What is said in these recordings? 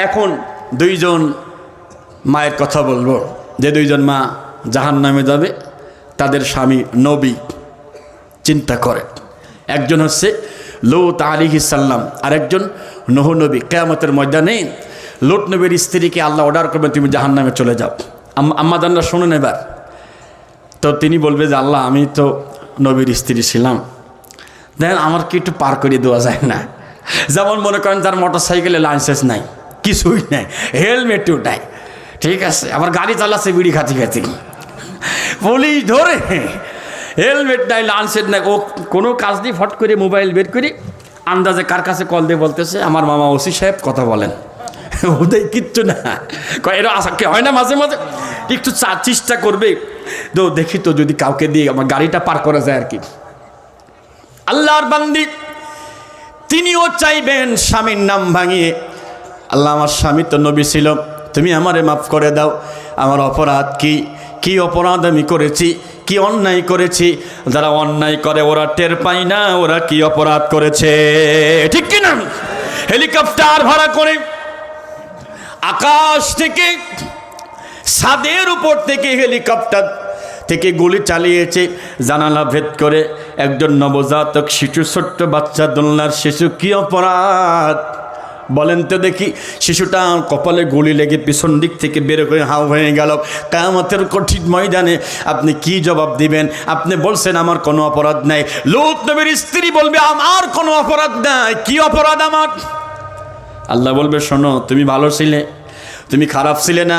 এখন দুইজন মায়ের কথা বলবো, যে দুইজন মা জাহান্নামে যাবে, তাদের স্বামী নবী। চিন্তা করে, একজন হচ্ছে লূত আলাইহিস সালাম, আরেকজন নূহ নবী। কিয়ামতের ময়দানে লূত নবীর স্ত্রীকে আল্লাহ অর্ডার করবেন, তুমি জাহান্নামে চলে যাও। আম্মা জানরা শুনুন এবার। তো তিনি বলবে যে আল্লাহ, আমি তো নবীর স্ত্রী ছিলাম, দেখেন আমার কি একটু পার করে দেওয়া যায় না? যেমন মনে করেন তার মোটর সাইকেলে লাইসেন্স নাই, কিছুই নাই, হেলমেটও নাই, ঠিক আছে, আবার গাড়ি চালাচ্ছে বিড়ি খাতি খাতি, পুলিশ ধরে, হেলমেট নাই, লাইসেন্স নাই, ও কোনো কাজ দিয়ে ফট করে মোবাইল বের করে আন্দাজে কার কাছে কল দিয়ে বলতেছে আমার মামা ওসি সাহেব কথা বলেন। ওদের কিচ্ছু না, এরা আশা হয় না, মাঝে মাঝে একটু চেষ্টা করবে, তো দেখি তো যদি কাউকে দিয়ে আমার গাড়িটা পার করা যায় আর কি। আল্লাহর বান্দি তিনিও চাইবেন স্বামীর নাম ভাঙিয়ে, আল্লাহ আমার স্বামী তো নবী ছিল, তুমি আমারে মাফ করে দাও, আমার অপরাধ কি, কি অপরাধ আমি করেছি, কি অন্যায় করেছি। যারা অন্যায় করে ওরা টের পায় না ওরা কি অপরাধ করেছে, ঠিক কিনা? হেলিকপ্টার ভাড়া করে আকাশ থেকে, ছাদের উপর থেকে হেলিকপ্টার থেকে গুলি চালিয়েছে, জানালা ভেদ করে একজন নবজাতক শিশু, ছোট্ট বাচ্চা, দোলনার শিশু, কি অপরাধ বলেন তো দেখি? শিশুটা কপালে গুলি লেগে পিছন দিক থেকে বের করে হাও হয়ে গেল। কিয়ামতের কঠিন ময়দানে আপনি কি জবাব দিবেন? আপনি বলছেন আমার কোনো অপরাধ নাই। লূত নবীর স্ত্রী বলবে আমার কোনো অপরাধ নাই, কি অপরাধ আমার? আল্লাহ বলবে শোনো, তুমি ভালো ছিলে, তুমি খারাপ ছিলে না।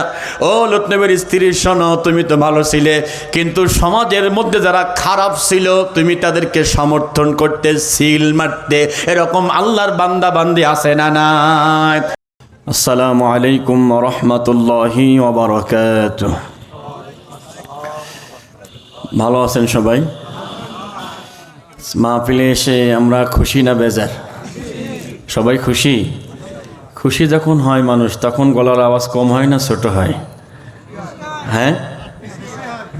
ও লূত নবীর স্ত্রী শোনো, তুমি তো ভালো ছিলে, কিন্তু সমাজের মধ্যে যারা খারাপ ছিল তুমি তাদেরকে সমর্থন করতে, সিল মারতে, এরকম আল্লাহর বান্দা বান্দি আছে না নাই? আসসালামু আলাইকুম ওয়া রাহমাতুল্লাহি ওয়া বারাকাতুহু। ভালো আছেন সবাই? মাহফিলে এসে আমরা খুশি না বেজার? সবাই খুশি? খুশি যখন হয় মানুষ, তখন গলার আওয়াজ কম হয় না ছোট হয়? হ্যাঁ,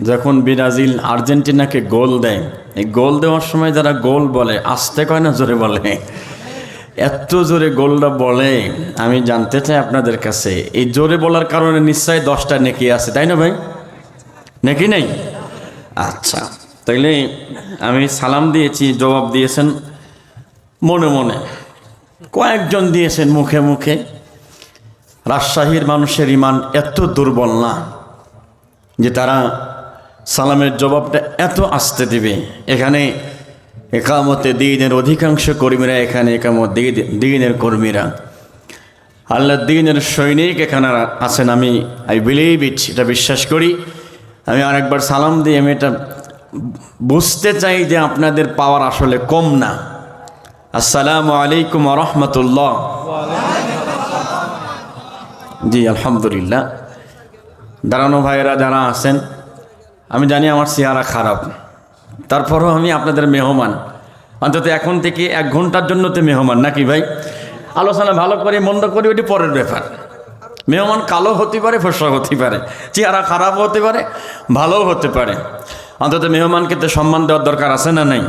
যখন ব্রাজিল আর্জেন্টিনাকে গোল দেয়, এই গোল দেওয়ার সময় যারা গোল বলে আস্তে কয় না জোরে বলে? এত জোরে গোলটা বলে। আমি জানতে চাই আপনাদের কাছে, এই জোরে বলার কারণে নিশ্চয়ই 10টা নেকি আছে, তাই না ভাই? নেকি নেই? আচ্ছা, তাইলে আমি সালাম দিয়েছি, জবাব দিয়েছেন মনে মনে, কয়েকজন দিয়েছেন মুখে মুখে। রাজশাহীর মানুষের ইমান এত দুর্বল না যে তারা সালামের জবাবটা এত আস্তে দিবে। এখানে একামতে দ্বীনের অধিকাংশ কর্মীরা, এখানে একামত দ্বীনের কর্মীরা, আল্লাহ দ্বীনের সৈনিক এখানে আছেন। আই বিলিভ ইট, এটা বিশ্বাস করি। আমি আরেকবার সালাম দিই, আমি এটা বুঝতে চাই যে আপনাদের পাওয়ার আসলে কম না। আসসালামু আলাইকুম ওয়া রাহমাতুল্লাহ। জি আলহামদুলিল্লাহ। দাঁড়ানো ভাইয়েরা যারা আছেন, আমি জানি আমার চেহারা খারাপ, তারপরেও আমি আপনাদের মেহমান, অন্তত এখন থেকে 1 ঘন্টার জন্য তো মেহমান, নাকি ভাই? আলোচনা ভালো করে মন্দ করে ওটি পরের ব্যাপার। মেহমান কালো হতে পারে, ফর্সা হতে পারে, চেহারা খারাপ হতে পারে, ভালোও হতে পারে, অন্তত মেহমানকে তো সম্মান দেওয়ার দরকার আছে না নাই?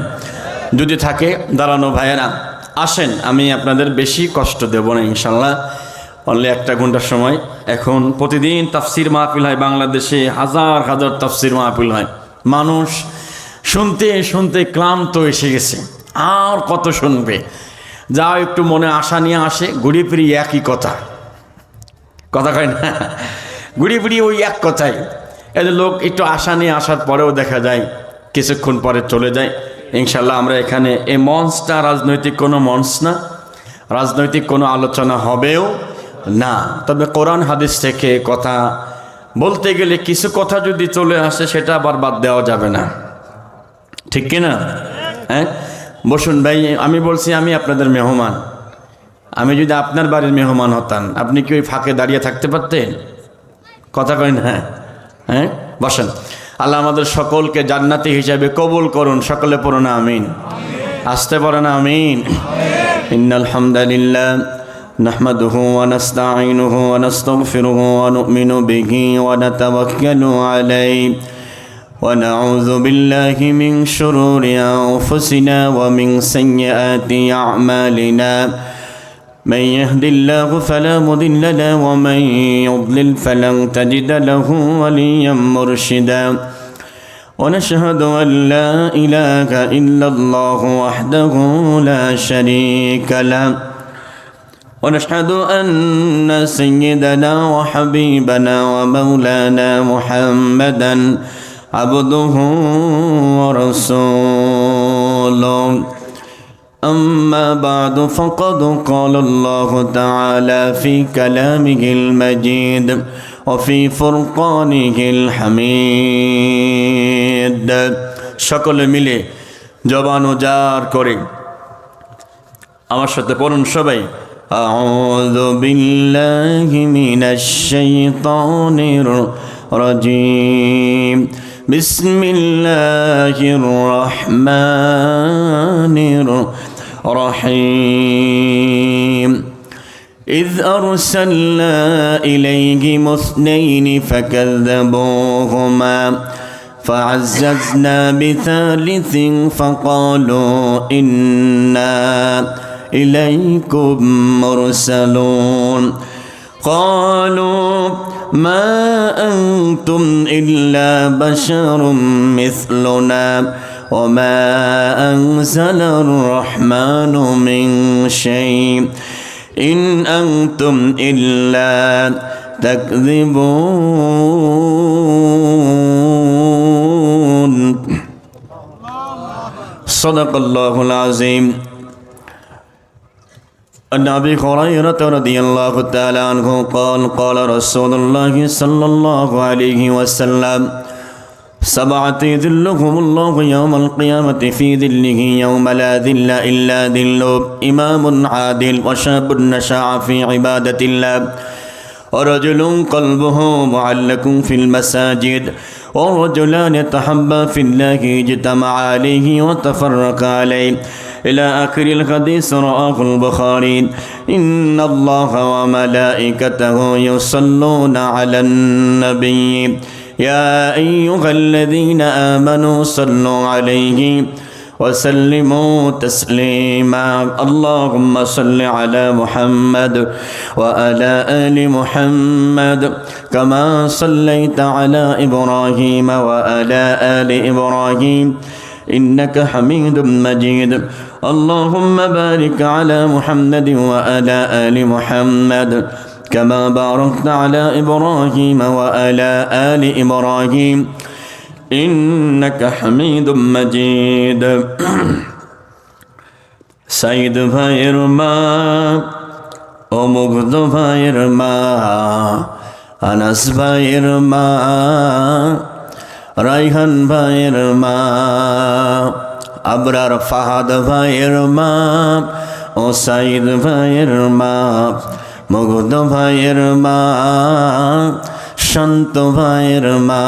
যদি থাকে দাঁড়ানো ভাইয়েরা আসেন, আমি আপনাদের বেশি কষ্ট দেব না ইনশাল্লাহ। অনলি 1 ঘন্টার সময়। এখন প্রতিদিন তাফসির মাহফিল হয় বাংলাদেশে, হাজার হাজার তাফসির মাহফিল হয়। মানুষ শুনতে শুনতে ক্লান্ত এসে গেছে, আর কত শুনবে? যাও একটু মনে আশা নিয়ে আসে, ঘুরিয়ে ফিরিয়ে একই কথা কয় না, ঘুরিয়ে ফিরিয়ে ওই এক কথাই। এদের লোক একটু আশা নিয়ে আসার পরেও দেখা যায় কিছুক্ষণ পরে চলে যায়। ইনশাল্লাহ আমরা এখানে, এই মঞ্চটা রাজনৈতিক কোনো মঞ্চ না, রাজনৈতিক কোনো আলোচনা হবেও না। তবে কোরআন হাদিস থেকে কথা বলতে গেলে কিছু কথা যদি চলে আসে সেটা আবার বাদ দেওয়া যাবে না, ঠিক কিনা? হ্যাঁ, বসুন ভাই। আমি বলছি আমি আপনাদের মেহমান। আমি যদি আপনার বাড়ির মেহমান হতাম, আপনি কি ওই ফাঁকে দাঁড়িয়ে থাকতে পারতেন? কথা কয় না? হ্যাঁ, বসেন। আল্লাহ আমাদের সকলকে জান্নাতি হিসাবে কবুল করুন। সকলে পড়ুন আমিন। আসতে পড়েন আমিন। ইন্নাল হামদালিল্লাহ নাহমাদুহু ওয়া নাস্তাঈনুহু ওয়া নাস্তাগফিরুহু ওয়া নু'মিনু বিহি ওয়া নাতাওয়াক্কালু আলাইহি ওয়া নাউযু বিল্লাহি মিন শুরুরি আনফুসিনা ওয়া মিন সাইয়্যাতি আ'মালিনা من يهد الله فلا مضل له ومن يضلل فلن تجد له وليا مرشدا ونشهد أن لا إله إلا الله وحده لا شريك له ونشهد أن سيدنا وحبيبنا ومولانا محمدا عبده ورسوله أما بعد فقد قال الله تعالى في كلامه المجيد وفي فرقانه الحميد সকল মিলে জবান উজাড় করে আমার সাথে পড়ুন সবাই أعوذ بالله من الشيطان الرجيم بسم الله الرحمن الرحيم إذ أرسلنا إليهم اثنين فكذبوهما فعززنا بثالث فقالوا إنا إليكم مرسلون قالوا ما أنتم إلا بشر مثلنا وما أنزل الرحمن من شيء إن أنتم إلا تكذبون صدق الله العظيم. عن أبي هريرة رضي الله تعالى عنه قال قال رسول الله صلى الله عليه وسلم سبعة يذلهم الله يوم القيامة في ذله يوم لا ذل إلا ذله إمام عادل وشاب نشأ في عبادة الله ورجل قلبه معلق في المساجد ورجلان تحبا في الله اجتمع عليه وتفرق عليه إلى آخر الحديث رواه البخاري. إن الله وملائكته يصلون على النبي يا أيها الذين آمنوا صلوا عليه وسلموا تسليما اللهم صل على محمد وعلى آل محمد كما صليت على إبراهيم وعلى آل إبراهيم إنك حميد مجيد اللهم بارك على محمد وعلى آل محمد كما باركت على إبراهيم وعلى آل إبراهيم إنك حميد مجيد. সাইদ ভাইয়ের মা ও মুগ্ধ ভাইয়ের মা আনাস ভাইয়ের মা রাইহান ভাইয়ের মা আবরার ফাহাদ ভাইয়ের মা ও সাইদ ভাইয়ের মা মুগ্ধ ভাইয়ের মা শান্ত ভাইয়ের মা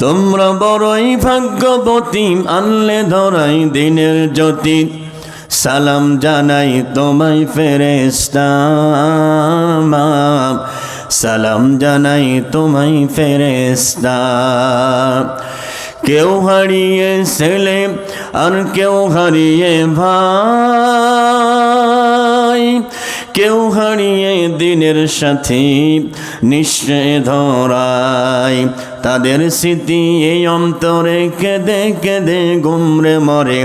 তোমরা বড়ই ভাগ্যবতী আনলে ধরাই দিনের জ্যোতি সালাম জানাই তোমায় ফেরেশতা সালাম জানাই তোমায় ফেরেশতা কেউ হারিয়ে ছেলে আর কেউ হারিয়ে ভাই কেউ হারিয়ে দিনের সাথী নিঃশ্রে ধরায় তাদের স্মৃতি এই অন্তরে কেঁদে কেঁদে গুমরে মরে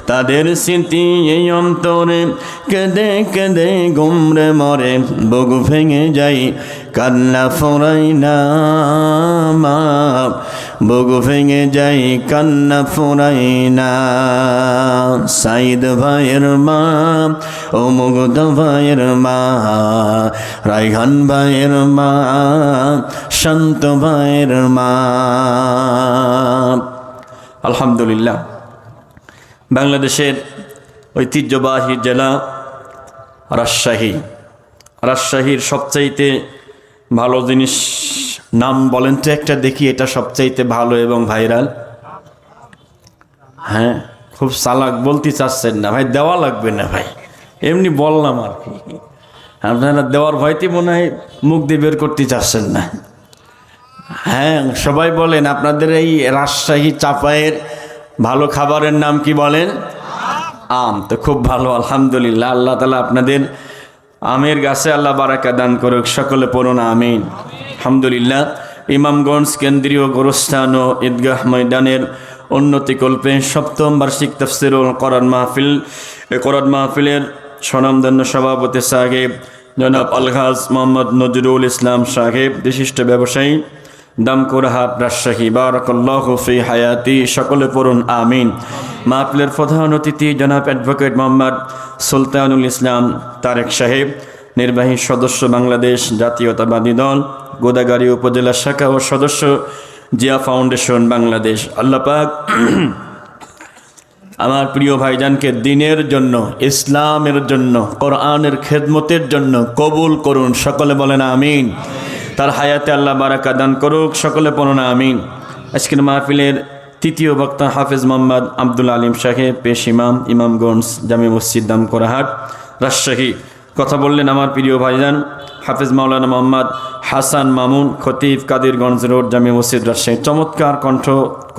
তাদের স্মৃতি এই অন্তরে কেঁদে কেঁদে গুমরে মরে বুক ভেঙে যাই কান্না ফোরাই না মা বুক ভেঙে যাই কান্না ফোরাই না সাইদ ভাইয়ের মা ও মুগ্ধ ভাইয়ের মা রাইহান ভাইয়ের মা শান্ত ভাইয়ের মা আলহামদুলিল্লাহ বাংলাদেশের ঐতিহ্যবাহী জেলা রাজশাহীর সবচাইতে ভালো জিনিস নাম বলেন তো একটা দেখি, এটা সবচাইতে ভালো এবং ভাইরাল। হ্যাঁ, খুব চালাক বলতে চাচ্ছেন না ভাই, দেওয়া লাগবে না ভাই, এমনি বললাম আর কি। আপনারা দেওয়ার ভয়তে মনে হয় মুখ দিয়ে বের করতে চাচ্ছেন না। হ্যাঁ, সবাই বলেন আপনাদের এই রাজশাহী চাপায়ের ভালো খাবারের নাম কি বলেন? আম, তো খুব ভালো, আলহামদুলিল্লাহ। আল্লাহ তাআলা আপনাদের আমের গাছে আল্লাহ বারাকা দান করুক, সকলে পড়ুন আমিন। আলহামদুলিল্লাহ। ইমামগঞ্জ কেন্দ্রীয় গোরস্থান ও ঈদগাহ ময়দানের উন্নতিকল্পে ৭ম বার্ষিক তাফসীরুল কোরআন মাহফিল, কোরআন মাহফিলের স্বনামধন্য সভাপতি সাহেব জনাব আলহাজ মোহাম্মদ নজরুল ইসলাম সাহেব, বিশিষ্ট ব্যবসায়ী, দামকুরহাট, রাজশাহী, বারাকাল্লাহু ফি হায়াতি, সকলে পড়ুন আমিন। মাহফিলের প্রধান অতিথি জনাব অ্যাডভোকেট মোহাম্মদ সুলতানুল ইসলাম তারেক সাহেব, নির্বাহী সদস্য বাংলাদেশ জাতীয়তাবাদী দল গোদাগাড়ী উপজেলা শাখা ও সদস্য জিয়া ফাউন্ডেশন বাংলাদেশ। আল্লাহ পাক আমার প্রিয় ভাইজানকে দিনের জন্য, ইসলামের জন্য, কোরআনের খেদমতের জন্য কবুল করুন, সকলে বলেন আমিন। তার হায়াতে আল্লাহ বারাকা দান করুক, সকলে পড়ুন আমিন। আজকের মাহফিলের তৃতীয় বক্তা হাফেজ মোহাম্মদ আব্দুল আলিম সাহেব, পেশ ইমাম, ইমামগঞ্জ জামে মসজিদ দামকুরহাট, রাজশাহী। কথা বললেন আমার প্রিয় ভাইজান হাফেজ মাওলানা মোহাম্মদ হাসান মামুন, খতিব, কাদিরগঞ্জ রোড, জামে মসজিদ, রাজশাহী। চমৎকার কণ্ঠ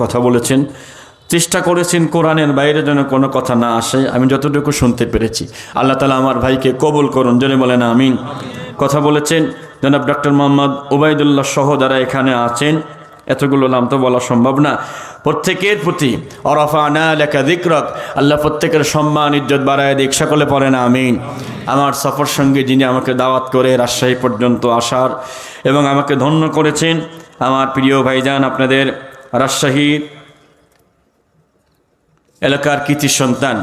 কথা বলেছেন, চেষ্টা করেছেন কোরআনের বাইরে যেন কোনো কথা না আসে, আমি যতটুকু শুনতে পেরেছি। আল্লাহ তাআলা আমার ভাইকে কবুল করুন, জনে বলেন আমিন। কথা বলেছেন জনাব ডক্টর মোহাম্মদ ওবায়দুল্লাহ সহ যারা এখানে আছেন, এতগুলো নাম তো বলা সম্ভব না, প্রত্যেকের প্রতি ওয়ারাফা'না লাকা যিকরাক, আল্লাহ প্রত্যেকের সম্মান ইজ্জত বাড়ায় দিক, সকলে পড়েন আমিন। আমার সফর সঙ্গে যিনি আমাকে দাওয়াত করে রাজশাহী পর্যন্ত আসার এবং আমাকে ধন্য করেছেন, আমার প্রিয় ভাইজান, আপনাদের রাজশাহী এলাকার কৃতি সন্তান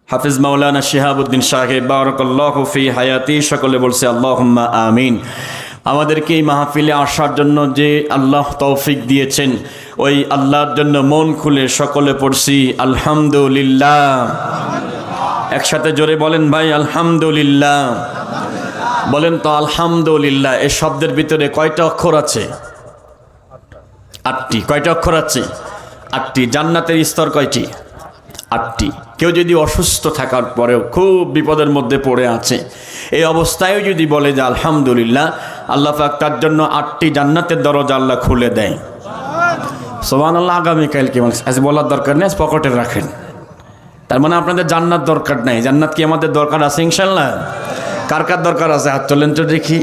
হাফিজ মাওলানা শিহাবুদ্দিন সাহেব, বারাকাল্লাহু ফি হায়াতি, সকলে বলছে আল্লাহুম্মা আমিন। আমাদেরকে এই মাহফিলে আসার জন্য যে আল্লাহ তৌফিক দিয়েছেন, ওই আল্লাহর জন্য মন খুলে সকলে পড়ছি আলহামদুলিল্লাহ। একসাথে জোরে বলেন ভাই আলহামদুলিল্লাহ। বলেন তো আলহামদুলিল্লাহ। এই শব্দের ভিতরে কয়টা অক্ষর আছে? 8টি। কয়টা অক্ষর আছে? 8টি। জান্নাতের স্তর কয়টি? 8টি। কেউ যদি অসুস্থ থাকার পরেও খুব বিপদের মধ্যে পড়ে আছে, এই অবস্থায় যদি বলে যে আলহামদুলিল্লাহ, আল্লাহ পাক তার জন্য 8টি জান্নাতের দরজা আল্লাহ খুলে দেয়। সুবহানাল্লাহ। আগামীকালকে আজ বলার দরকার নেই, পকেটে রাখেন। তার মানে আপনাদের জান্নাত দরকার নাই। জান্নাত কি আমাদের দরকার আছে ইনশাল্লাহ? কার কার দরকার আছে হাত তোলেন তো দেখি।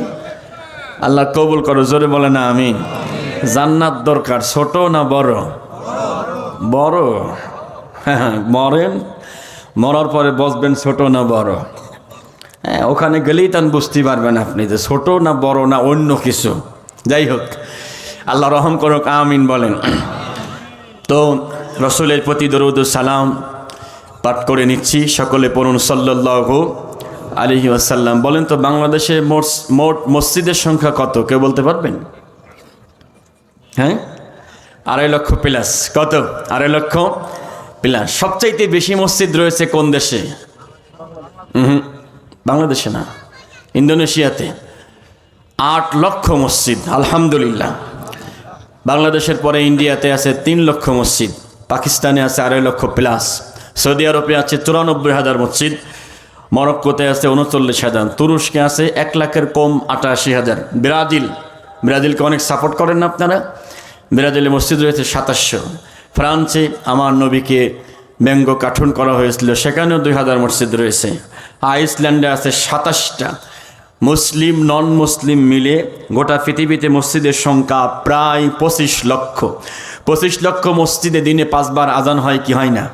আল্লাহ কবুল করো, জোরে বলে না আমিন। জান্নাত দরকার, ছোট না বড়? বড়। হ্যাঁ, মরেন, মরার পরে বসবেন ছোট না বড়। হ্যাঁ, ওখানে গেলেই তান বুঝতে পারবেন আপনি যে ছোট না বড় না অন্য কিছু। যাই হোক, আল্লাহ রহম করুক, আমিন বলেন। তো রসুলের প্রতি দরুদ ও সালাম পাঠ করে নিচ্ছি, সকলে পড়ুন সাল্লাল্লাহু আলাইহি ওয়াসাল্লাম। বলেন তো বাংলাদেশে মোট মসজিদের সংখ্যা কত, কেউ বলতে পারবেন? হ্যাঁ, 2.5 লক্ষ প্লাস। কত? 2.5 লক্ষ প্লাস। সবচাইতে বেশি মসজিদ রয়েছে কোন দেশে? বাংলাদেশে না, ইন্দোনেশিয়াতে 8 লক্ষ মসজিদ। আলহামদুলিল্লাহ। বাংলাদেশের পরে ইন্ডিয়াতে আছে 3 লক্ষ মসজিদ, পাকিস্তানে আছে 2.5 লক্ষ প্লাস, সৌদি আরবে আছে 94,000 মসজিদ, মরক্কোতে আছে 39,000, তুরস্কে আছে 1 লাখের কম 88,000। ব্রাজিলকে অনেক সাপোর্ট করেন না আপনারা? ব্রাজিলে মসজিদ রয়েছে 2700। ফ্রান্সে আমার নবীকে ব্যঙ্গ কাঠুন করা হয়েছিল, সেখানেও 2000 মসজিদ রয়েছে। আইসল্যান্ডে আছে 27টা। মুসলিম নন মুসলিম মিলে গোটা পৃথিবীতে মসজিদের সংখ্যা প্রায় 25 লক্ষ। 25 লক্ষ মসজিদে দিনে 5 বার আজান হয় কি হয় না?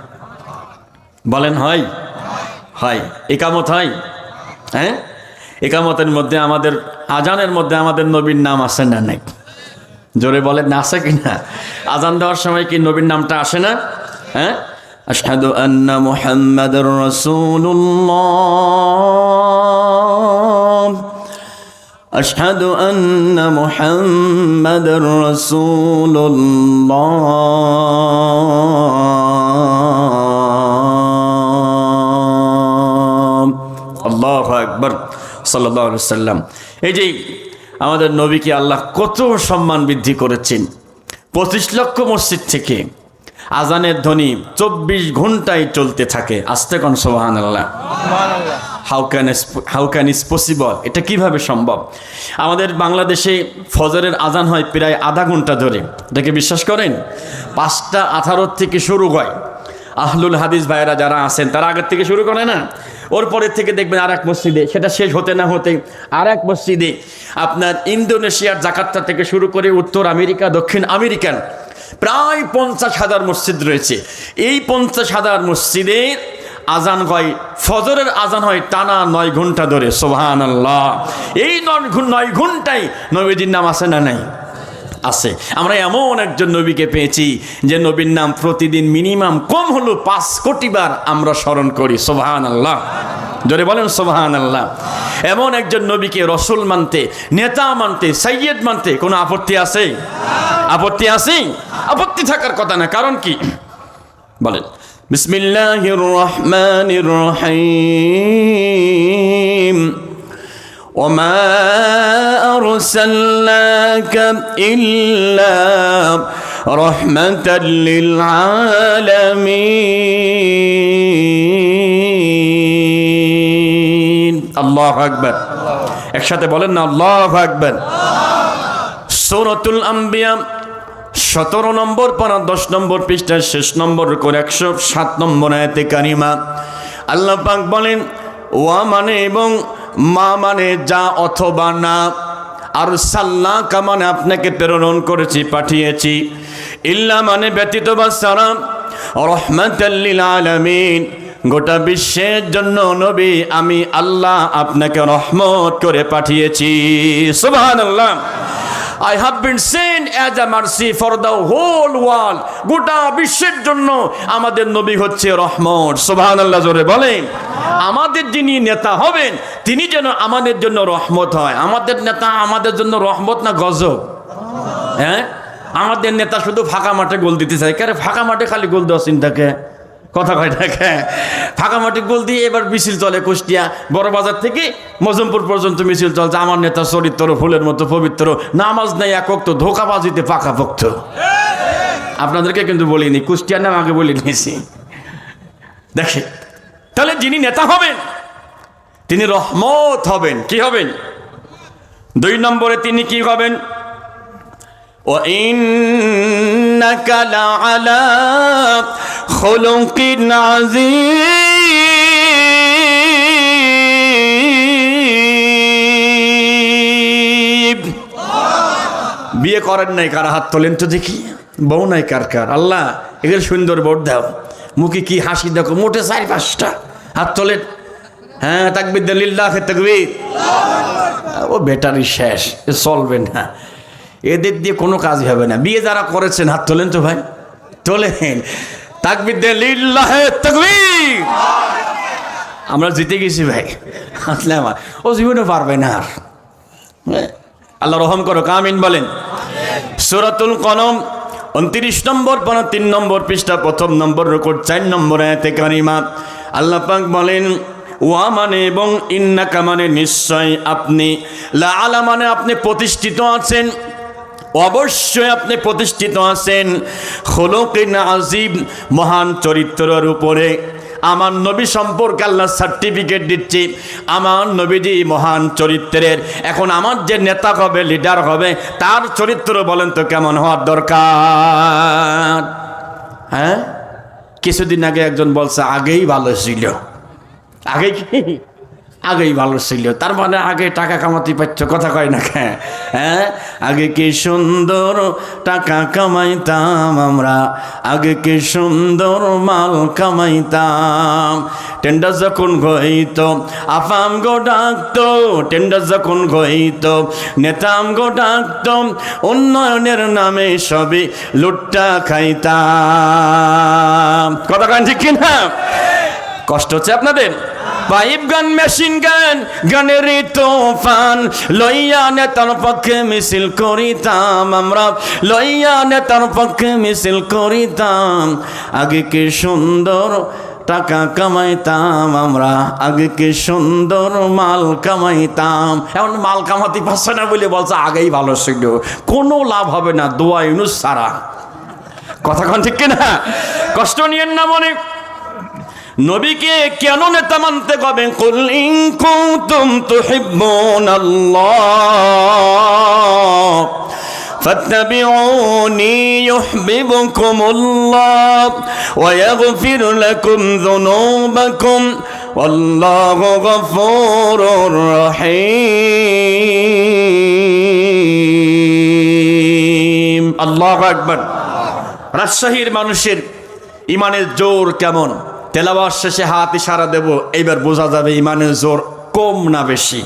বলেন হয়? হয়। ইকামত হয়? হ্যাঁ, ইকামতের মধ্যে আমাদের আজানের মধ্যে আমাদের নবীর নাম আসে না? নাই? জোরে বলেন না, আসে কিনা? আজান দেওয়ার সময় কি নবীর নামটা আসে না? হ্যাঁ, আশহাদু আন্না মুহাম্মাদুর রাসূলুল্লাহ, আশহাদু আন্না মুহাম্মাদুর রাসূলুল্লাহ। আল্লাহু আকবার, সাল্লাল্লাহু আলাইহি ওয়াসাল্লাম। এই যে আমাদের নবীকে আল্লাহ কত সম্মান বৃদ্ধি করেছেন। 25 লক্ষ মসজিদ থেকে আজানের ধ্বনি 24 ঘন্টায় চলতে থাকে। আস্তে কোন সুবহানাল্লাহ। How can is possible? এটা কিভাবে সম্ভব? আমাদের বাংলাদেশে ফজরের আজান হয় প্রায় আধা ঘন্টা ধরে, এটাকে বিশ্বাস করেন? 5টা 18 থেকে শুরু হয় আহলুল হাদিস ভাইরা যারা আছেন তারা আগের থেকে শুরু করে না, ওর পরের থেকে দেখবেন আর এক মসজিদে, সেটা শেষ হতে না হতে আর এক মসজিদে আপনার ইন্দোনেশিয়ার জাকার্তা থেকে শুরু করে উত্তর আমেরিকা, দক্ষিণ আমেরিকান প্রায় 50,000 মসজিদ রয়েছে। এই 50,000 মসজিদের আজান হয়, ফজরের আজান হয় টানা 9 ঘন্টা ধরে। সুবহানাল্লাহ। এই 9 ঘন্টায় নবীজির নাম আছে না নাই? আছে। আমরা এমন একজন নবীকে পেয়েছি যে নবীর নাম প্রতিদিন মিনিমাম কম হলো 5 কোটি বার আমরা স্মরণ করি। সুবহানাল্লাহ, জোরে বলেন সুবহানাল্লাহ। এমন একজন নবীকে রসুল মানতে, নেতা মানতে, সাইয়্যেদ মানতে কোনো আপত্তি আছে? আপত্তি আছে? আপত্তি থাকার কথা না। কারণ কি বলেন? বিসমিল্লাহির রহমানির রহিম। وما أرسلناك إلا رحمة للعالمين। الله أكبر। একসাথে বলেন না আল্লাহু আকবার। সূরাতুল আম্বিয়া 17 নম্বর পারা 10 নম্বর পৃষ্ঠার শেষ নম্বর করে 107 নম্বর আয়াতে কারিমা আল্লাহ পাক বলেন, ওয়া মানে এবং মা মানে যা অথবা না, আর সাল্লাকা মানে আপনাকে প্রেরণ করেছি, পাঠিয়েছি, ইল্লা মানে ব্যতীত বা ছাড়া, রহমাতাল লিল আলামিন গোটা বিশ্বের জন্য নবী আমি আল্লাহ আপনাকে রহমত করে পাঠিয়েছি। সুবহানাল্লাহ। I have been sent as a mercy for the whole world। গোটা বিশ্বের জন্য আমাদের নবী হচ্ছে রহমত। সুবহানাল্লাহ, জোরে বলেন। আমাদের যিনি নেতা হবেন তিনি যেন আমাদের জন্য রহমত হয়। আমাদের নেতা আমাদের জন্য রহমত না গজব? হ্যাঁ, আমাদের নেতা শুধু ফাঁকা মাঠে গোল দিতে চায়। কারে ফাঁকা মাঠে খালি গোল দেওয়া চিন্তাকে কথা কয় থাকে। ফাঁকা মাঠে গোল দিয়ে এবার মিছিল চলে কুষ্টিয়া বড় বাজার থেকে মজমপুর পর্যন্ত মিছিল চলছে। আমার নেতা চরিত্র ফুলের মতো পবিত্র, নামাজ নেই একক, তো ধোকাবাজিতে পাকাপোক্ত। আপনাদেরকে কিন্তু বলিনি, কুষ্টিয়ার নাম আগে বলে নিয়েছি। দেখে তাহলে যিনি নেতা হবেন তিনি রহমত হবেন। কি হবেন? 2 নম্বরে তিনি কি হবেন? ওয়া ইন্নাকা লাআলা খুলুকিন আযীম। বিয়ে করেন নাই কার? হাত তোলেন তো দেখি। বউ নাই কার কার? আল্লাহ এগুলো সুন্দর বউ দাও, মুখে কি হাসি দেখো, মোটে 4-5টা হাত তোলেন। হ্যাঁ, তাকবীর দেন, লিল্লাহি তাকবীর। ও ব্যাটারি শেষ, চলবে না, এদের দিয়ে কোনো কাজ হবে না। বিয়ে যারা করেছেন হাত তোলেন তো ভাই, তোলেন। তাকবীর দেন, লিল্লাহি তাকবীর। আমরা জিতে গেছি ভাই। আসলে আমার ও জীবনে পারবে না আর। আল্লাহ রহম করো, আমিন বলেন। সূরাতুল কলম 29 নম্বর পারা 3 নম্বর পৃষ্ঠা 1 নম্বর রেকর্ড 4 নম্বর আয়াতে কারিমা আল্লাহ পাক বলেন, ওয়া মানে এবং ইন্নাকা মানে নিশ্চয় আপনি, লাআলা মানে আপনি প্রতিষ্ঠিত আছেন, অবশ্যই আপনি প্রতিষ্ঠিত আছেন, খুলুকিন আযীম মহান চরিত্রের উপরে। আমার নবী সম্পর্কে আল্লাহ সার্টিফিকেট দিচ্ছি, আমার নবীজি মহান চরিত্রের। এখন আমার যে নেতা হবে, লিডার হবে, তার চরিত্র বলেন তো কেমন হওয়ার দরকার? হ্যাঁ, কিছুদিন আগে একজন বলছে আগেই ভালো ছিল। আগে কি? আগেই ভালো ছিল, তার মানে আগে টাকা কামাতে পারছ, কথা কয় না? হ্যাঁ, আগে কি সুন্দর টাকা কামাইতাম আমরা, আগে কি সুন্দর মাল কামাইতাম। টেন্ডার যখন গইত আফাম গো ডাকতো, টেন্ডার যখন গইত নেতাম গো ডাকতো, উন্নয়নের নামে সবই লুট্টা খাইতাম। কথা কয় ঠিক কিনা? কষ্ট হচ্ছে আপনাদের? পাইপ গান, মেশিন গান, গানের তোফান লইয়া নেতার পক্ষে মিছিল করিতাম আমরা, লইয়া নেতার পক্ষে মিছিল করিতাম। আগে কি সুন্দর টাকা কামাইতাম আমরা, আগে কি সুন্দর মাল কামাইতাম। এখন মাল কামাতে পারছে না বলে বলছে আগেই ভালো ছিল। কোনো লাভ হবে না দোয়া ইউনুস ছাড়া। কথা কোন ঠিক কিনা? কষ্ট নিয়েন না মনে। নবীকে কেন নেতা মানতে হবে? কুল ইন কুনতুম তুহিব্বুনাল্লাহ فاتبعوني يحببكم الله ويغفر لكم ذنوبكم والله غفور رحيم الله أكبر রাজশাহীর মানুষের ইমানের জোর কেমন তেলাওয়াত শেষে হাত ইশারা দেব এইবার বোঝা যাবে ইমানের জোর কম না বেশি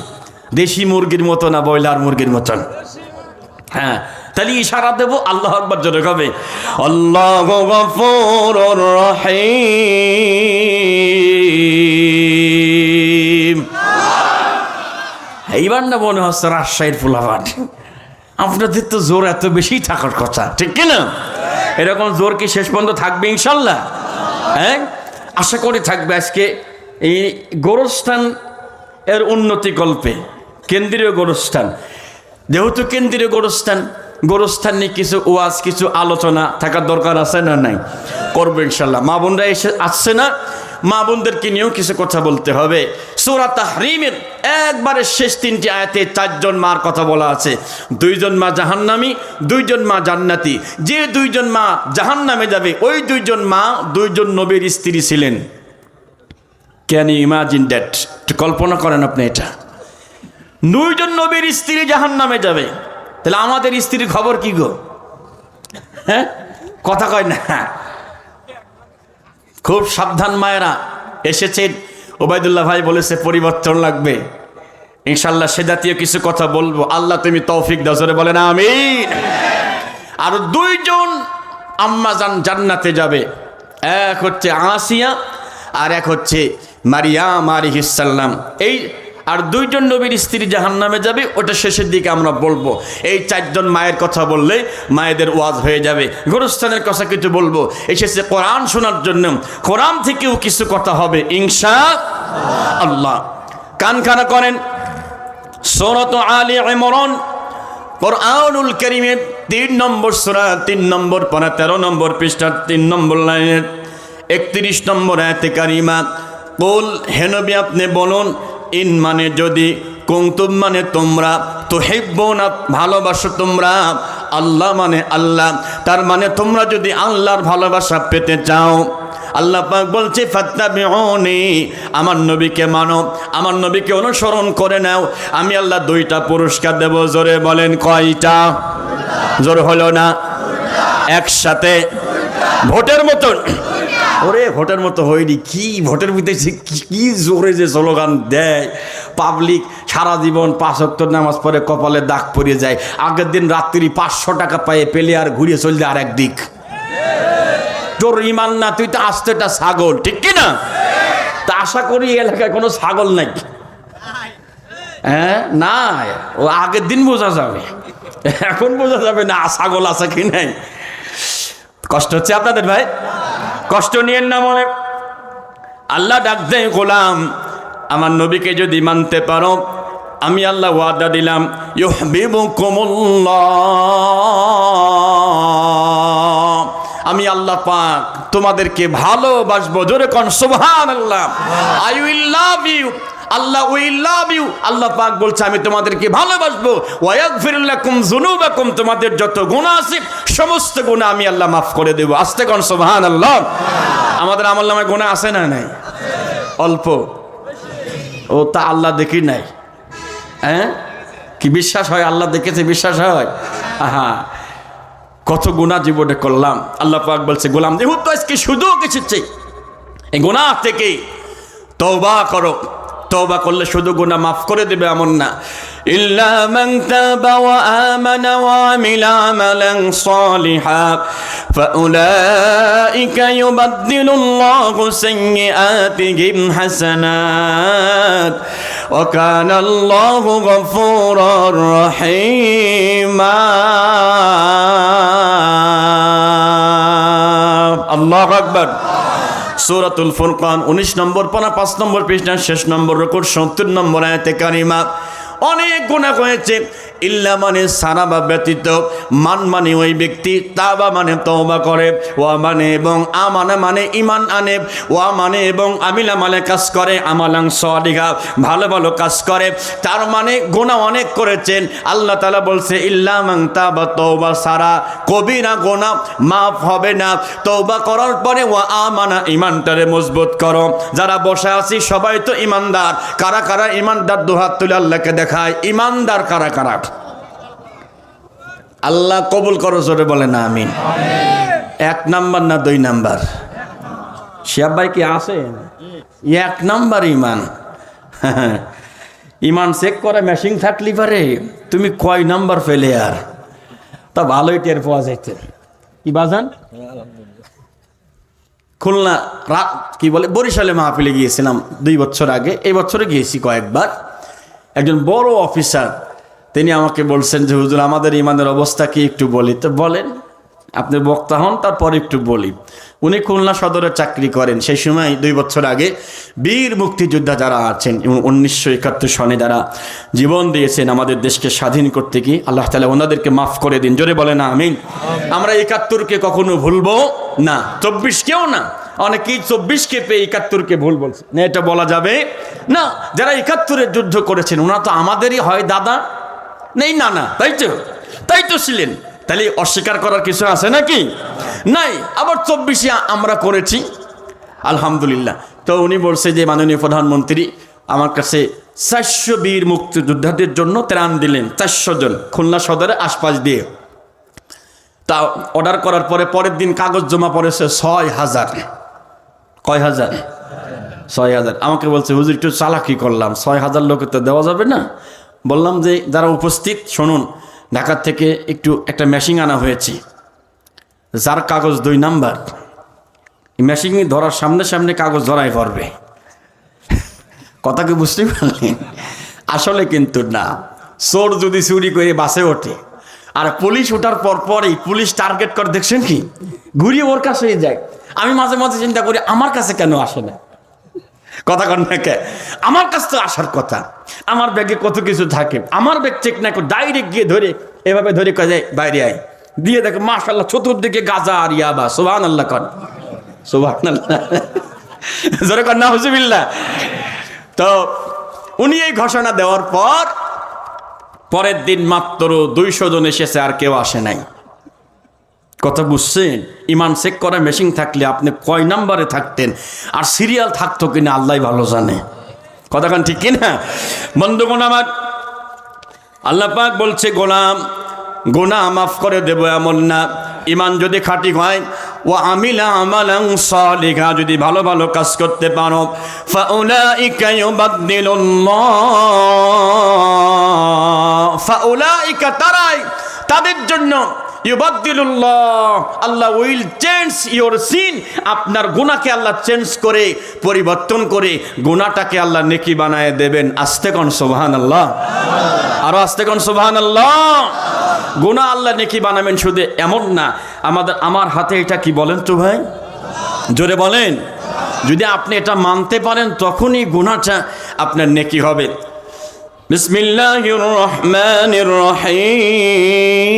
দেশি মুরগির মতো না ব্রয়লার মুরগির মতন হ্যাঁ তাহলে ইশারা দেব আল্লাহু আকবার জোরে হবে আল্লাহু গফুরুর রহিম এইবার না মনে হচ্ছে রাজশাহীর ফুলাবাট আপনাদের তো জোর এত বেশি থাকার কথা ঠিক কিনা এরকম জোর কি শেষ পর্যন্ত থাকবে ইনশাল্লাহ হ্যাঁ আশা করি থাকবে আজকে এই গোরস্থান এর উন্নতি কল্পে কেন্দ্রীয় গোরস্থান যেহেতু কেন্দ্রীয় গোরস্থান নিয়ে কিছু ওয়াজ কিছু আলোচনা থাকার দরকার আছে না নাই করবো ইনশাল্লাহ মা বোনরা এসে আসছে না মা বোনদেরকে নিয়েও কিছু কথা বলতে হবে সূরা তাহরিমের একবারে শেষ 3টি আয়াতে 4 জন মার কথা বলা আছে 2 জন মা জাহান্নামী 2 জন মা জান্নাতি যে 2 জন মা জাহান্নামে যাবে ওই 2 জন মা 2 জন নবীর স্ত্রী ছিলেন ক্যান ইউ ইমাজিন দ্যাট কল্পনা করেন আপনি এটা 2 জন নবীর স্ত্রী জাহান্নামে যাবে তাহলে আমাদের স্ত্রীর খবর কি গো হ্যাঁ কথা কয় না খুব সাবধান মায়েরা এসেছেন ওবায়দুল্লাহ ভাই বলেছে পরিবর্তন লাগবে ইনশাআল্লাহ সে জাতীয় কিছু কথা বলবো আল্লাহ তুমি তৌফিক দাও জোরে বলেন আমিন আর 2 জন আম্মা জান্নাতে যাবে এক হচ্ছে আসিয়া আর এক হচ্ছে মারিয়াম আলাইহিস সালাম এই আর 2 জন নবীর স্ত্রী জাহান্নামে যাবে ওটা শেষের দিকে আমরা বলবো এই 4 জন মায়ের কথা বললে মায়েদের ওয়াজ হয়ে যাবে গোরস্থানের কথা কিছু বলবো এসেছে কোরআন শোনার জন্য কোরআন থেকেও কিছু কথা হবে ইনশাআল্লাহ কান খাড়া করেন সূরাত আলী ইমরান কোরআনুল কারীমের 3 নম্বর সূরা 3 নম্বর পারা 13 নম্বর পৃষ্ঠা 3 নম্বর লাইনের 31 নম্বর আয়াতে কারিমা বল হে নবী আপনি বলুন ইন মানে যদি কুনতুম মানে তোমরা তুহিব্বুনা ভালোবাসো তোমরা আল্লাহ মানে আল্লাহ তার মানে তোমরা যদি আল্লাহর ভালোবাসা পেতে চাও আল্লাহ পাক বলছে ফাত্তাবিউনি আমার নবীকে মানো আমার নবীকে অনুসরণ করে নাও আমি আল্লাহ 2টা পুরস্কার দেব জোরে বলেন কয়টা জোরে হলো না একসাথে ভোটের মতন ওরে ভোটের মতো হয়নি কি ভোটের ভিতরে কি জোরে যে স্লোগান দেয় পাবলিক সারা জীবন 5 ওয়াক্ত নামাজ পড়ে কপালে দাগ পড়ে যায় আগের দিন রাত্রি 500 টাকা পায়ে পেলে আর ঘুরিয়ে চললে আর একদিক তোর ইমান না তুই তো আসতে একটা ছাগল ঠিক কিনা তা আশা করি এলাকায় কোনো ছাগল নাই হ্যাঁ না ও আগের দিন বোঝা যাবে এখন বোঝা যাবে না ছাগল আছে কি নাই কষ্ট হচ্ছে আপনাদের ভাই কষ্ট নিয়েন না মনে আল্লাহ ডাক দেয় গোলাম আমার নবীকে যদি মানতে পারো আমি আল্লাহ ওয়াদা দিলাম ইউহিব্বুকুমুল্লাহ আমি আল্লাহ পাক তোমাদেরকে ভালোবাসবো জোরে কোন সুবহানাল্লাহ I will love you Allah will love you আল্লাহ পাক বলছে আমি তোমাদেরকে ভালোবাসবো ওয়া ইয়াগফির লাকুম যুনুবাকুম তোমাদের যত গুনাহ আছে সমস্ত গুনাহ আমি আল্লাহ মাফ করে দেব আস্তে কোন সুবহানাল্লাহ আমাদের আমলনামায় গুনাহ আছে না নাই অল্প ও তা আল্লাহ দেখি নাই হ্যাঁ কি বিশ্বাস হয় আল্লাহ দেখেছে বিশ্বাস হয় আহা কত গুনাহ জীবনে করলাম আল্লাহ পাক বলছে গোলাম যেহেতু আজকে সুযোগ এসেছে এই গুনাহ থেকে তওবা করো তওবা করলে শুধু গুনাহ মাফ করে দেবে এমন না ইল্লা মান তাবা ওয়া আমানা ওয়া আমিলা আমালান সালিহা ফাউলাইকা ইউবাদদিলুল্লাহু সাইয়্যাতিহিম হাসানাত ওয়া কানা আল্লাহু গফুরুর রহিমা আল্লাহু আকবার সূরাতুল ফুরকান 19 নম্বর পারা 5 নম্বর পৃষ্ঠা শেষ নম্বর রুকুর 70 নম্বর আয়াতে কারিমা অনেক গুনাহ হয়েছে ইল্লা মানে সারা বা ব্যতীত, মান মানে ওই ব্যক্তি, তাবা মানে তওবা করে, ওয়া মানে এবং আমানা মানে ঈমান আনে, ওয়া মানে এবং আমিলা মানে কাজ করে, আমালাং সালিহা ভালো ভালো কাজ করে। তার মানে গুনাহ অনেক করেছেন, আল্লাহ তাআলা বলছে ইল্লা মান তাবা, তওবা সারা কবিরা গুনাহ মাফ হবে না। তওবা করার পরে ওয়া আমানা ঈমানটারে মজবুত করো। যারা বসে আছি সবাই তো ঈমানদার, কারা কারা ঈমানদার দুহাত তুলে আল্লাহকে দেখায়, ঈমানদার কারা কারা? আল্লাহ কবুল করো, জোরে বলে না আমিন। এক নাম্বার না দুই নাম্বার? শিয়াব ভাই কি আছে? এক নাম্বার ঈমান। ঈমান চেক করে মেশিন থাকলি পারে তুমি কয় নাম্বার ফেলে আর তা ভালোই টের পাওয়া যাইতে। কি বাজান? খুলনা কি বলে বরিশালে মাহফিলে গিয়েছিলাম 2 বছর আগে, এই বছরে গিয়েছি কয়েকবার। একজন বড় অফিসার তিনি আমাকে বলছেন যে হুজুর আমাদের ইমানের অবস্থা কি একটু বলি। তো বলেন, আপনি বক্তা হন তারপর একটু বলি। উনি খুলনা সদরে চাকরি করেন। সেই সময় 2 বছর আগে বীর মুক্তিযোদ্ধা যারা আছেন এবং 1971 সনে যারা জীবন দিয়েছেন আমাদের দেশকে স্বাধীন করতে, কি আল্লাহ তাআলা ওনাদেরকে মাফ করে দিন, জোরে বলে না আমিন। আমরা 71কে কখনো ভুলবো না, 24 কেও না। অনেকেই 24কে পেয়ে 71কে ভুল বলছে না, এটা বলা যাবে না। যারা 71-এর যুদ্ধ করেছেন ওনারা তো আমাদেরই হয় দাদা, নেই না না, তাই তো ছিলেন। তাহলে অস্বীকার করার কিছু আছে নাকি? নাই। আবার 24 আমরা করেছি আলহামদুলিল্লাহ। তো উনি বলছে যে মাননীয় প্রধানমন্ত্রী আমার কাছে 400 বীর মুক্তিযোদ্ধাদের জন্য ত্রাণ দিলেন, 400 জন খুলনা সদরে আশপাশ দিয়ে। তা অর্ডার করার পরে পরের দিন কাগজ জমা পড়েছে 6000। কয় হাজার? 6000। আমাকে বলছে হুজুর একটু চালাকি করলাম, 6000 লোকে তো দেওয়া যাবে না। বললাম যে যারা উপস্থিত শুনুন, ঢাকার থেকে একটা মেশিন আনা হয়েছে, যার কাগজ 2 নাম্বার, মেশিন ধরার সামনে সামনে কাগজ ধরাই পড়বে। কথা কি বুঝতে পারলেন? আসলে কিন্তু না। চোর যদি চুরি করে বাসে ওঠে আর পুলিশ ওঠার পরই পুলিশ টার্গেট করে, দেখছেন কি ঘুরিয়ে ওর কাছেই যায়। আমি মাঝে মাঝে চিন্তা করি আমার কাছে কেন আসে না? কথা কন না কে? আমার কাছে তো আসার কথা। আমার ব্যাগে কত কিছু থাকে, আমার ব্যাগ চেক না করে ডাইরেক্ট গিয়ে ধরে এভাবে ধরে কয়ে যায় বাইরে আয়, দিয়ে দেখো মাশাআল্লাহ চতুর্দিকে গাজা আর ইয়াবা। সুবহানাল্লাহ কন, সুবহানাল্লাহ, জোরে কন নাউজুবিল্লাহ। তো উনি এই ঘোষণা দেওয়ার পরের দিন মাত্র 200 জন এসেছে, আর কেউ আসে নাই। কথা বুঝছেন? ইমান চেক করা মেশিন থাকলে আপনি কয় নাম্বারে থাকতেন আর সিরিয়াল থাকতো কিনা আল্লাহ ভালো জানে। কথা কান ঠিক কিনা? বন্ধুগণ আমার, আল্লাহ পাক বলছে গোলাম গুনাহ মাফ করে দেব এমন না, ইমান যদি খাঁটি হয়, ও আমিলা আমালান সালিহা, যদি ভালো ভালো কাজ করতে পারো, ফাউলাইকা ইউবাদদিলুল্লাহ, ফাউলাইকা তারাই, তাদের জন্য ইউবাদদিলুল্লাহ, আল্লাহ উইল চেঞ্জ ইউর সিন, আপনার গুনাহকে আল্লাহ চেঞ্জ করে পরিবর্তন করে গুনাহটাকে আল্লাহ নেকি বানায় দেবেন। আস্তে কোন সুবহানাল্লাহ, আরো আস্তে কোন সুবহানাল্লাহ। গুনাহ আল্লাহ নেকি বানাবেন, শুধু এমন না, আমার হাতে এটা কি বলেন তো ভাই, জোরে বলেন। যদি আপনি এটা মানতে পারেন তখনই গুনাহটা আপনার নেকি হবে। বিসমিল্লাহির রহমানির রহিম।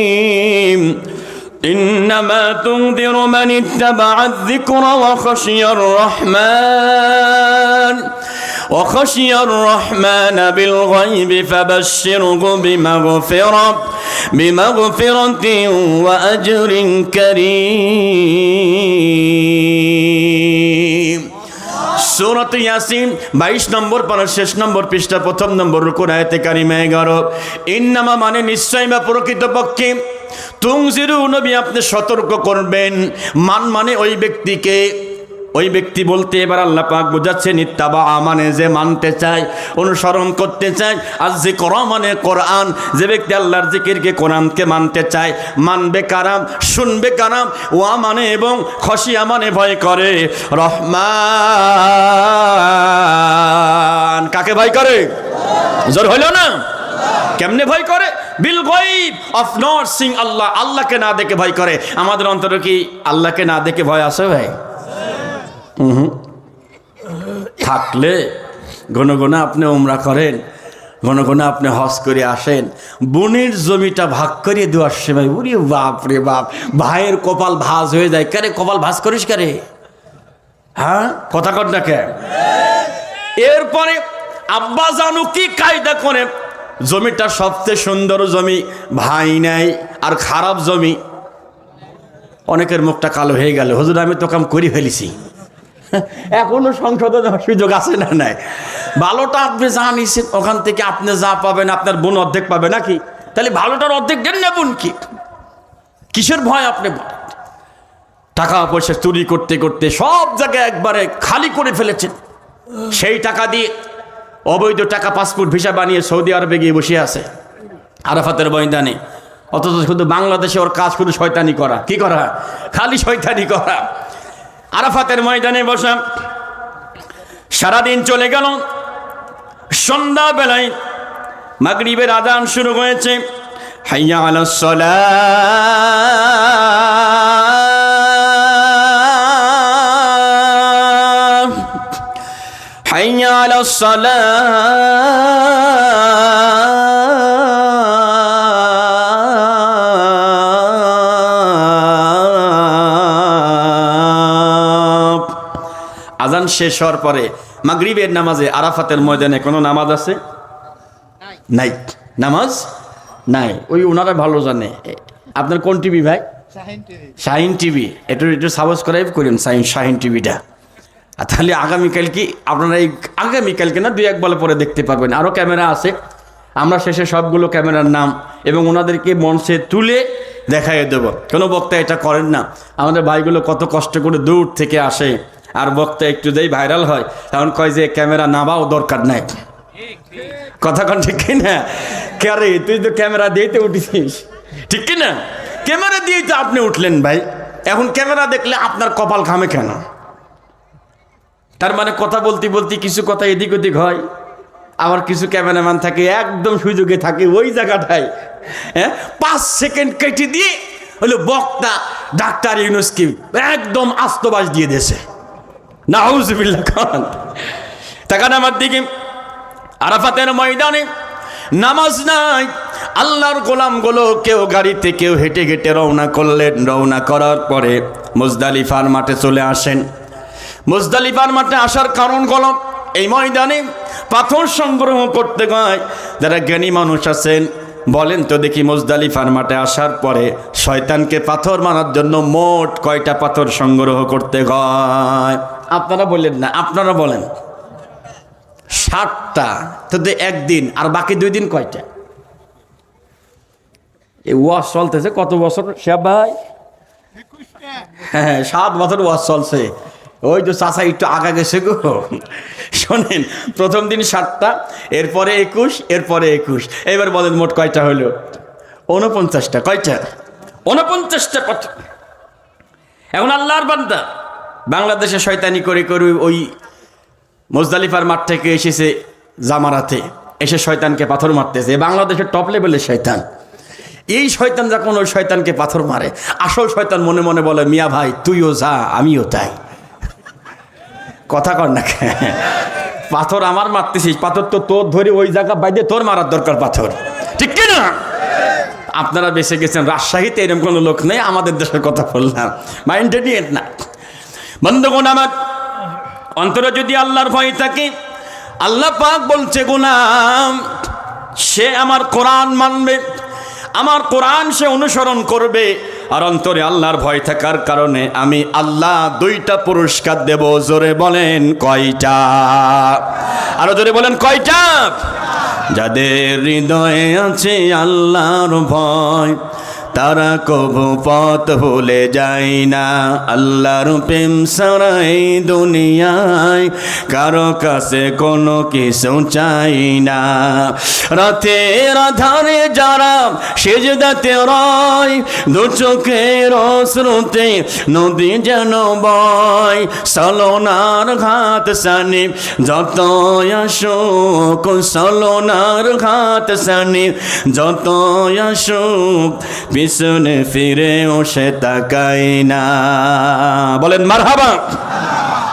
إنما تنذر من اتبع الذكر وخشي الرحمن بالغيب فبشره بمغفرة وأجر كريم। সূরাত ইয়াসিন 22 নম্বর পারার 6 নম্বর পৃষ্ঠা 1 নম্বর রুকু আয়াতে কারিমা 11। ইন্নামা মানে নিশ্চয় বা প্রকৃতপক্ষে, তুনজিরু নবী আপনি সতর্ক করবেন, মানে ওই ব্যক্তিকে, ওই ব্যক্তি বলতে এবার আল্লাহ পাক বোঝাচ্ছেন ইত্তাবা মানে যে মানতে চায়, অনুসরণ করতে চায়, আর যিকর মানে কোরআন, যে ব্যক্তি আল্লাহর জিকিরকে কোরআনকে মানতে চায়, মানবে কারাম, শুনবে কারাম, ওয়া মানে এবং খশিয়া মানে ভয় করে রহমান। কাকে ভয় করে? জোর হইল না? কেমনে ভয় করে? বিল গায়ব, অফ নট সিং আল্লাহ, আল্লাহকে না দেখে ভয় করে। আমাদের অন্তরে কি আল্লাহকে না দেখে ভয় আছে ভাই? থাকলে ঘন ঘন আপনি উমরা করেন, ঘন ঘন আপনি হজ করে আসেন, বোনের জমিটা ভাগ করে দেওয়ার সময় উরে বাপ রে বাপ, ভাইয়ের কপাল ভাঁজ হয়ে যায়। কারে কপাল ভাঁজ করিস কারে? হ্যাঁ, কথা কর না কে? এরপরে আব্বা জানু কি কায়দা করে, জমিটা সবচেয়ে সুন্দর জমি ভাই নাই, আর খারাপ জমি। অনেকের মুখটা কালো হয়ে গেল, হুজুর আমি তো কাম করে ফেলেছি। এখনো সংশোধনের সুযোগ আছে না? নাই। ভালোটা আপনি যা নিছেন ওখান থেকে আপনি যা পাবেন আপনার বোন অর্ধেক পাবে নাকি? তাহলে ভালোটার অর্ধেক দেন না বোন কি? কিসের ভয় আপনি? টাকা পয়সা চুরি করতে করতে সব জায়গায় একবারে খালি করে ফেলেছেন। সেই টাকা দিয়ে অবৈধ টাকা পাসপোর্ট ভিসা বানিয়ে সৌদি আরবে গিয়ে বসে আছে আরাফাতের ময়দানে। অথচ শুধু বাংলাদেশে ওর কাজ শুধু শয়তানি করা। কি করা? খালি শয়তানি করা। আরাফাতের ময়দানে বসা সারাদিন চলে গেল। সন্ধ্যাবেলায় মাগরিবের আযান শুরু হয়েছে। হাইয়া আলাস সালাহ, হাইয়া আলাস সালাহ। আযান শেষ হওয়ার পরে মাগরিবের নামাজে আরাফাতের ময়দানে কোনো নামাজ আছে? নাই, নামাজ নাই। ওই ওনারা ভালো জানে। আপনার কোন টিভি ভাই? শাহিন টিভি। একটু একটু সাবস্ক্রাইব করেন শাহিন টিভিটা। আর তাহলে আগামীকাল কি আপনারা এই আগামীকালকে না দুই এক বলে পরে দেখতে পারবেন। আরও ক্যামেরা আছে, আমরা শেষে সবগুলো ক্যামেরার নাম এবং ওনাদেরকে মঞ্চে তুলে দেখাইয়ে দেবো। কোনো বক্তা এটা করেন না। আমাদের ভাইগুলো কত কষ্ট করে দূর থেকে আসে, আর বক্তা একটু যেই ভাইরাল হয় তখন কয় যে ক্যামেরা নামাও দরকার নাই। কথা কন ঠিক কিনা? কে তুই তো ক্যামেরা দিয়েতে উঠেছিস, ঠিক কিনা? ক্যামেরা দিয়েই তো আপনি উঠলেন ভাই। এখন ক্যামেরা দেখলে আপনার কপাল ঘামে কেন? তার মানে কথা বলতে বলতে কিছু কথা এদিক ওদিক হয়, আবার কিছু ক্যামেরাম্যান থাকে একদম সুযোগে থাকে ওই জায়গাটায় 5 সেকেন্ড কেটে দিয়ে হলো বক্তা ডাক্তার ইউনুসকে একদম আস্তবাস দিয়ে দিয়েছে। নাউজুবিল্লাহ। খান তাকান আমার দিকে। আরাফাতের ময়দানে নামাজ নাই। আল্লাহর গোলামগুলো কেউ গাড়িতে কেউ হেঁটে হেঁটে রওনা করলেন। রওনা করার পরে মুজদালিফার মাঠে চলে আসেন। মুজদালিফার মাঠে আসার কারণ হলো এই ময়দানে পাথর সংগ্রহ করতে হয়। যারা জ্ঞানী মানুষ আছেন বলেন তো দেখি, মুজদালিফার মাঠে আসার পরে শয়তানকে পাথর মারার জন্য মোট কয়টা পাথর সংগ্রহ করতে হয়? আপনারা বললেন না, আপনারা বলেন। 7টা। তো একদিন আর বাকি 2 দিন কয়টা? এই ওয়াজ চলতেছে কত বছর সে ভাই? হ্যাঁ, 7 বছর ওয়াজ চলছে। ওই তো চাচা একটু আগা গেছে গো। শোনেন, প্রথম দিন 7টা, এরপরে 21, এরপরে 21। এবার বলেন মোট কয়টা হলো? 49টা। কয়টা? 49টা পাথর। এখন আল্লাহর বান্দা বাংলাদেশে শয়তানি করে করে ওই মুজদালিফার মাঠ থেকে এসেছে জামারাতে, এসে শয়তানকে পাথর মারতেছে। বাংলাদেশের টপ লেভেলের শয়তান। এই শয়তান যখন ওই শয়তানকে পাথর মারে, আসল শয়তান মনে মনে বলে, মিয়া ভাই তুইও যা আমিও তাই। কথা কর না, পাথর আমার মারতেছিস, পাথর তো তোর ধরে ওই জায়গা বাইরে তোর মারার দরকার পাথর, ঠিক কিনা? আপনারা বেঁচে গেছেন, রাজশাহীতে এরকম কোনো লোক নেই। আমাদের দেশের কথা বললাম, মাইন্ডে নিয়ে না। বন্ধুগণ আমার, অন্তরে যদি আল্লাহর ভয় থাকে, আল্লাহ পাক বলছে গোলাম সে আমার কোরআন মানবে, আমার কোরআন সে অনুসরণ করবে, আর অন্তরে আল্লাহর ভয় থাকার কারণে আমি আল্লাহ 2টা পুরস্কার দেব। জোরে বলেন কয়টা? আরো জোরে বলেন কয়টা? যাদের হৃদয়ে আছে আল্লাহর ভয়, তারা কবু পথ ভুলে যায় না। আল্লাহর প্রেম ছাড়া এই দুনিয়ায় কারো কাছে কোনো কিছু চাই না। রাতের আধারে যারা সেজদাতে রয়, দু চোখের অশ্রুতে নদী যেন বয়। সলনার ঘাত সানি যত আসুক, সলনার ঘাত সানি যত আসুক, পিছনে ফিরেও সে তাকাই না। বলেন মারহাবা।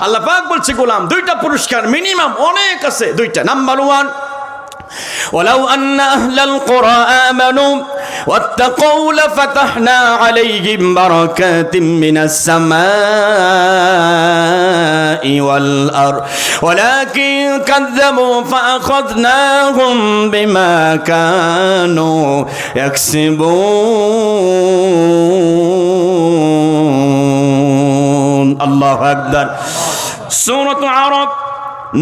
আল্লাহ পাক বলছে গোলাম 2টা পুরস্কার মিনিমাম, অনেক আছে 2টা। নাম্বার 1 ওয়ালাউ আন্না আহলাল কুরা আমানু ওয়াত্তাকাউ লাফাতাহনা আলাইহিম বারাকাতিম মিনাস সামাই ওয়াল আরদ ওয়ালাকিন কাযযাবু ফাআখাযনাহুম বিমা কানু ইয়াকসিবুন। আল্লাহু আকবার। সূরাত আরাফ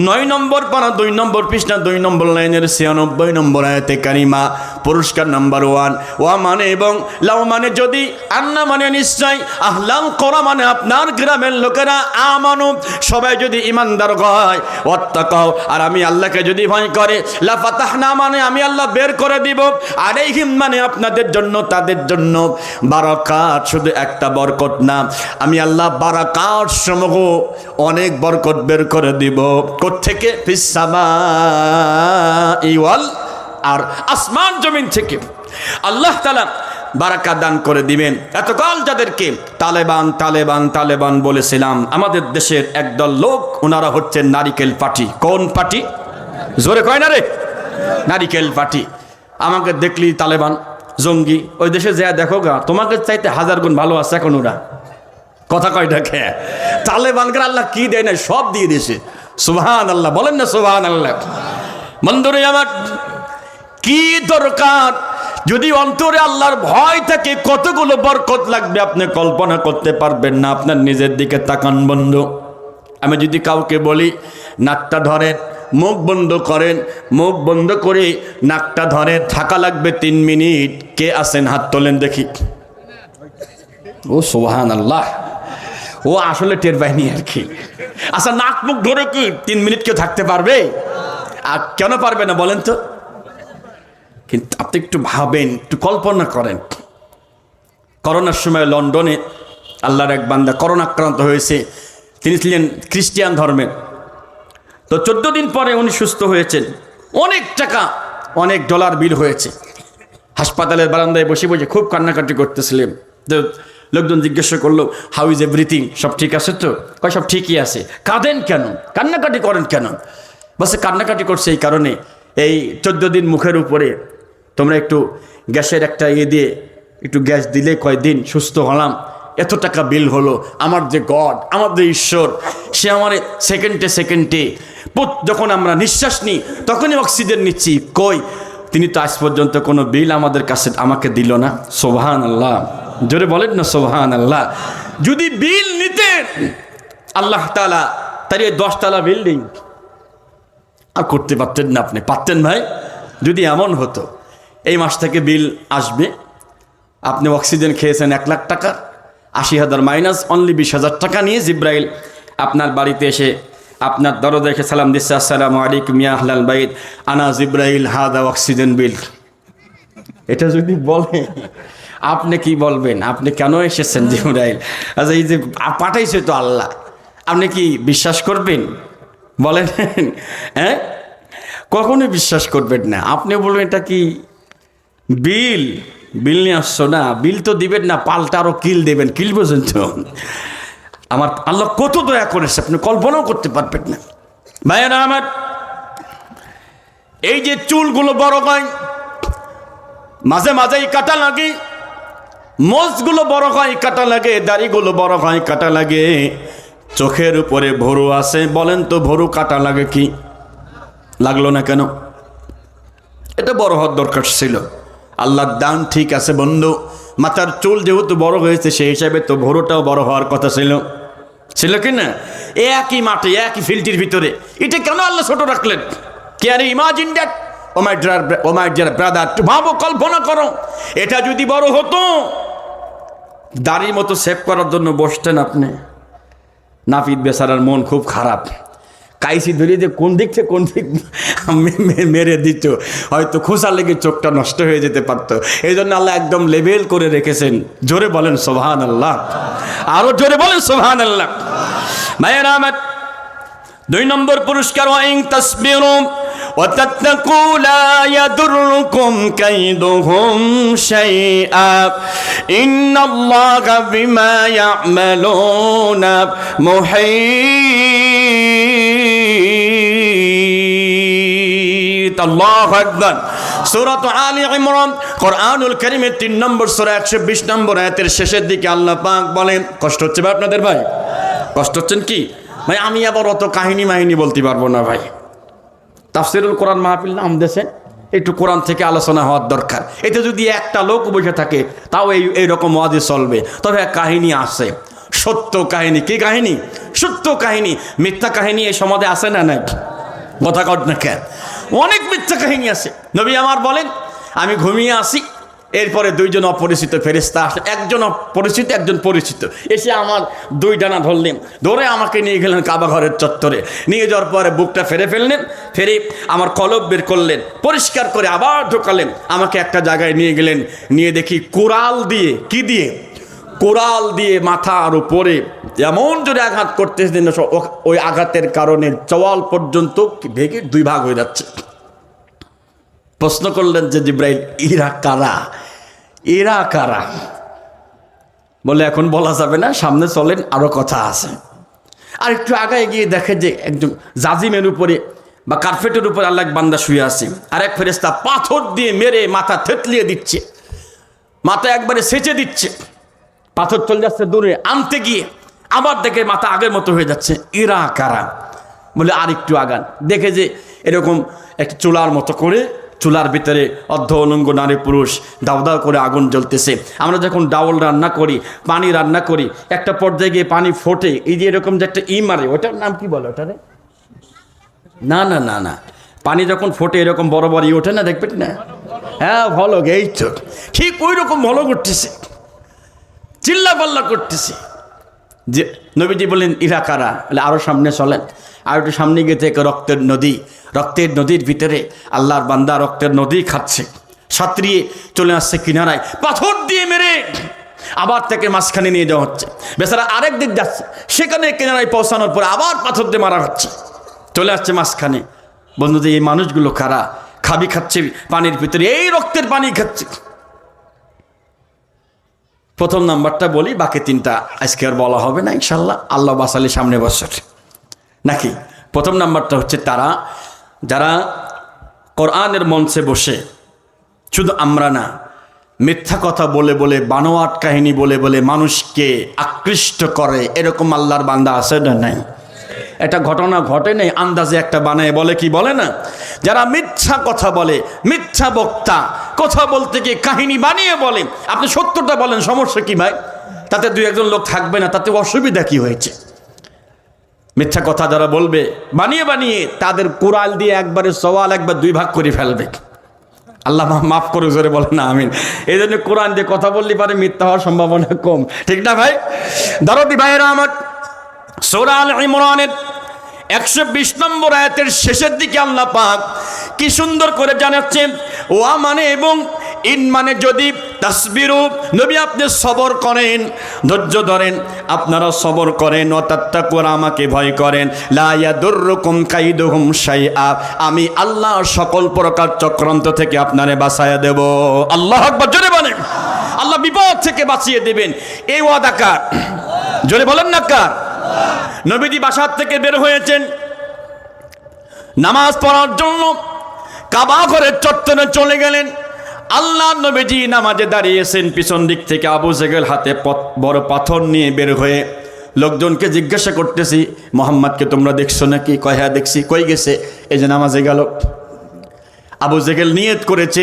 9 নম্বর পারা 2 নম্বর পৃষ্ঠা 2 নম্বর লাইনের 96 নম্বর আয়াতে কারিমা। পুরস্কার নাম্বার 1। ওয়া মানে এবং লাউ মানে যদি, আন্না মানে নিশ্চয়, আহলাল কুরা মানে আপনার গ্রামের লোকেরা, আমানু সবাই যদি ইমানদার হয়, ওয়াত্তাকাও আর আমি আল্লাহকে যদি ভয় করে, লা ফাতাহনা মানে আমি আল্লাহ বের করে দিব, আলাইহিম মানে আপনাদের জন্য, তাদের জন্য, বারাকাত শুধু একটা বরকত না, আমি আল্লাহ বারাকাত সমূহ অনেক বরকত বের করে দিব। কোত্থেকে? ফিস সামাই ওয়াল, আর আসমান জমিন থেকে আল্লাহ তাআলা বারাকাত দান করে দিবেন। এতকাল যাদেরকে তালেবান তালেবান তালেবান বলেছিলাম, আমাদের দেশের একদল লোক, ওনারা হচ্ছেন নারিকেল পার্টি। কোন পার্টি? জোরে কয় না রে, নারিকেল পার্টি। আমাকে দেখলি তালেবান জঙ্গি, ওই দেশে যা দেখো গা, তোমাকে চাইতে 1000 গুণ ভালো আছে এখন ওরা। কথা কয়টা খেয়ে তালেবানকে আল্লাহ কি দেয় না, সব দিয়ে দিয়েছে। সুবহানাল্লাহ, বলেন না সুবহানাল্লাহ। বন্ধুরে আমার, কি দরকার যদি অন্তরে আল্লাহর ভয় থাকে, কতগুলো বরকত লাগবে আপনি কল্পনা করতে পারবেন না। আপনার নিজের দিকে তাকান বন্ধু। আমি যদি কাউকে বলি নাকটা ধরেন, মুখ বন্ধ করেন, মুখ বন্ধ করে নাকটা ধরেন, থাকা লাগবে 3 মিনিট, কে আছেন হাত তোলেন দেখি। ও সুবহানাল্লাহ, ও আসলে টের পায়নি আর কি। আচ্ছা, নাক মুখ ধরে কি 3 মিনিট কেউ থাকতে পারবে? আর কেন পারবে না বলেন তো? কিন্তু আপনি একটু ভাবেন, একটু কল্পনা করেন। করোনার সময় লন্ডনে আল্লাহর এক বান্দা করোনা আক্রান্ত হয়েছে। তিনি ছিলেন খ্রিস্টান ধর্মের। তো 14 দিন পরে উনি সুস্থ হয়েছেন। অনেক টাকা, অনেক ডলার বিল হয়েছে। হাসপাতালের বারান্দায় বসে বসে খুব কান্নাকাটি করতেছিলেন। তো লোকজন জিজ্ঞাসা করলো, হাউ ইজ এভরিথিং, সব ঠিক আছে তো? কয় সব ঠিকই আছে। কাঁদেন কেন, কান্নাকাটি করেন কেন? বসে কান্নাকাটি করছে এই কারণে, এই 14 দিন মুখের উপরে তোমরা একটু গ্যাসের একটা দিয়ে একটু গ্যাস দিলে কয়দিন সুস্থ হলাম, এত টাকা বিল হলো। আমার যে গড, আমার যে ঈশ্বর, সে আমার সেকেন্ডে সেকেন্ডে যখন আমরা নিঃশ্বাস নিই তখনই অক্সিজেন নিচ্ছি, কই তিনি তো আজ পর্যন্ত কোনো বিল আমাদের কাছে আমাকে দিল না। সুবহানাল্লাহ, জোরে বলেন না সুবহানাল্লাহ। যদি বিল নিতেন আল্লাহ তাআলা, তার এই 10 তলা বিল্ডিং আর করতে পারতেন না আপনি? পারতেন ভাই? যদি এমন হতো এই মাস থেকে বিল আসবে, আপনি অক্সিজেন খেয়েছেন 1 লাখ টাকা, 80,000 মাইনাস অনলি 20,000 টাকা নিয়ে জিব্রাইল আপনার বাড়িতে এসে আপনার দরজা এসে সালাম দিচ্ছে, আসসালামু আলাইকুম ইয়া আহলাল বাইত, আনা জিব্রাইল হাদা অক্সিজেন বিল। এটা যদি বলে আপনি কি বলবেন? আপনি কেন এসেছেন জিব্রাইল? আচ্ছা, এই যে পাঠাইছে তো আল্লাহ, আপনি কি বিশ্বাস করবেন? বলেন, হ্যাঁ, কখনোই বিশ্বাস করবেন না। আপনি বলবেন এটা কি বিল, বিল নিয়ে আসছো না, বিল তো দিবেন না, পাল্টা আরো কিল দেবেন। কিল বোঝেন তো? আমার আল্লাহ কত দয়া করেছে আপনি কল্পনাও করতে পারবেন না। ভাইয়েরা আমার, এই যে চুলগুলো বড় হয়, মাঝে মাঝেই কাটা লাগে, মোজগুলো বড় হয় কাটা লাগে, দাড়িগুলো বড় হয় কাটা লাগে, চোখের উপরে ভরু আছে, বলেন তো ভরু কাটা লাগে কি? লাগলো না কেন? এটা বড় হওয়ার দরকার ছিল। আল্লাহর দান ঠিক আছে বন্ধু, মাথার চুল যেহেতু বড় হয়েছে সেই হিসাবে তো ভরুটাও বড় হওয়ার কথা ছিল, ছিল কি না? একই মাঠে একই ফিল্ডের ভিতরে এটা কেন আল্লাহ ছোট রাখলেন? Can you imagine that? Oh my dear brother, ভাবো, কল্পনা করো, এটা যদি বড় হতো, দাড়ির মতো সেভ করার জন্য বসতেন আপনি। নাপিত বেচারার মন খুব খারাপ, কাইসি ধরিয়ে যে কোন দিক থেকে কোন দিক মেরে দিত, হয়তো খোসা লেগে চোখটা নষ্ট হয়ে যেতে পারতো। এই জন্য আল্লাহ একদম লেভেল করে রেখেছেন। জোরে বলেন সুবহানাল্লাহ, আরো জোরে বলেন সুবহানাল্লাহ। ভাইয়েরা আমার, 2 নম্বর পুরস্কার, ওয়াইন তাসবিরু ওয়া তাত্তাকু লা ইয়াদুররুকুম কাইদুহুম শাইআ ইন্নাল্লাহা বিমা ইয়া'মালুনা মুহীত। আল্লাহু আকবার। সূরা আলে ইমরান কোরআনুল কারীমের 3 নম্বর সূরা 120 নম্বর আয়াতের শেষের দিকে আল্লাহ পাক বলেন, কষ্ট হচ্ছে ভাই আপনাদের? ভাই কষ্ট হচ্ছেন কি ভাই? আমি আবার অত কাহিনী মাহিনী বলতে পারবো না ভাই। তাফসীরুল কোরআন মাহফিল নাম দেশে, একটু কোরআন থেকে আলোচনা হওয়ার দরকার। এতে যদি একটা লোক বসে থাকে তাও এইরকম ওয়াজে চলবে। তবে এক কাহিনী আছে, সত্য কাহিনী। কি কাহিনী? সত্য কাহিনী। মিথ্যা কাহিনী এই সমাজে আছে না নাই? কথা কট না কেন? অনেক মিথ্যা কাহিনী আছে। নবী আমার বলেন, আমি ঘুমিয়ে আসি, এরপরে দুইজন অপরিচিত ফেরেশতা আসে, একজন অপরিচিত একজন পরিচিত, এসে আমার 2 ডানা ধরলেন, ধরে আমাকে নিয়ে গেলেন কাবা ঘরের চত্বরে। নিয়ে যাওয়ার পরে বুকটা ফেরে ফেললেন, ফেরে আমার কলব বের করলেন, পরিষ্কার করে আবার ঢোকালেন, আমাকে একটা জায়গায় নিয়ে গেলেন। নিয়ে দেখি কোরাল দিয়ে, কি দিয়ে? কোরাল দিয়ে মাথার উপরে এমন জোরে আঘাত করতেছেন, ওই আঘাতের কারণে চওয়াল পর্যন্ত ভেঙে 2 ভাগ হয়ে যাচ্ছে। প্রশ্ন করলেন যে জিব্রাইল, এরা কারা? এরা কারা? বলে এখন বলা যাবে না, সামনে চলেন, আরো কথা আছে। আর একটু আগায় গিয়ে দেখে যে একজন জাজিমের উপরে বা কার্পেটের উপরে আল্লাহ এক বান্দা শুয়ে আছে, আর এক ফেরেশতা পাথর দিয়ে মেরে মাথা থেতলিয়ে দিচ্ছে, মাথা একবারে সেচে দিচ্ছে। পাথর চলে যাচ্ছে দূরে, আনতে গিয়ে আবার দেখে মাথা আগের মতো হয়ে যাচ্ছে। এরা কারা? বলে আর একটু আগান, দেখে যে এরকম একটা চুলার মতো করে, চুলার ভিতরে অর্ধ অলঙ্গ নারী পুরুষ দাউ দাউ করে আগুন জ্বলতেছে। আমরা যখন ডাউল রান্না করি, পানি রান্না করি, একটা পর্যায়ে গিয়ে পানি ফোটে, এই যে এরকম যে একটা মারে, ওটার নাম কি বলে? ওটারে না না না না, পানি যখন ফোটে এরকম বড় বড় ওঠে না, দেখবে না? হ্যাঁ ভলক, এই তো ঠিক ওই রকম ভলক উঠতেছে, চিল্লা পাল্লা করতেছে। যে নবীজি বললেন ইরা কারা? বলে আরও সামনে চলেন। আর একটু সামনে গিয়ে থেকে রক্তের নদী, রক্তের নদীর ভিতরে আল্লাহর বান্দা রক্তের নদী খাচ্ছে, সাঁতরিয়ে চলে আসছে কিনারায়, পাথর দিয়ে মেরে আবার থেকে মাঝখানে নিয়ে যাওয়া হচ্ছে। বেচারা আরেক দিক যাচ্ছে, সেখানে কিনারায় পৌঁছানোর পরে আবার পাথর দিয়ে মারা হচ্ছে, চলে আসছে মাঝখানে। বন্ধু যে এই মানুষগুলো কারা? খাবি খাচ্ছে পানির ভিতরে, এই রক্তের পানি খাচ্ছে। প্রথম নাম্বারটা বলি, বাকি 3টা আজকে আর বলা হবে না ইনশাল্লাহ, আল্লাহ বাসালি সামনে বছর নাকি। প্রথম নাম্বারটা হচ্ছে তারা যারা কোরআনের মঞ্চে বসে, শুধু আমরা না, মিথ্যা কথা বলে বলে, বানোয়াট কাহিনী বলে বলে মানুষকে আকৃষ্ট করে, এরকম আল্লাহর বান্দা আছে না নাই? এটা ঘটনা ঘটে নেই, আন্দাজে একটা বানায় বলে, কি বলে না? যারা মিথ্যা কথা বলে, মিথ্যা বক্তা, কথা বলতে গিয়ে কাহিনী বানিয়ে বলে। আপনি সত্যটা বলেন, সমস্যা কি ভাই? তাতে 2-1 লোক থাকবে না, তাতে অসুবিধা কি হয়েছে? মিথ্যা কথা যারা বলবে বানিয়ে বানিয়ে, তাদের কোরাল দিয়ে একবারে সওয়াল একবার 2 ভাগ করে ফেলবে। আল্লাহ মাফ করে, জোরে বলেন না আমিন। এই জন্য কোরআন দিয়ে কথা বললে পারে মিথ্যা হওয়ার সম্ভাবনা কম, ঠিক না ভাই? দরদি ভাইয়েরা আমার, সূরা আলে ইমরানের 120 নম্বর আয়াতের শেষের দিকে আল্লাহ পাক কি সুন্দর করে জানাচ্ছেন, ওয়া মানে এবং ইন মানে যদি, তাসবিরু নবী আপনি সবর করেন, ধৈর্য ধরেন, আপনারা সবর করেন, ও তাত্তাকু আমাকে ভয় করেন, লা ইয়াদুররুকুম কাইদুহুম শাইআ, আমি আল্লাহ সকল প্রকার চক্রান্ত থেকে আপনারে বাঁচায়া দেব। আল্লাহু আকবার, জোরে বলেন। আল্লাহ বিপদ থেকে বাঁচিয়ে দেবেন, এই ওয়াদা কার? জোরে বলেন না কার? নবীজি বাসার থেকে বের হয়েছেন নামাজ পড়ার জন্য, কাবা ঘরের চত্বরে চলে গেলেন। আল্লাহ নবীজি নামাজে দাঁড়িয়েছেন, পিছন দিক থেকে আবু জেহেল হাতে বড় পাথর নিয়ে বের হয়ে লোকজনকে জিজ্ঞাসা করতেছি, মোহাম্মদকে তোমরা দেখছো নাকি? কয় হ্যাঁ দেখছি। কই গেছে? এই যে নামাজে গেল। আবু জেহেল নিয়ত করেছে,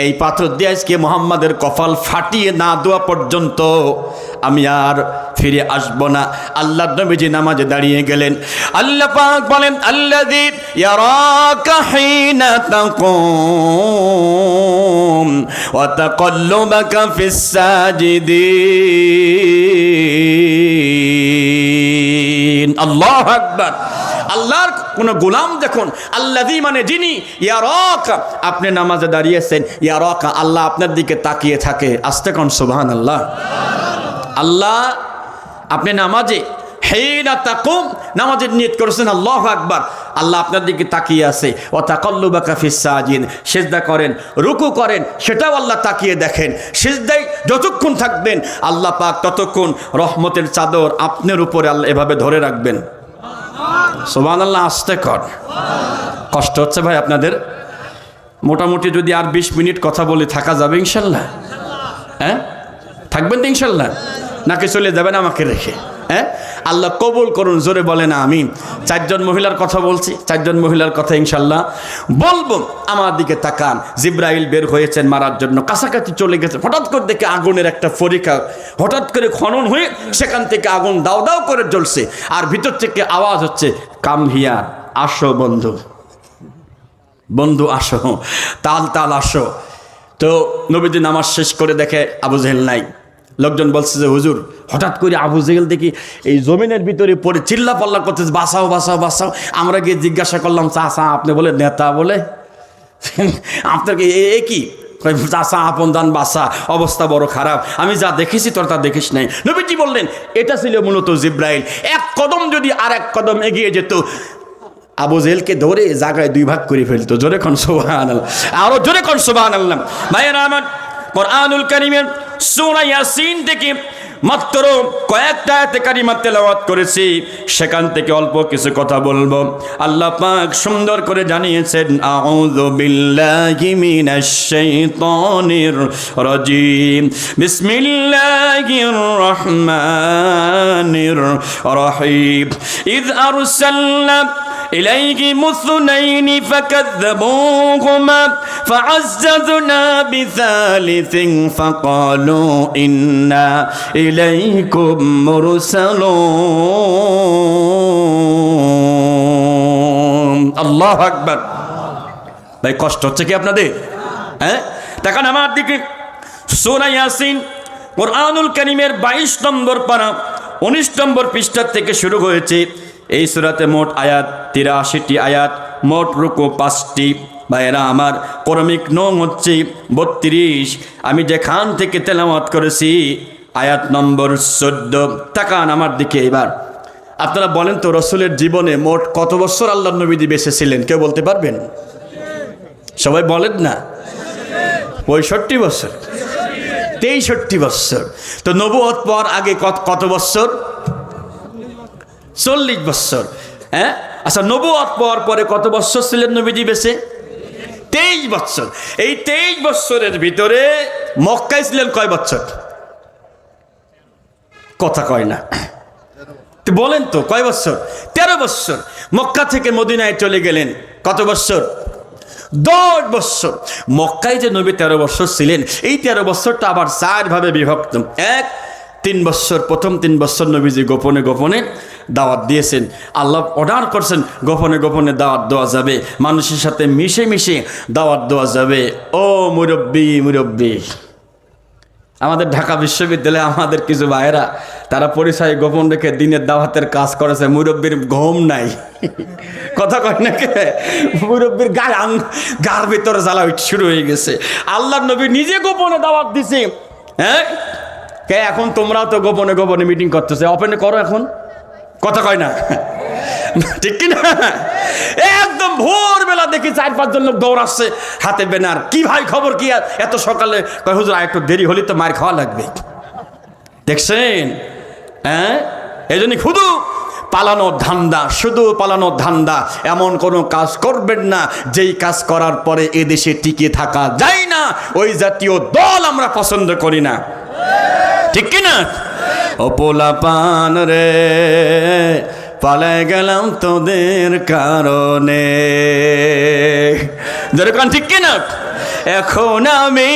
এই পাথর দিয়ে আজকে মোহাম্মদের কপাল ফাটিয়ে না দেওয়া পর্যন্ত আমি আর ফিরে আসবো না। আল্লাহ নবীজি নামাজে দাঁড়িয়ে গেলেন। আল্লাহ পাক বলেন, আল্লাযী ইয়ারাকা হিনা তাকুম ওয়া তাকাল্লুবাকা ফিস সাজিদিন। আল্লাহু আকবার। আল্লাহর কোন গোলাম যখন, আল্লাযী মানে যিনি, ইয়ারাকা আপনি নামাজে দাঁড়িয়েছেন, ইয়ারাকা আল্লাহ আপনার দিকে তাকিয়ে থাকে। আস্তে কোন সুবহানাল্লাহ। আল্লাহ আপনি নামাজে হিনা তাকুম, নামাজের নিয়ত করেছেন, আল্লাহু আকবার, আল্লাহ আপনার দিকে তাকিয়ে আছে। ওয়া তাকাল্লুবাকা ফিস সাজিদিন, সিজদা করেন, রুকু করেন, সেটাও আল্লাহ তাকিয়ে দেখেন। সিজদায় যতক্ষণ থাকবেন আল্লাহ পাক ততক্ষণ রহমতের চাদর আপনার উপরে আল্লাহ এভাবে ধরে রাখবেন। সুবহানাল্লাহ। আস্তে কর। কষ্ট হচ্ছে ভাই আপনাদের? মোটামুটি যদি আর 20 মিনিট কথা বলে থাকা যাবে ইনশাল্লাহ? হ্যাঁ, থাকবেন তো ইনশাল্লাহ? নাকি চলে যাবেন আমাকে রেখে? হ্যাঁ, আল্লাহ কবুল করুন, জোরে বলেন আমিন। 4 জন মহিলার কথা বলছি, 4 জন মহিলার কথা ইনশাল্লাহ বলবো। আমার দিকে তাকান, জিব্রাইল বের হয়েছেন মারার জন্য, কাছাকাছি চলে গেছে। হঠাৎ করে দেখে আগুনের একটা ফরিকা হঠাৎ করে খনন হয়ে সেখান থেকে আগুন দাও দাও করে জ্বলছে, আর ভিতর থেকে আওয়াজ হচ্ছে, কাম হিয়ার, আসো বন্ধু, বন্ধু আসো, তাল তাল আসো। তো নবীজি নামাজ শেষ করে দেখে আবু জেহেল নাই। লোকজন বলছে যে হুজুর, হঠাৎ করে আবু জেহেল দেখি এই জমিনের ভিতরে পড়ে চিল্লা পাল্লা করতেছে, বাঁচাও বাঁচাও বাঁচাও। আমরা গিয়ে জিজ্ঞাসা করলাম, চাচা আপনি বলে নেতা বলে আপনাকে এ কি? চাচা আপন দান বাসা, অবস্থা বড় খারাপ, আমি যা দেখেছি তোর তা দেখিস নাই। নবীজি বললেন এটা ছিল মূলত জিব্রাইল। এক কদম যদি আর এক কদম এগিয়ে যেত, আবু জেহেলকে ধরে জায়গায় 2 ভাগ করে ফেলতো। জোরে কোন সুবহানাল্লাহ, আরো জোরে কোন সুবহানাল্লাহ। ভাইয়েরা আমার, কোরআনুল কারীমের সূরা ইয়াসিন থেকে মাত্র কয়েকটা আয়াতে কারিমা তেলাওয়াত করেছি, সেখান থেকে অল্প কিছু কথা বলবো। আল্লাহ পাক সুন্দর করে জানিয়েছেন, আউযু বিল্লাহি মিনাশ শাইতানির রাজীম, বিসমিল্লাহির রহমানির রহিম। ইয আরসালনা إليهم اثنين فكذبوهما فعززنا بثالث فقالوا إنا إليكم مرسلون। আল্লাহু আকবার। ভাই কষ্ট হচ্ছে কি আপনাদের? হ্যাঁ, দেখেন আমার দিকে, সূরা ইয়াসিন কোরআনুল কারীমের 22 নম্বর পারা 19 নম্বর পৃষ্ঠা থেকে শুরু হয়েছে। এই সূরাতে মোট আয়াত 83টি আয়াত, মোট রুকু 5টি। ভাইয়েরা আমার, ক্রমিক নং হচ্ছে 32। আমি যেখান থেকে তেলাওয়াত করেছি আয়াত নম্বর 14। তাকান আমার দিকে। এবার আপনারা বলেন তো, রসুলের জীবনে মোট কত বছর আল্লাহর নবী বেঁচে ছিলেন? কেউ বলতে পারবেন? সবাই বলেন না। 65 বছর, 63 বছর। তো নবুয়ত পাওয়ার আগে কত বছর? 40 বছর। হ্যাঁ, আচ্ছা, নবুয়ত পাওয়ার পরে কত বছর ছিলেন নবীজি বেঁচে? 23 বছর। এই 23 বছরের ভিতরে মক্কায় ছিলেন কয় বছর? কথা কয় না, বলেন তো কয় বছর? 13 বছর। মক্কা থেকে মদিনায় চলে গেলেন কত বছর? 10 বছর। মক্কায় যে নবী 13 বছর ছিলেন, এই 13 বছরটা আবার 4 ভাবে বিভক্ত। 3 বছর, প্রথম 3 বছর নবীজি গোপনে গোপনে দাওয়াত দিয়েছেন। আল্লাহ অর্ডার করছেন গোপনে গোপনে দাওয়াত দেওয়া যাবে, মানুষের সাথে মিশে মিশে দাওয়াত দেওয়া যাবে। ও মুরব্বী, মুরব্বী, আমাদের ঢাকা বিশ্ববিদ্যালয়ে আমাদের কিছু ভাইয়েরা, তারা পরিচয় গোপন রেখে দিনের দাওয়াতের কাজ করেছে। মুরব্বীর ঘুম নাই, কথা কয় না কে? মুরব্বীর গার ভিতরে জ্বালা শুরু হয়ে গেছে। আল্লাহর নবী নিজে গোপনে দাওয়াত দিছে। হ্যাঁ, কে এখন তোমরাও তো গোপনে গোপনে মিটিং করতেছে, ওপেনে করো এখন, কথা কয় না, ঠিক কিনা? একদম ভোরবেলা দেখি 4-5 জন লোক দৌড়াচ্ছে, হাতে ব্যানার। কি ভাই খবর কি? এত সকালে? কয় হুজুর একটু দেরি হলে তো মার খাওয়া লাগবে। দেখছেন? হ্যাঁ, এই জন্য শুধু পালানো ধান্দা, শুধু পালানো ধান্দা। এমন কোনো কাজ করবেন না যেই কাজ করার পরে এদেশে টিকে থাকা যায় না। ওই জাতীয় দল আমরা পছন্দ করি না, ঠিক কিনা? ও পোলাপান রে, পালে গেলাম তোদের কারণে, যেরকম, ঠিক কিনা? এখন আমি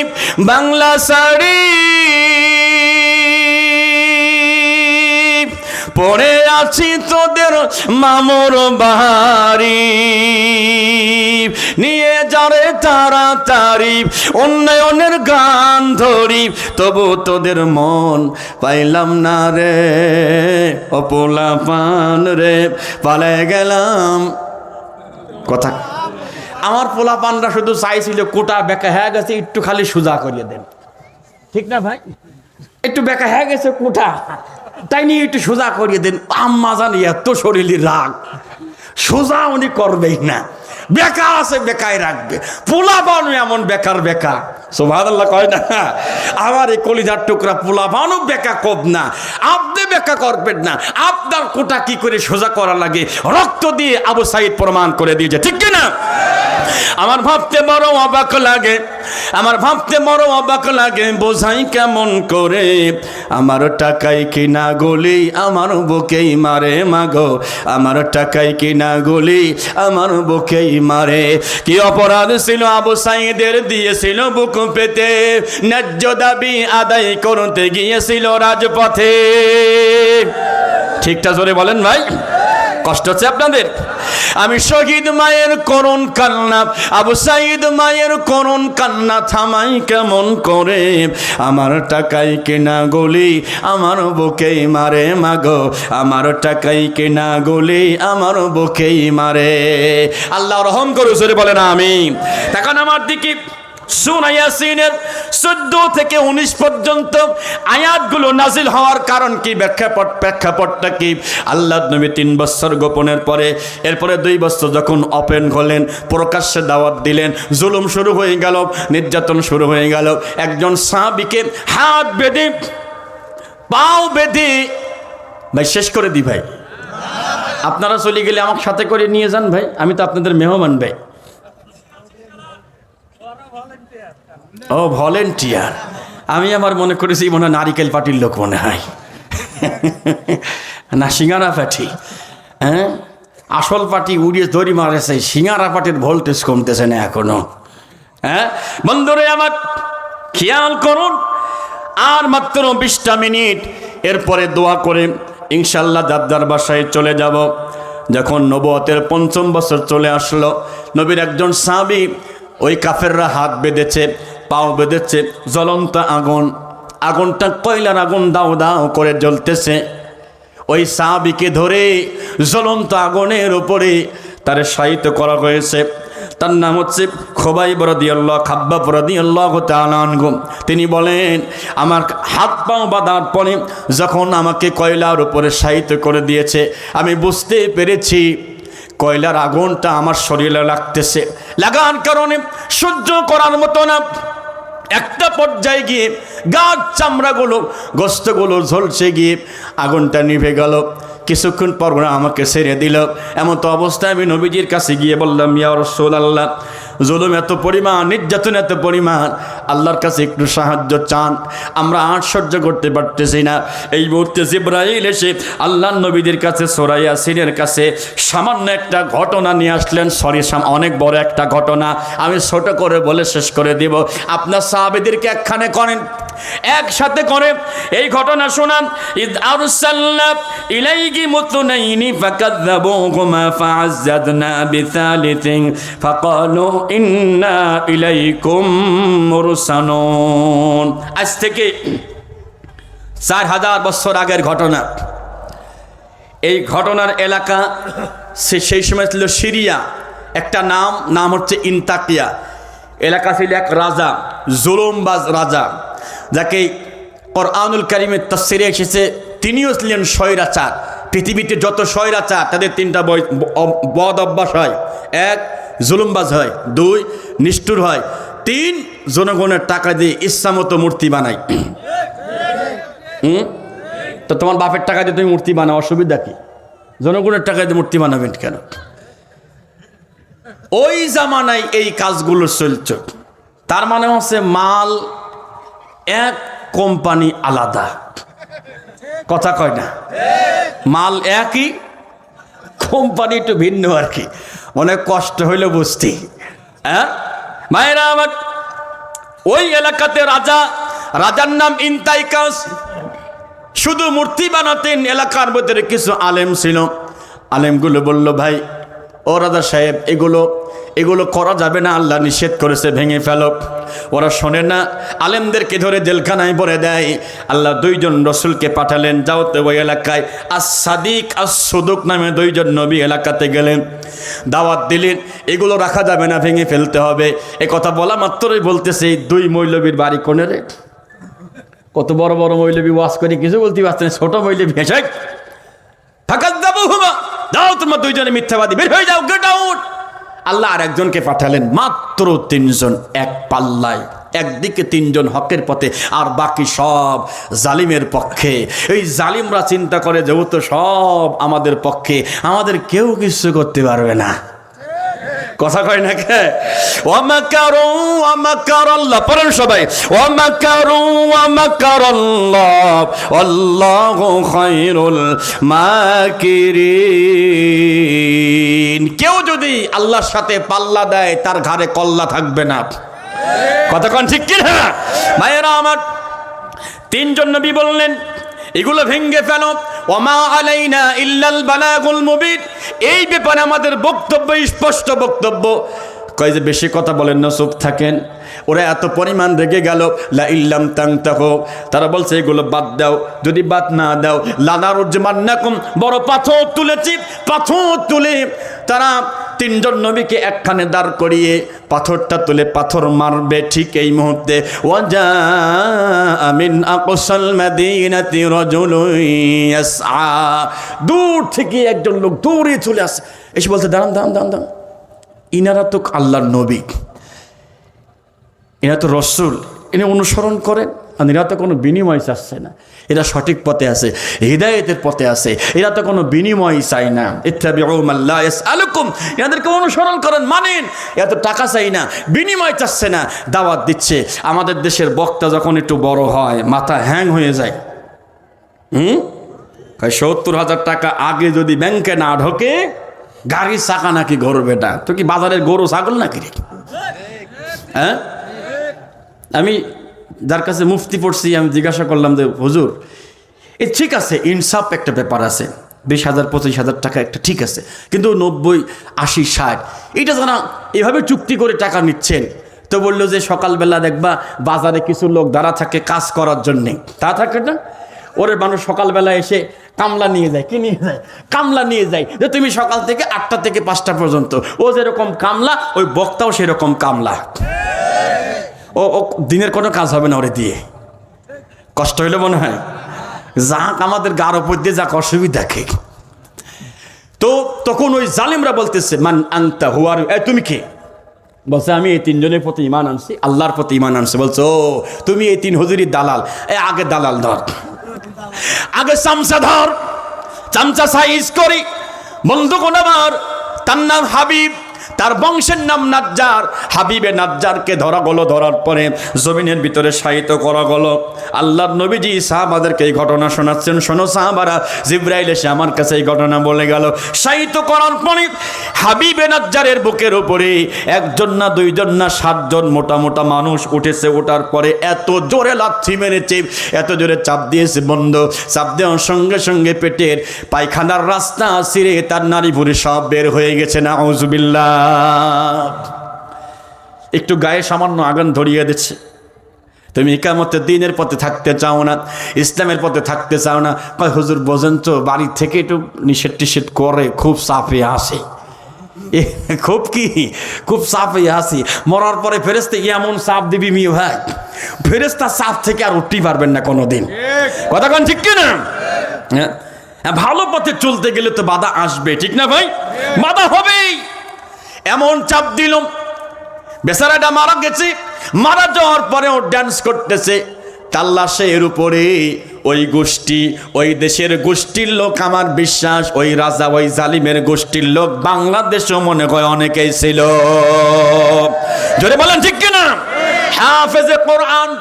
বাংলা শাড়ি পড়ে আছি তোদের মামুর বাড়ি, নিয়ে যারে তাড়াতাড়ি উন্নয়নের গান ধরি, তবু তোদের মন পাইলাম না রে, ও পোলাপান রে, পালে গেলাম। কথা, আমার পোলাপানরা শুধু চাইছিল কোটা বেকা হয়ে গেছে, একটু খালি সোজা করিয়ে দেন, ঠিক না ভাই? একটু বেকা হয়ে গেছে কোটা, তাই নিয়ে একটু সোজা করিয়ে দেন। আম্মা জানি এত শরীরের রাগ, সোজা উনি করবেই না, বেকার আছে বেকায় রাখবে। পোলাপানও এমন বেকার বেকা, সুবহানাল্লাহ কয় না? আমার এই কলিজার টুকরা পোলাপানও বেকা কব না। আপনি বেকা করবেন না, আপনার কোটা কি করে সোজা করা লাগে রক্ত দিয়ে আবু সাইদ প্রমাণ করে দিয়েছে, ঠিক কিনা? না? আমার ভাবতে বড় অবাক লাগে, আমার ভাবতে বড় অবাক লাগে, বোঝাই কেমন করে আমার টাকাই কিনা গলি আমার বুকেই মারে মাগো, আমার টাকাই কিনা গলি আমার বুকেই মারে। কি অপরাধ ছিল আবু সাঈদের, দিয়েছিল বুক পেতে, ন্যায্য দাবি আদায় করতে গিয়েছিল রাজপথে। ঠিকটা জোরে বলেন ভাই, কষ্ট হচ্ছে আপনাদের? আমি শহীদ মায়ের করুণ কান্না, আবু সাঈদ মায়ের করুণ কান্না থামাই কেমন করে, আমার টাকাই কেনা গলি আমার বুকেই মারে মাগো, আমার টাকাই কেনা গলি আমার বুকেই মারে। আল্লাহ রহম করুন, জোরে বলেন আমিন। তখন আমার দিকে সূরা ইয়াসিনের 14 থেকে 19 পর্যন্ত আয়াতগুলো নাজিল হওয়ার কারণ কি, প্রেক্ষাপটটা কি? আল্লাহ নবী 3 বছর গোপনের পরে, এরপরে 2 বছর যখন ওপেন হলেন, প্রকাশ্যে দাওয়াত দিলেন, জুলুম শুরু হয়ে গেল, নির্যাতন শুরু হয়ে গেল। একজন সাহাবীকে হাত বেঁধে পাও বেঁধে, ভাই শেষ করে দি ভাই, আপনারা চলে গেলে আমার সাথে করে নিয়ে যান ভাই, আমি তো আপনাদের মেহমান ভাই। ও ভলেন্টিয়ার, আমি আমার মনে করেছি মনে হয় নারিকেল পার্টির লোক মনে হয়, না সিঙ্গারা পার্টি। হ্যাঁ, আসল পার্টি উড়িয়ে দড়ি মারেছে, সিঙ্গারা পার্টির ভোল্টেজ কমতেছে না এখনো। হ্যাঁ বন্ধুরে আমার খেয়াল করুন, আর মাত্র 20টা মিনিট, এরপরে দোয়া করে ইনশাল্লাহ দাদার বাসায় চলে যাব। যখন নবুয়তের 5ম বছর চলে আসলো, নবীর একজন সাহাবী, ওই কাফেররা হাত বেঁধেছে, পাও বেঁধেছে, জ্বলন্ত আগুন, আগুনটা কয়লার আগুন দাও দাও করে জ্বলতেছে। ওই সাহাবীকে ধরে জ্বলন্ত আগুনের উপরে তারে শায়িত করা হয়েছে। তার নাম হচ্ছে খুবাইব রাদিয়াল্লাহু তাআলা আনহু। তিনি বলেন, আমার হাত পাও বাঁধার পরে যখন আমাকে কয়লার উপরে শায়িত করে দিয়েছে, আমি বুঝতে পেরেছি কয়লার আগুনটা আমার শরীরে লাগতেছে, লাগার কারণে সহ্য করার মতো না। একটা পর্যায়ে গিয়ে গাছ চামড়াগুলো গোস্তগুলো ঝলসে গিয়ে আগুনটা নিভে গেল। কিছুক্ষণ পর আমাকে ছেড়ে দিল। এমন তো অবস্থায় আমি নবীজির কাছে গিয়ে বললাম, ইয়া রাসূলুল্লাহ, জুলুম এত পরিমাণ, নির্যাতন এত পরিমাণ, আল্লাহর কাছে একটু সাহায্য চান, আমরা আর সহ্য করতে পারতেছি না। এই মুহূর্তে জিবরাইল এসে আল্লাহর নবীদের কাছে সূরা ইয়াসিনের কাছে সামান্য একটা ঘটনা নিয়ে আসলেন। অনেক বড় একটা ঘটনা, আমি ছোট করে বলে শেষ করে দেব। আপনার সাহাবীদেরকে একখানে করেন, একসাথে করে এই ঘটনা শোনান। ইদ আরসালনা ইলাইহি মুতনাইনি ফাকাযাবুহুমা ফাআযাদনা বিসালিসিন ফাকালু ইন্না ইলাইকুম মুরসালুন। আজ থেকে 4000 বছর আগের ঘটনা। এই ঘটনার এলাকা সেই সময় ছিল সিরিয়া। একটা নাম হচ্ছে ইনতাকিয়া। এলাকা ছিল এক রাজা, জুলুমবাজ রাজা, যাকে কোরআনুল কারীমের তাফসীরে এসেছে তিনিও ছিলেন স্বৈরাচার। পৃথিবীতে যত স্বৈরাচার তাদের 3টা বদ অভ্যাস হয়। 1, জুলুমবাজ হয়। 2, নিষ্ঠুর হয়। 3, জনগণের টাকা দিয়ে ইচ্ছামতো মূর্তি বানায়। তো তোমার বাপের টাকা দিয়ে তুমি মূর্তি বানাও, অসুবিধা কি? জনগণের টাকা দিয়ে মূর্তি বানাবেন কেন? ওই জামানায় এই কাজগুলো চলছে। তার মানে হচ্ছে মাল এক, কোম্পানি আলাদা। কথা কয় না? মাল একই, কোম্পানি একটু ভিন্ন আর কি। অনেক কষ্ট হইলো বুঝতে। হ্যাঁ মায়েরা আমার, ওই এলাকাতে রাজার নাম ইনতাইকাস। শুধু মূর্তি বানাতেন। এলাকার ভিতরে কিছু আলেম ছিল। আলেমগুলো বলল, ভাই ও রাজা সাহেব, এগুলো করা যাবে না, আল্লাহ নিষেধ করেছে, ভেঙে ফেলো। ওরা শোনে না, আলেমদেরকে ধরে জেলখানায় ভরে দেয়। আল্লাহ 2 জন রসুলকে পাঠালেন, যাওতে ওই এলাকায় আস-সাদিক আস-সুদুক নামে 2 জন নবী এলাকাতে গেলেন, দাওয়াত দিলেন, এগুলো রাখা যাবে না, ভেঙে ফেলতে হবে। এ কথা বলা মাত্রই বলতেছে, 2 মৌলবীর বাড়ি কোনে রে? কত বড় বড় মৌলবী ওয়াজ করে কিছু বলতে পারছেন, ছোট মৌলবী ভেসে ফাকাযাবুহুমা, দাও তোমরা 2 জনে মিথ্যাবাদী, বের হয়ে যাও, গেট আউট। আল্লাহ আর একজনকে পাঠালেন, মাত্র 3 জন এক পাল্লায়। একদিকে 3 জন হকের পথে, আর বাকি সব জালিমের পক্ষে। এই জালিমরা চিন্তা করে যেহেতু সব আমাদের পক্ষে, আমাদের কেউ কিছু করতে পারবে না। কথা কয় না কে? ওয়া মাকারু ওয়া মাকারাল্লাহ, পড়েন সবাই, ওয়া মাকারু ওয়া মাকারাল্লাহ আল্লাহু খায়রুল মাকিরিন। কেউ যদি আল্লাহর সাথে পাল্লা দেয় তার ঘাড়ে কল্লা থাকবে না। কথা কোন ঠিক কি না? ভাইয়েরা আমার, তিনজন নবী বললেন এগুলো ভেঙ্গে ফেলো, ওমা আলাইনা ইল্লাল বালাগুল মুবিন। এই ব্যাপারে আমাদের বক্তব্য স্পষ্ট বক্তব্য। কয় যে বেশি কথা বলেন না, চুপ থাকেন। ওরা এত পরিমাণ রেগে গেল, লা ইল্লাম তানতাহু, তারা বলছে এগুলো বাদ দাও, যদি বাদ না দাও লানারুজমান্নাকুম, বড় পাথর তুলেছি, পাথর তুলে তারা তিনজন নবীকে একখানে দাঁড় করিয়ে পাথরটা তুলে পাথর মারবে। ঠিক এই মুহূর্তে ওয়াজা আমিন আকসাল মাদিনাতি রাজুলুন ইয়াসআ, দূর থেকে একজন লোক দৌড়ে চলে আসে, এসে বলতে দাঁড়ান দাঁড়ান দাঁড়ান দাঁড়ান, ইনারা তো আল্লাহর নবী, এরা তো রসুল, এনে অনুসরণ করেন, আর এরা তো কোনো বিনিময় চাচ্ছে না, এরা সঠিক পথে আছে, হিদায়েতের পথে আছে, এরা তো কোনো বিনিময় চাই না। ইত্তাবিউ মা লা ইয়াসআলুকুম, এদেরকে অনুসরণ করেন, মানেন, এত টাকা চাই না, বিনিময় চাচ্ছে না, দাওয়াত দিচ্ছে। আমাদের দেশের বক্তা যখন একটু বড় হয় মাথা হ্যাং হয়ে যায়। 70,000 টাকা আগে যদি ব্যাংকে না ঢোকে গাড়ির চাকা নাকি ঘুরবে না, তো কি বাজারের গরু ছাগল নাকি রে? হ্যাঁ, আমি যার কাছে মুফতি পড়ছি আমি জিজ্ঞাসা করলাম যে হুজুর এ ঠিক আছে, ইনসাফ একটা ব্যাপার আছে, 20,000 25,000 টাকা একটা ঠিক আছে, কিন্তু 90 80 60 এটা যারা এভাবে চুক্তি করে টাকা নিচ্ছেন, তো বললো যে সকালবেলা দেখবা বাজারে কিছু লোক দাঁড়া থাকে কাজ করার জন্যে, তা থাকে না, ওরে মানুষ সকালবেলা এসে কামলা নিয়ে যায়, কি নিয়ে যায়? কামলা নিয়ে যায়, যে তুমি সকাল থেকে 8টা থেকে 5টা পর্যন্ত, ও যেরকম কামলা ওই বক্তাও সেরকম কামলা। ও দিনের কোনো কাজ হবে না ওরে দিয়ে, কষ্ট হইলে মনে হয় যাক আমাদের গার উপর দিয়ে যাক অসুবিধা কে। তো তখন ওই জালিমরা বলতেছে মান আনতা হুয়ার, তুমি কে? বলছে আমি এই তিনজনের প্রতি ইমান আনছি, আল্লাহর প্রতি ইমান আনছি। বলছো ও তুমি এই 3 হুজুরির দালাল, আগে দালাল ধর, আগে চামচা ধর, চামচা সাইজ করি। বন্ধুগণ আমার, তার নাম হাবিব, তার বংশের নাম নাজ্জার। হাবিবে নাজ্জারকে ধরা গেল, ধরার পরে জমিনের ভিতরে শায়িত করা গেল। আল্লাহর নবীজি সাহাবাদেরকে এই ঘটনা শোনাচ্ছেন, শোনো সাহাবারা, জিবরাইল এসে আমার কাছে এই ঘটনা বলে গেল। শায়িত করার পরে হাবিবে নাজ্জারের বুকের উপরে 1 জন না 2 জন না 7 জন মোটা মোটা মানুষ উঠেছে। ওঠার পরে এত জোরে লাথি মেরেছে, এত জোরে চাপ দিয়েছে, বন্ধ চাপ দেওয়ার সঙ্গে সঙ্গে পেটের পায়খানার রাস্তা ছিঁড়ে তার নারী ভুঁড়ি সব বের হয়ে গেছে। নাউজুবিল্লাহ। একটু গায়ে সামান্য আগুন ধরিয়ে দিচ্ছে। তুমি ইকামতে দিনের পথে থাকতে চাও না, ইসলামের পথে থাকতে চাও না। কয় হুজুর বোঝেন তো, বাড়ি থেকে একটু নিষেধ টিষেধ করে, খুব চাপে আসে, খুব কি খুব চাপে আসি। মরার পরে ফেরেশতা এমন চাপ দিবি মি ভাই, ফেরেশতা চাপ থেকে আর উঠতেই পারবেন না কোনোদিন। কথা কোন ঠিক কিনা? ভালো পথে চলতে গেলে তো বাধা আসবে, ঠিক না ভাই? বাধা হবেই। এমন চাপ দিল, বেচারাটা মারা গেছে। মারা যাওয়ার পরেও ডান্স করতেছে। তার লাশের উপরে ওই গোষ্ঠী, ওই দেশের গোষ্ঠীর লোক, আমার বিশ্বাস ওই রাজা, ওই জালিমের গোষ্ঠীর লোক বাংলাদেশও মনে হয় অনেকেই ছিল। জোরে বলেন ঠিক কিনা? হাফেজে কোরআন।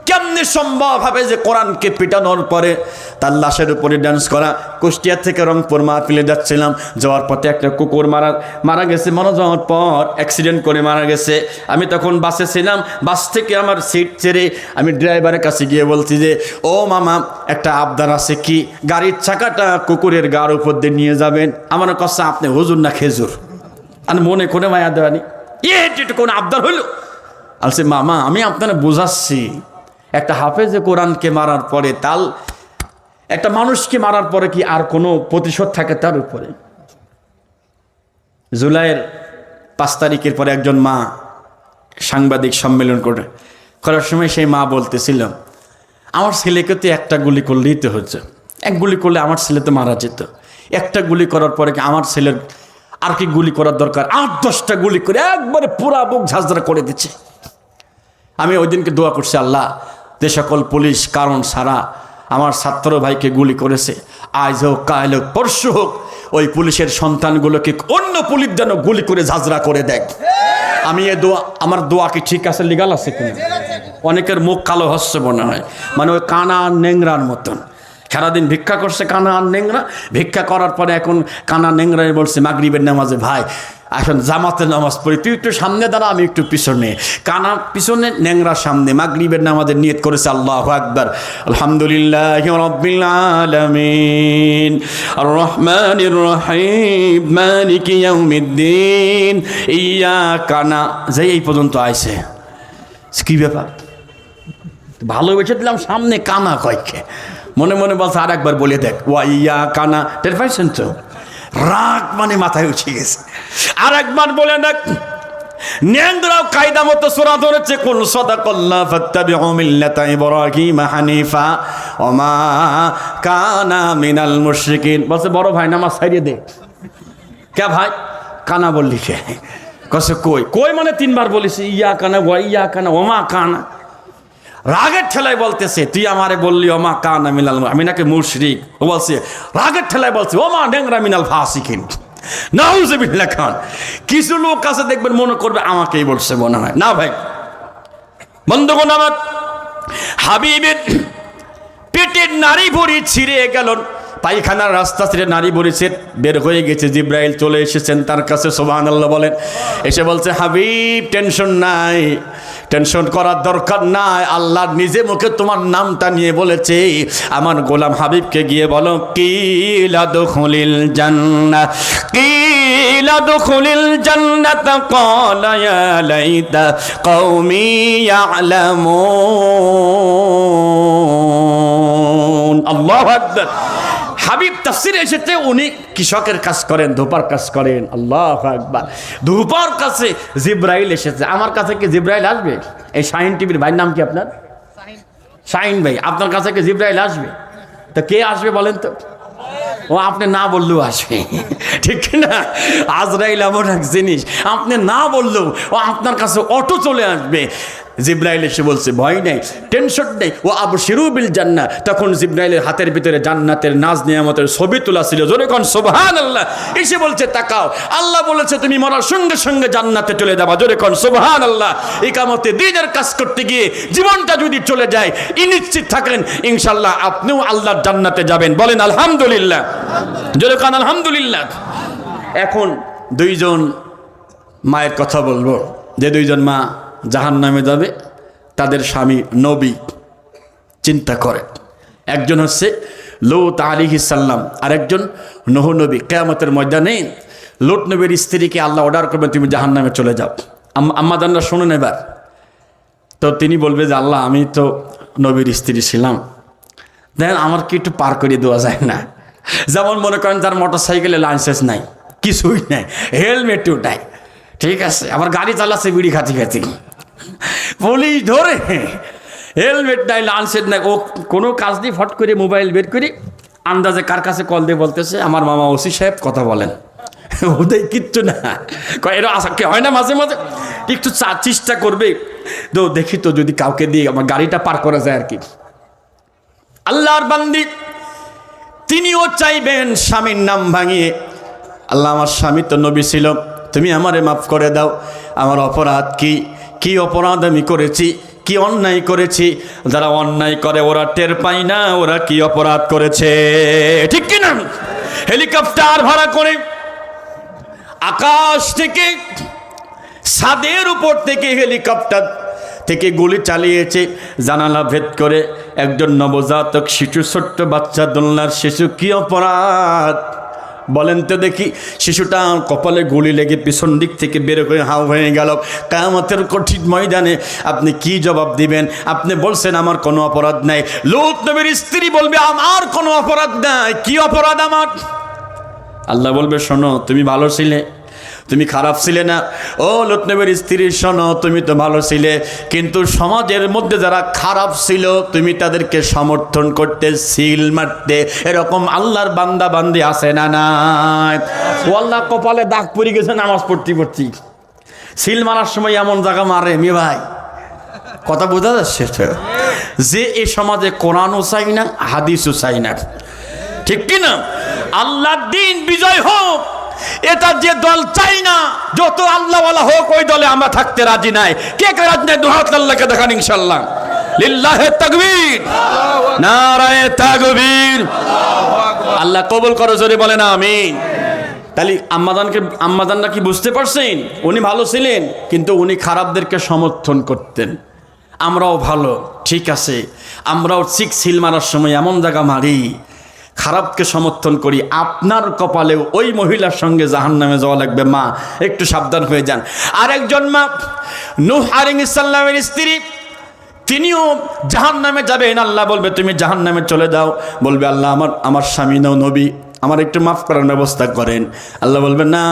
কেমনে সম্ভব হবে যে কোরআনকে পিটানোর পরে তার লাশের উপরে ডান্স করা? কুষ্টিয়া থেকে রংপুর মাহফিলে যাচ্ছিলাম, যাওয়ার পথে একটা কুকুর মারা গেছে। মারা যাওয়ার পর অ্যাক্সিডেন্ট করে মারা গেছে। আমি তখন বাসে ছিলাম, বাস থেকে আমার সিট ছেড়ে আমি ড্রাইভারের কাছে গিয়ে বলছি যে ও মামা, একটা আবদার আছে। কি? গাড়ির চাকাটা কুকুরের গার উপর দিয়ে নিয়ে যাবেন। আমার কাছে আপনি হুজুর না খেজুর? আমি মনে করে মায়া দেওয়ানি, এটা কোন আবদার হইল? আলছে মামা আমি আপনারা বোঝাচ্ছি, একটা হাফেজে কোরআনকে মারার পরে, তাল একটা মানুষকে মারার পরে কি আর কোনো প্রতিশোধ থাকে তার উপরে? জুলাইয়ের 5 তারিখের পরে একজন মা সাংবাদিক সম্মেলন করার সময় সেই মা বলতেছিল, আমার ছেলেকে তো একটা গুলি করলেই তো হচ্ছে, 1 গুলি করলে আমার ছেলে তো মারা যেত, একটা গুলি করার পরে কি আমার ছেলের আর কি গুলি করার দরকার? 8-10টা গুলি করে একবারে পুরা বুক ঝাঁঝরা করে দিচ্ছে। আমি ওই দিনকে দোয়া করছি, আল্লাহ যে সকল পুলিশ কারণ ছাড়া আমার ছাত্র ভাইকে গুলি করেছে, আজ হোক কাল হোক পরশু হোক, ওই পুলিশের সন্তানগুলোকে অন্য পুলিশ যেন গুলি করে ঝাঁঝরা করে দেয়। আমি এ দোয়া, আমার দোয়া কি ঠিক আছে, লিগাল আছে কিনা? অনেকের মুখ কালো হচ্ছে মনে হয়, মানে ওই কানা আর নেংরার মতন। সারাদিন ভিক্ষা করছে কানা আর নেংরা, ভিক্ষা করার পরে এখন কানা নেংরাই বলছে মাগরিবের নামাজে, ভাই এখন জামাতে নামাজ পড়ি, তুই একটু সামনে দাঁড়া, আমি একটু পিছনে। কানা পিছনে, নেংরা সামনে। মাগরিবের নামাজের নিয়ত করেছে আল্লাহু আকবার, আলহামদুলিল্লাহি রাব্বিল আলামিন আর রহমানির রহিম মালিকি ইয়াউমিদ্দিন ইয়াকা না, যাই এই পর্যন্ত আইছে। কি ব্যাপার, ভালোবেসে দিলাম, সামনে কানা কয়েককে, মনে মনে বলছে আর একবার বলে দেখ, ওয়া ইয়া কানা। টের পাইছেন তো? রাগ মানে মাথায় উঠে গেছে। আর একবার বলে দেখ। নেংরাও কায়দা মতো সূরা ধরেছে, কুল সাদাকাল্লাহ ফাত্তাবিউ মিল্লাতা ইব্রাহিম হানিফা ওয়া মা কানা মিনাল মুশরিকিন। বলছে বড় ভাই নামাজ ছাইড়ে দে। কে ভাই? কানা বললি কে? কসে কই কই মানে তিনবার বলেছি, ইয়া কানা ওয়া ইয়া কানা ওয়া মা কানা। রাগের ঠেলায় বলতেছে, তুই আমারে বললি ওমা কানা মিনাল, আমি নাকি মুশরিক। ও বলছে রাগের ঠেলায় বলছে ওমা নেংরা মিনাল ফাসিকিন। নাউযুবিল্লাহ। খান কিছু লোক আছে দেখবেন মনে করবে আমাকেই বলছে মনে হয় না। ভাই বন্ধুগণ আমার, হাবিবের পেটের নাড়ি ভুঁড়ি ছিঁড়ে গেল, পায়খানার রাস্তা ছেড়ে নারী বলেছে, বের হয়ে গেছে। জিব্রাইল চলে এসেছেন তার কাছে, সুবহানাল্লাহ বলেন। এসে বলছে হাবিব টেনশন নাই, টেনশন করার দরকার নাই, আল্লাহ নিজে মুখে তোমার নামটা নিয়ে বলেছে। আমার গোলাম হাবিবকে গিয়ে বলো, কিলা দুখুলিল জান্নাহ, কিলা দুখুলিল জান্নাত ক্বালা ইয়া লাইতা কওমি ইয়ালামুন। আল্লাহু আকবার। হাবিব তাফসিরে এসেছে উনি কৃষকের কাজ করেন, ধোপার কাজ করেন। আল্লাহু আকবার। ধোপার কাছে জিব্রাইল এসেছে। আমার কাছে কি জিব্রাইল আসবে? এই শাহিন টিভির ভাইয়ের নাম কি আপনার? শাহিন ভাই। আপনার কাছে কি জিব্রাইল আসবে? তো কে আসবে বলেন তো? ও আপনি না বললেও আসবে, ঠিক না? আজরাইল এমন এক জিনিস, আপনি না বললেও ও আপনার কাছে অটো চলে আসবে। জিব্রাইল এসে বলছে ভয় নেই, টেনশন নেই, ও আবশিরু বিল জান্নাহ। তখন জিব্রাইলের হাতের ভিতরে জান্নাতের নাজ নিয়ামতের ছবি তোলা ছিল। জোরে কোন সুবহানাল্লাহ। এসে বলছে তাকাও, আল্লাহ বলেছে তুমি মরার সঙ্গে সঙ্গে জান্নাতে চলে যাবা। জোরে কোন সুবহানাল্লাহ। ইকামতে দ্বীনের কাজ করতে গিয়ে জীবনটা যদি চলে যায়, নিশ্চিত থাকেন ইনশাআল্লাহ আপনিও আল্লাহর জান্নাতে যাবেন। বলেন আলহামদুলিল্লাহ। জোরে কোন আলহামদুলিল্লাহ। এখন দুইজন মায়ের কথা বলবো, যে দুইজন মা জাহান্নামে যাবে, তাদের স্বামী নবী। চিন্তা করে, একজন হচ্ছে লূত আলাইহিস সালাম, আর একজন নূহ নবী। কিয়ামতের ময়দানে লূত নবীর স্ত্রীকে আল্লাহ অর্ডার করবেন তুমি জাহান্নামে চলে যাও। আম্মা জানরা শুনুন এবার। তো তিনি বলবে যে আল্লাহ আমি তো নবীর স্ত্রী ছিলাম, দেখেন আমার কি একটু পার করে দেওয়া যায় না? যেমন মনে করেন তার মোটর সাইকেলে লাইসেন্স নাই, কিছুই নাই, হেলমেটও নাই, ঠিক আছে, আবার গাড়ি চালাচ্ছে বিড়ি খাতি খাতি, পুলিশ ধরে, হেলমেট নাই, লাইসেন্স নাই। ও কোনো কাজ দিয়ে ফট করে মোবাইল বের করে আন্দাজে কার কাছে কল দিয়ে বলতেছে আমার মামা ওসি সাহেব কথা বলেন। ওদের কিচ্ছু না, এরা আশা হয় না, মাঝে মাঝে একটু চেষ্টা করবে তো দেখি তো যদি কাউকে দিয়ে আমার গাড়িটা পার করা যায় আর কি। আল্লাহর বান্দি তিনিও চাইবেন স্বামীর নাম ভাঙিয়ে, আল্লাহ আমার স্বামী তো নবী ছিল, তুমি আমারে মাফ করে দাও, আমার অপরাধ কি, কি অপরাধ আমি করেছি, কি অন্যায় করেছি। যারা অন্যায় করে ওরা টের পায় না ওরা কি অপরাধ করেছে, ঠিক কিনা? হেলিকপ্টার ভাড়া করে আকাশ থেকে, ছাদের উপর থেকে হেলিকপ্টার থেকে গুলি চালিয়েছে, জানালা ভেদ করে একজন নবজাতক শিশু, ছোট্ট বাচ্চা, দোলনার শিশু। কি অপরাধ বলেন তো দেখি? শিশুটা কপালে গুলি লেগে পিছন দিক থেকে বের করে হাও হয়ে গেল। কিয়ামতের কঠিন ময়দানে আপনি কি জবাব দিবেন? আপনি বলছেন আমার কোনো অপরাধ নাই। লূত নবীর স্ত্রী বলবে আমার কোনো অপরাধ নাই, কি অপরাধ আমার? আল্লাহ বলবে শোনো, তুমি ভালো ছিলে, তুমি খারাপ ছিলে না। ও লূত নবীর স্ত্রী শোনো, তুমি তো ভালো ছিলে, কিন্তু সমাজের মধ্যে যারা খারাপ ছিল তুমি তাদেরকে সমর্থন করতে, সিল মারতে। এরকম আল্লাহর বান্দা বান্দি আছে না নাই? ও আল্লাহ কপালে দাগ পড়ে গেছে নামাজ পড়তে পড়তে, সিল মারার সময় এমন জায়গা মারে মি ভাই, কথা বোঝা যাচ্ছে তো? যে এই সমাজে কোরআনও চাই না, হাদিসও চাই না, ঠিক কিনা? আল্লাহর দ্বীন বিজয় দলই হোক, এটা যে দল চাই না, যত আল্লাহওয়ালা হোক ওই দলে আমরা থাকতে রাজি নাই। কে কে রাজি নাই? দুহাত আল্লাহকে দেখান ইনশাআল্লাহ। লিল্লাহে তাকবীর, নারায়ে তাকবীর। আল্লাহ কবুল করো, জোরে বলেন আমিন। তাহলে আম্মাজানরা কি বুঝতে পারছেন? উনি ভালো ছিলেন, কিন্তু উনি খারাপদেরকে সমর্থন করতেন। আমরাও ভালো, ঠিক আছে, আমরাও ঠিক সিল মারার সময় এমন জায়গা মারি, খারাপকে সমর্থন করি। আপনার কপালেও ওই মহিলার সঙ্গে জাহান্নামে যাওয়া লাগবে, মা একটু সাবধান হয়ে যান। আরেকজন মা, নূহ আলাইহিস সালামের স্ত্রী, তিনিও জাহান্নামে যাবেন। আল্লাহ বলবে তুমি জাহান্নামে চলে যাও। বলবে আল্লাহ আমার স্বামী নবী, আমার একটু মাফ করার ব্যবস্থা করেন। আল্লাহ বলবে না,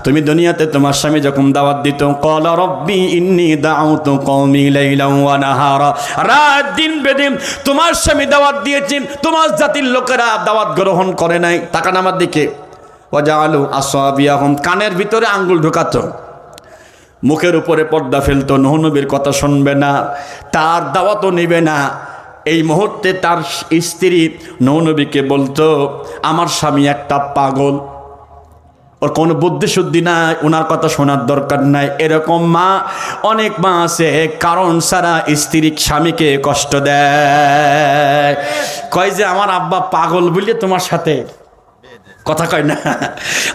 তুমি দুনিয়াতে তোমার স্বামী যখন দাওয়াত দিত, ক্বালা রাব্বি ইন্নী দাউতু কওমি লাইলান ওয়া নাহারা, রাত দিন বেদিন তোমার স্বামী দাওয়াত দিয়েছেন, তোমার জাতির লোকেরা দাওয়াত গ্রহণ করে নাই। তাকান আমার দিকে। ওয়া জাআলু আসাবিয়াহুম, কানের ভিতরে আঙ্গুল ঢোকাতো, মুখের উপরে পর্দা ফেলতো, নূহ নবীর কথা শুনবে না, তার দাওয়াতও নেবে না। এই মুহূর্তে তার স্ত্রী নূহ নবীকে বলতো, আমার স্বামী একটা পাগল, ওর কোনো বুদ্ধি শুদ্ধি নাই, ওনার কথা শোনার দরকার নাই। এরকম মা, অনেক মা আছে কারণ সারা স্ত্রী স্বামীকে কষ্ট দেয়। কয় যে আমার আব্বা পাগল বলে তোমার সাথে কথা কয় না,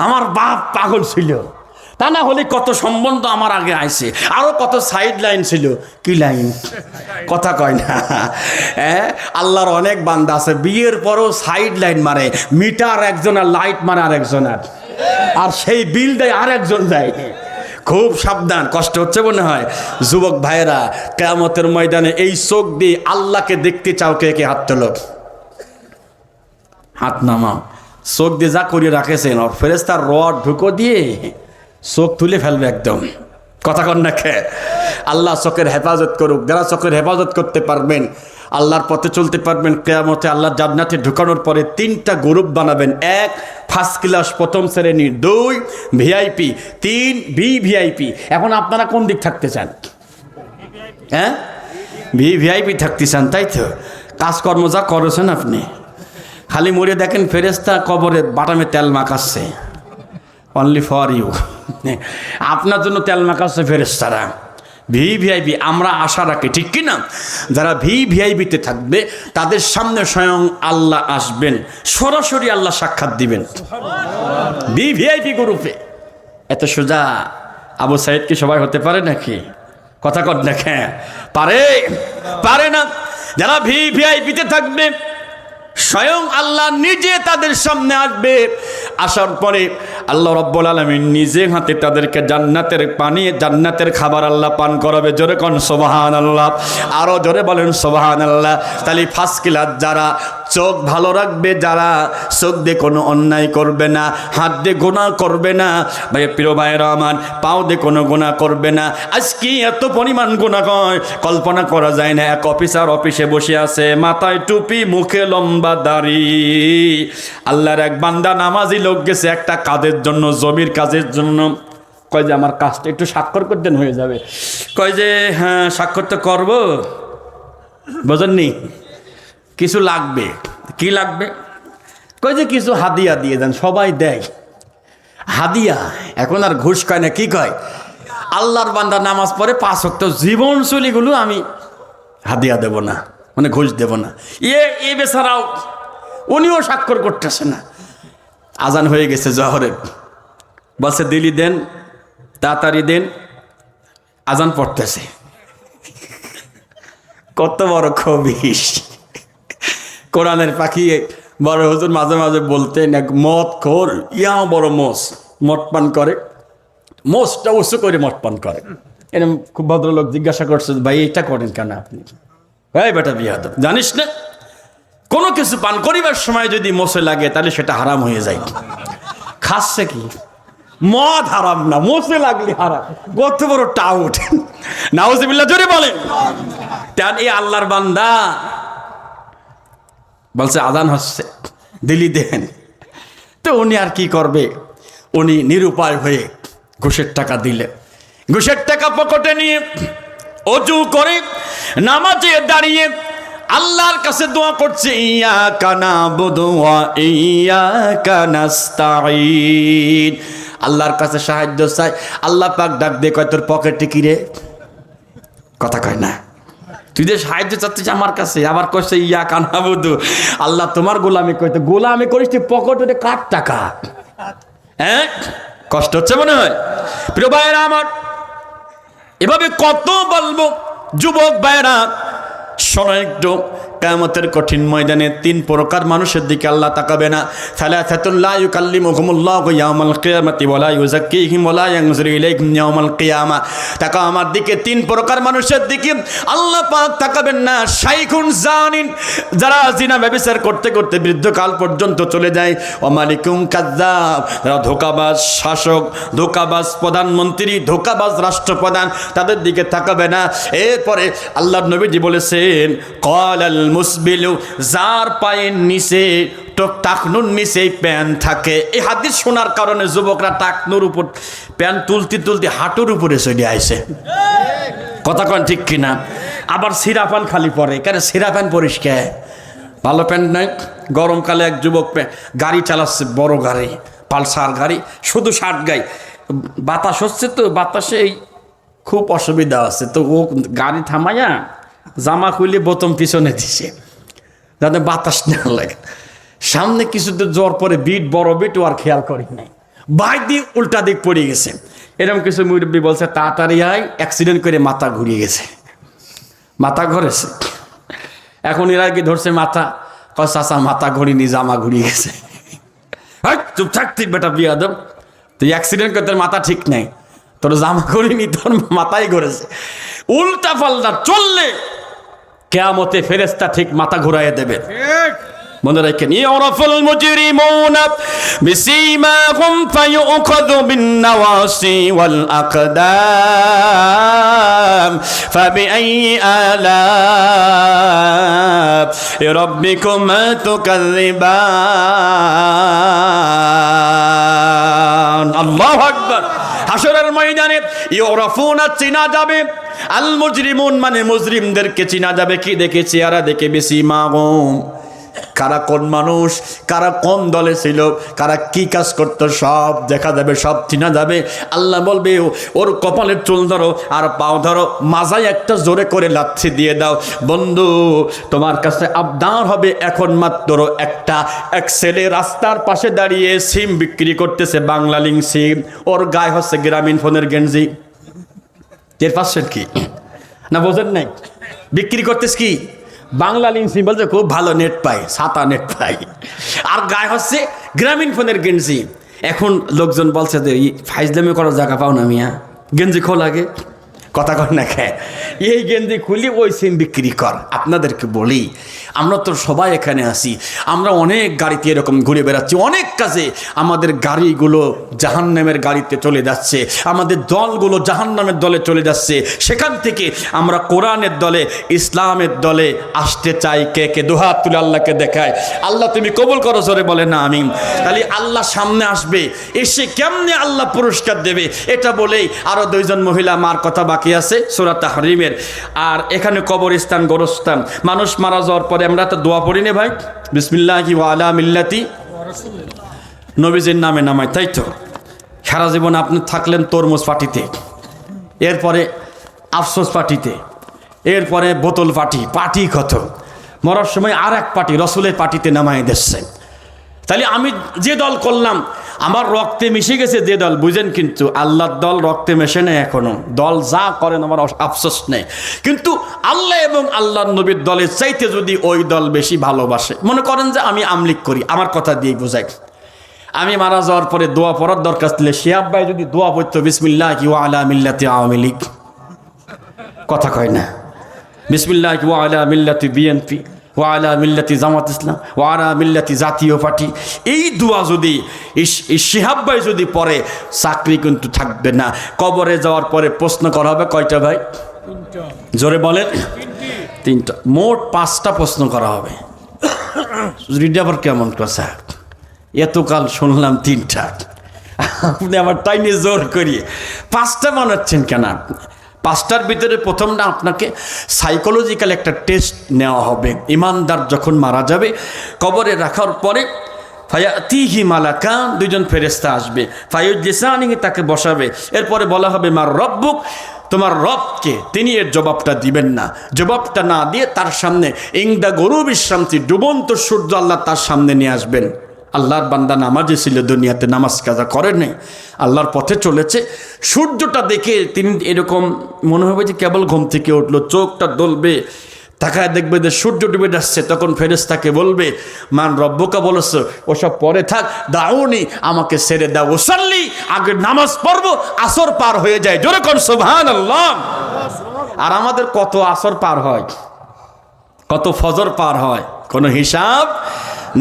আমার বাপ পাগল ছিল, তা না হলে কত সম্বন্ধ আমার আগে আইছে, আরো কত সাইড লাইন ছিল। কি লাইন? কথা কয় না। আল্লাহর অনেক বান্দা আছে বিয়ের পরও সাইড লাইন মারে, মিটার একজনের, লাইট মারে আর একজনের, আর সেই বিল দেয় আর একজন দেয়। খুব সাবধান, কষ্ট হচ্ছে মনে হয়। যুবক ভাইয়েরা, কিয়ামতের ময়দানে এই চোখ দিয়ে আল্লাহকে দেখতে চাও? কে কে হাত তোলো, হাত নামাও। চোখ দিয়ে যা করিয়ে রাখেছেন, আর ফেরেশতার রড ঢুকো দিয়ে চোখ তুলে ফেলবে একদম। কথা কন না খে? আল্লাহ চোখের হেফাজত করুক। যারা চোখের হেফাজত করতে পারবেন, আল্লাহর পথে চলতে পারবেন, কিয়ামতে আল্লাহ জান্নাতে ঢুকানোর পরে 3টা গ্রুপ বানাবেন। 1 ফার্স্ট ক্লাস প্রথম শ্রেণীর, 2 ভিআইপি, 3 ভিভিআইপি। এখন আপনারা কোন দিক থাকতে চান? হ্যাঁ, ভিভিআইপি থাকতে চান, তাই তো? কাজকর্ম যা করেছেন আপনি, খালি মরে দেখেন ফেরেশতা কবরে বাটামে তেল মাখাচ্ছে, অনলি ফর ইউ, আপনার জন্য তেল মাখাচ্ছে ফেরেশতারা। ভিভিআইপি আমরা আশা রাখি, ঠিক কি না? যারা ভিভিআইপিতে থাকবে তাদের সামনে স্বয়ং আল্লাহ আসবেন, সরাসরি আল্লাহ সাক্ষাৎ দিবেন ভিভিআইপি গ্রুপে। এত সোজা আবু সাইদ কি সবাই হতে পারে নাকি? কথা কর দেখে, পারে না। যারা ভিভিআইপিতে থাকবে স্বয়ং আল্লাহ নিজে তাদের সামনে আসবে। আসার পরে আল্লাহ রাব্বুল আলামিন নিজে হাতে তাদেরকে জান্নাতের পানি, জান্নাতের খাবার আল্লাহ পান করাবে। জোরে কোন সুবহানাল্লাহ, আরো জোরে বলেন সুবহানাল্লাহ। তাহলে ফার্স্ট ক্লাস যারা, চোখ ভালো রাখবে যারা, চোখ দিয়ে কোনো অন্যায় করবে না, হাত দিয়ে গুনাহ করবে না, ভাই প্রিয় ভাইয়েরা আমার, পাও দিয়ে কোনো গুনাহ করবে না। আজকে এত পরিমাণ গুনাহ হয় কল্পনা করা যায় না। এক অফিসার অফিসে বসে আছে, মাথায় টুপি, মুখে লম্বা দাড়ি। আল্লাহর এক বান্দা নামাজি লোক গেছে একটা কাজের জন্য, জমির কাজের জন্য। কয় যে আমার কাজটা একটু স্বাক্ষর করতেন, হয়ে যাবে। কয় যে হ্যাঁ স্বাক্ষর তো করবো, বোঝেননি, কিছু লাগবে। কি লাগবে? কই যে কিছু হাদিয়া দিয়ে দেন। সবাই দেয় হাদিয়া, এখন আর ঘুষ কয় না, কি কয়? আল্লাহর বান্দা নামাজ পড়ে 5 ওয়াক্ত, জীবন চলিগুলো আমি হাদিয়া দেব না, মানে ঘুষ দেব না। এ বেচারাও, উনিও স্বাক্ষর করতেছে না। আজান হয়ে গেছে জহরের, বলছে দিলি দেন, তাড়াতাড়ি দেন। আজান পড়তেছে, কত বড় খবিশ। কোরআনের পাখি বড় হুজুর মাঝে মাঝে বলতেন, এক মদ খোর, ইয়া বড় মোষ, মদ পান করে, মোষটা উঁচু করে মদ পান করে। এরকম খুব ভদ্রলোক জিজ্ঞাসা করছে, ভাই এটা করেন কেন আপনি? ভাই বেটা বিয়াদব, জানিস না কোনো কিছু পান করিবার সময় যদি মোষে লাগে তাহলে সেটা হারাম হয়ে যায়। খাচ্ছে কি? মদ হারাম না, মোষে লাগলে হারাম। কত বড় টাউট, নাউজুবিল্লাহ, জোরে বলেন। তেন এই আল্লাহর বান্দা বলছে আজান হচ্ছে, দিলি দেন। তো উনি আর কি করবে, উনি নিরুপায় হয়ে ঘুষের টাকা দিলে, ঘুষের টাকা পকেটে নিয়ে অজু করে নামাজে দাঁড়িয়ে আল্লাহর কাছে দোয়া করছে, ইয়াকা নাবুদু ওয়া ইয়াকা নাস্তাঈন। আল্লাহর কাছে সাহায্য চাই। আল্লাহ পাক ডাক দিয়ে কয়, তোর পকেটে কি রে? কথা কয় না, তুই যে সাহায্য চাচ্ছিস আমার কাছে, আবার কইছে ইয়াকা নাবুদু, আল্লাহ তোমার গোলামি করতে, গোলামি করিস তুই পকেটে কার টাকা? হ্যাঁ, কষ্ট হচ্ছে মনে হয়। প্রিয় ভাইয়েরা আমার, এভাবে কত বলবো। যুবক ভাইয়েরা শোনো একটু, কিয়ামতের কঠিন ময়দানে তিন প্রকার মানুষের দিকে আল্লাহ তাকাবে না। সালাসাতুন লা ইউকাল্লিমুহুমুল্লাহু ইয়াওমাল কিয়ামাতি ওয়া লা ইউযাক্কিহিম ওয়া লা ইয়ানজুরু ইলাইহিম ইয়াওমাল কিয়ামা। তাকা আমার দিকে তিন প্রকার মানুষের দিকে আল্লাহ পাক তাকাবেন না। শাইখুন জানিন, যারা জিনা ব্যভিচার করতে করতে বৃদ্ধকাল পর্যন্ত চলে যায়। ওয়া মালিকুন কাযযাব, যারা ধোঁকাবাজ শাসক, ধোঁকাবাজ প্রধানমন্ত্রী, ধোঁকাবাজ রাষ্ট্রপ্রধান, তাদের দিকে তাকাবে না। এরপরে আল্লাহর নবীজি বলেছেন, ক্বালাল মুসবিলু, যার পায়ের নিচে টাকনুর নিচে প্যান্ট থাকে। এই হাদিস শোনার কারণে যুবকরা টাকনুর উপর প্যান্ট তুলতে তুলতে হাঁটুর উপরে চলে আসে। কথা কন ঠিক কিনা? আবার সিরা প্যান্ট খালি পরে, কেন সিরা প্যান্ট পরিষ্কার, ভালো প্যান্ট নাই। গরমকালে এক যুবক গাড়ি চালাচ্ছে, বড় গাড়ি, পালসার গাড়ি, শুধু শার্ট গায়ে, বাতাস হচ্ছে তো, বাতাসে এই খুব অসুবিধা আছে, তো ও গাড়ি থামাইয়া জামা খুলে বোতাম পিছনে দিছে যাতে বাতাস না লাগে। সামনে কিছুদের জ্বর পরে বিট, বড় বিট, ও আর খেয়াল করি নাই, বাইক দিয়ে উল্টা দিক পড়ে গেছে। এরকম কিছু মুরব্বী বলছে, তাড়াতাড়ি আয়, অ্যাক্সিডেন্ট করে মাথা ঘুরিয়ে গেছে, মাথা ঘুরেছে। এখন এরা কি ধরছে মাথা, কয় চাচা মাথা ঘুরিনি, জামা ঘুরিয়ে গেছে। চুপ থাকতি বেটা বিয়াদব, তুই অ্যাক্সিডেন্ট করতে মাথা ঠিক নাই, তোর জামা ঘুরিনি, তোর মাথাই ঘুরেছে। উল্টা পাল্টা চললে কিয়ামতে ফেরেশতা ঠিক মাথা ঘুরাইয়া দেবে। মনে রাখেন, ইউরাফুল মুজরিমুনা বিসীমাহুম ফায়ুখাযু বিন-নাওয়াসি ওয়াল আকদাম ফাবিআইয়ি আলা'i রাব্বিকুমা তুকাযযিবান। আল্লাহু আকবার। হাশরের ময়দানে ইউরাফুনা চিনা যাবে, আল মুজরিমুন মানে মুজরিমদেরকে চিনা যাবে। কি দেখে? চেহারা দেখে। বিসীমাহুম, কারা কোন মানুষ, কারা কোন দলে ছিল, কারা কি কাজ করতো, সব দেখা যাবে, সব চিনা যাবে। আল্লাহ বলবে, ওর কপালের চুল ধরো আর পাও ধরো, মাজায় একটা জোরে করে লাথি দিয়ে দাও। বন্ধু, তোমার কাছে আবদার হবে এখন মাত্র একটা। এক ছেলে রাস্তার পাশে দাঁড়িয়ে সিম বিক্রি করতেছে, বাংলা লিঙ্ক সিম, ওর গায়ে হচ্ছে গ্রামীণ ফোনের গেঞ্জি। এর পাশের কি না বোঝেন নাই? বিক্রি করতেছ কি? বাংলা লিঙ্ক সিম, বলছে খুব ভালো নেট পাই, ছাতা নেট পাই, আর গায়ে হচ্ছে গ্রামীণ ফোনের গেঞ্জি। এখন লোকজন বলছে যে ফাইজলামি করার জায়গা পাও না মিয়া, গেঞ্জি খোল আগে। কথা কর না খায়, এই গেঞ্জি খুলি ওই সিম বিক্রি কর। আপনাদেরকে বলি, আমরা তো সবাই এখানে আসি, আমরা অনেক গাড়িতে এরকম ঘুরে বেড়াচ্ছি, অনেক কাজে আমাদের গাড়িগুলো জাহান্নামের গাড়িতে চলে যাচ্ছে, আমাদের দলগুলো জাহান্নামের দলে চলে যাচ্ছে। সেখান থেকে আমরা কোরআনের দলে, ইসলামের দলে আসতে চাই। কে কে দুহাত তুলে আল্লাহকে দেখায়? আল্লাহ তুমি কবুল করো, জোরে বলে না আমিন। তাহলে আল্লাহ সামনে আসবে, এসে কেমনে আল্লাহ পুরস্কার দেবে, এটা বলেই আরো দুইজন মহিলা মার কথা বাকি আছে সূরা তাহরিমের। আর এখানে কবরস্থান, গোরস্থান, মানুষ মারা যাওয়ার পরে আমরা তো দোয়া পড়ি না ভাই, বিসমিল্লাহি ওয়া আলা মিল্লাতি নবীজির নামে নামায়, তাই তো? সারা জীবন আপনি থাকলেন তরমুজ পার্টিতে, এরপরে আফসোস পার্টিতে, এরপরে বোতল পার্টি, পার্টি কত, মরার সময় আর এক পার্টি রসুলের পার্টিতে নামায় দিচ্ছে। তাহলে আমি যে দল করলাম, আমার রক্তে মিশে গেছে যে দল, বুঝেন, কিন্তু আল্লাহর দল রক্তে মেশে নেই এখনো। দল যা করেন আমার আফসোস নেই, কিন্তু আল্লাহ এবং আল্লাহর নবীর দলের চাইতে যদি ওই দল বেশি ভালোবাসে, মনে করেন যে আমি আমলিক করি, আমার কথা দিয়ে বোঝাই, আমি মারা যাওয়ার পরে দোয়া পড়ার দরকার ছিল, শিহাব ভাই যদি দোয়া পড়তো বিসমিল্লাহি ওয়া আলা মিল্লাতি আওয়ামী লীগ, কথা কয় না, বিসমিল্লাহি ওয়া আলা মিল্লাতি বিএনপি ওয়া আলা মিল্লাতি জামাত ইসলাম ওয়া আলা মিল্লাতি জাতীয় পার্টি, এই দোয়া যদি শিহাব ভাই যদি পড়ে, চাকরি কিন্তু থাকবে না। কবরে যাওয়ার পরে প্রশ্ন করা হবে কয়টা ভাই? জোরে বলেন। তিনটা, মোট 5টা প্রশ্ন করা হবে। রিডাবার কেমন কথা, এতকাল শুনলাম 3টা, আপনি আমার টাইনে জোর করিয়ে 5টা বানাচ্ছেন কেন? 5টার ভিতরে প্রথমটা আপনাকে সাইকোলজিক্যাল একটা টেস্ট নেওয়া হবে। ইমানদার যখন মারা যাবে কবরে রাখার পরে ফায়াতিহি মালাকান, 2জন ফেরেশতা আসবে, ফায়ুজলিসানিহি, তাকে বসাবে। এরপরে বলা হবে মার রব্বুক, তোমার রবকে। তিনি এর জবাবটা দিবেন না। জবাবটা না দিয়ে তার সামনে ইংদা গরুবিশ শামসি, ডুবন্ত সূর্য আল্লাহ তার সামনে নিয়ে আসবেন। আল্লাহর বান্দা নামাজে ছিল, দুনিয়াতে নামাজ কাজা করে নাই, আল্লাহর পথে চলেছে। সূর্যটা দেখে তিনি এরকম মনে হবে যে কেবল ঘুম থেকে উঠলো, চোখটা দলবে, তাকায় দেখবে যে সূর্য ডুবে যাচ্ছে। তখন ফেরেশতাকে বলবে মান রব্বুকা, বলেছ ওসব পরে থাক, দাউনি, আমাকে ছেড়ে দাও, ওসাল্লি, আগে নামাজ পড়বো, আসর পার হয়ে যায়। জোরে কোন সুবহানাল্লাহ। আর আমাদের কত আসর পার হয়, কত ফজর পার হয়, কোনো হিসাব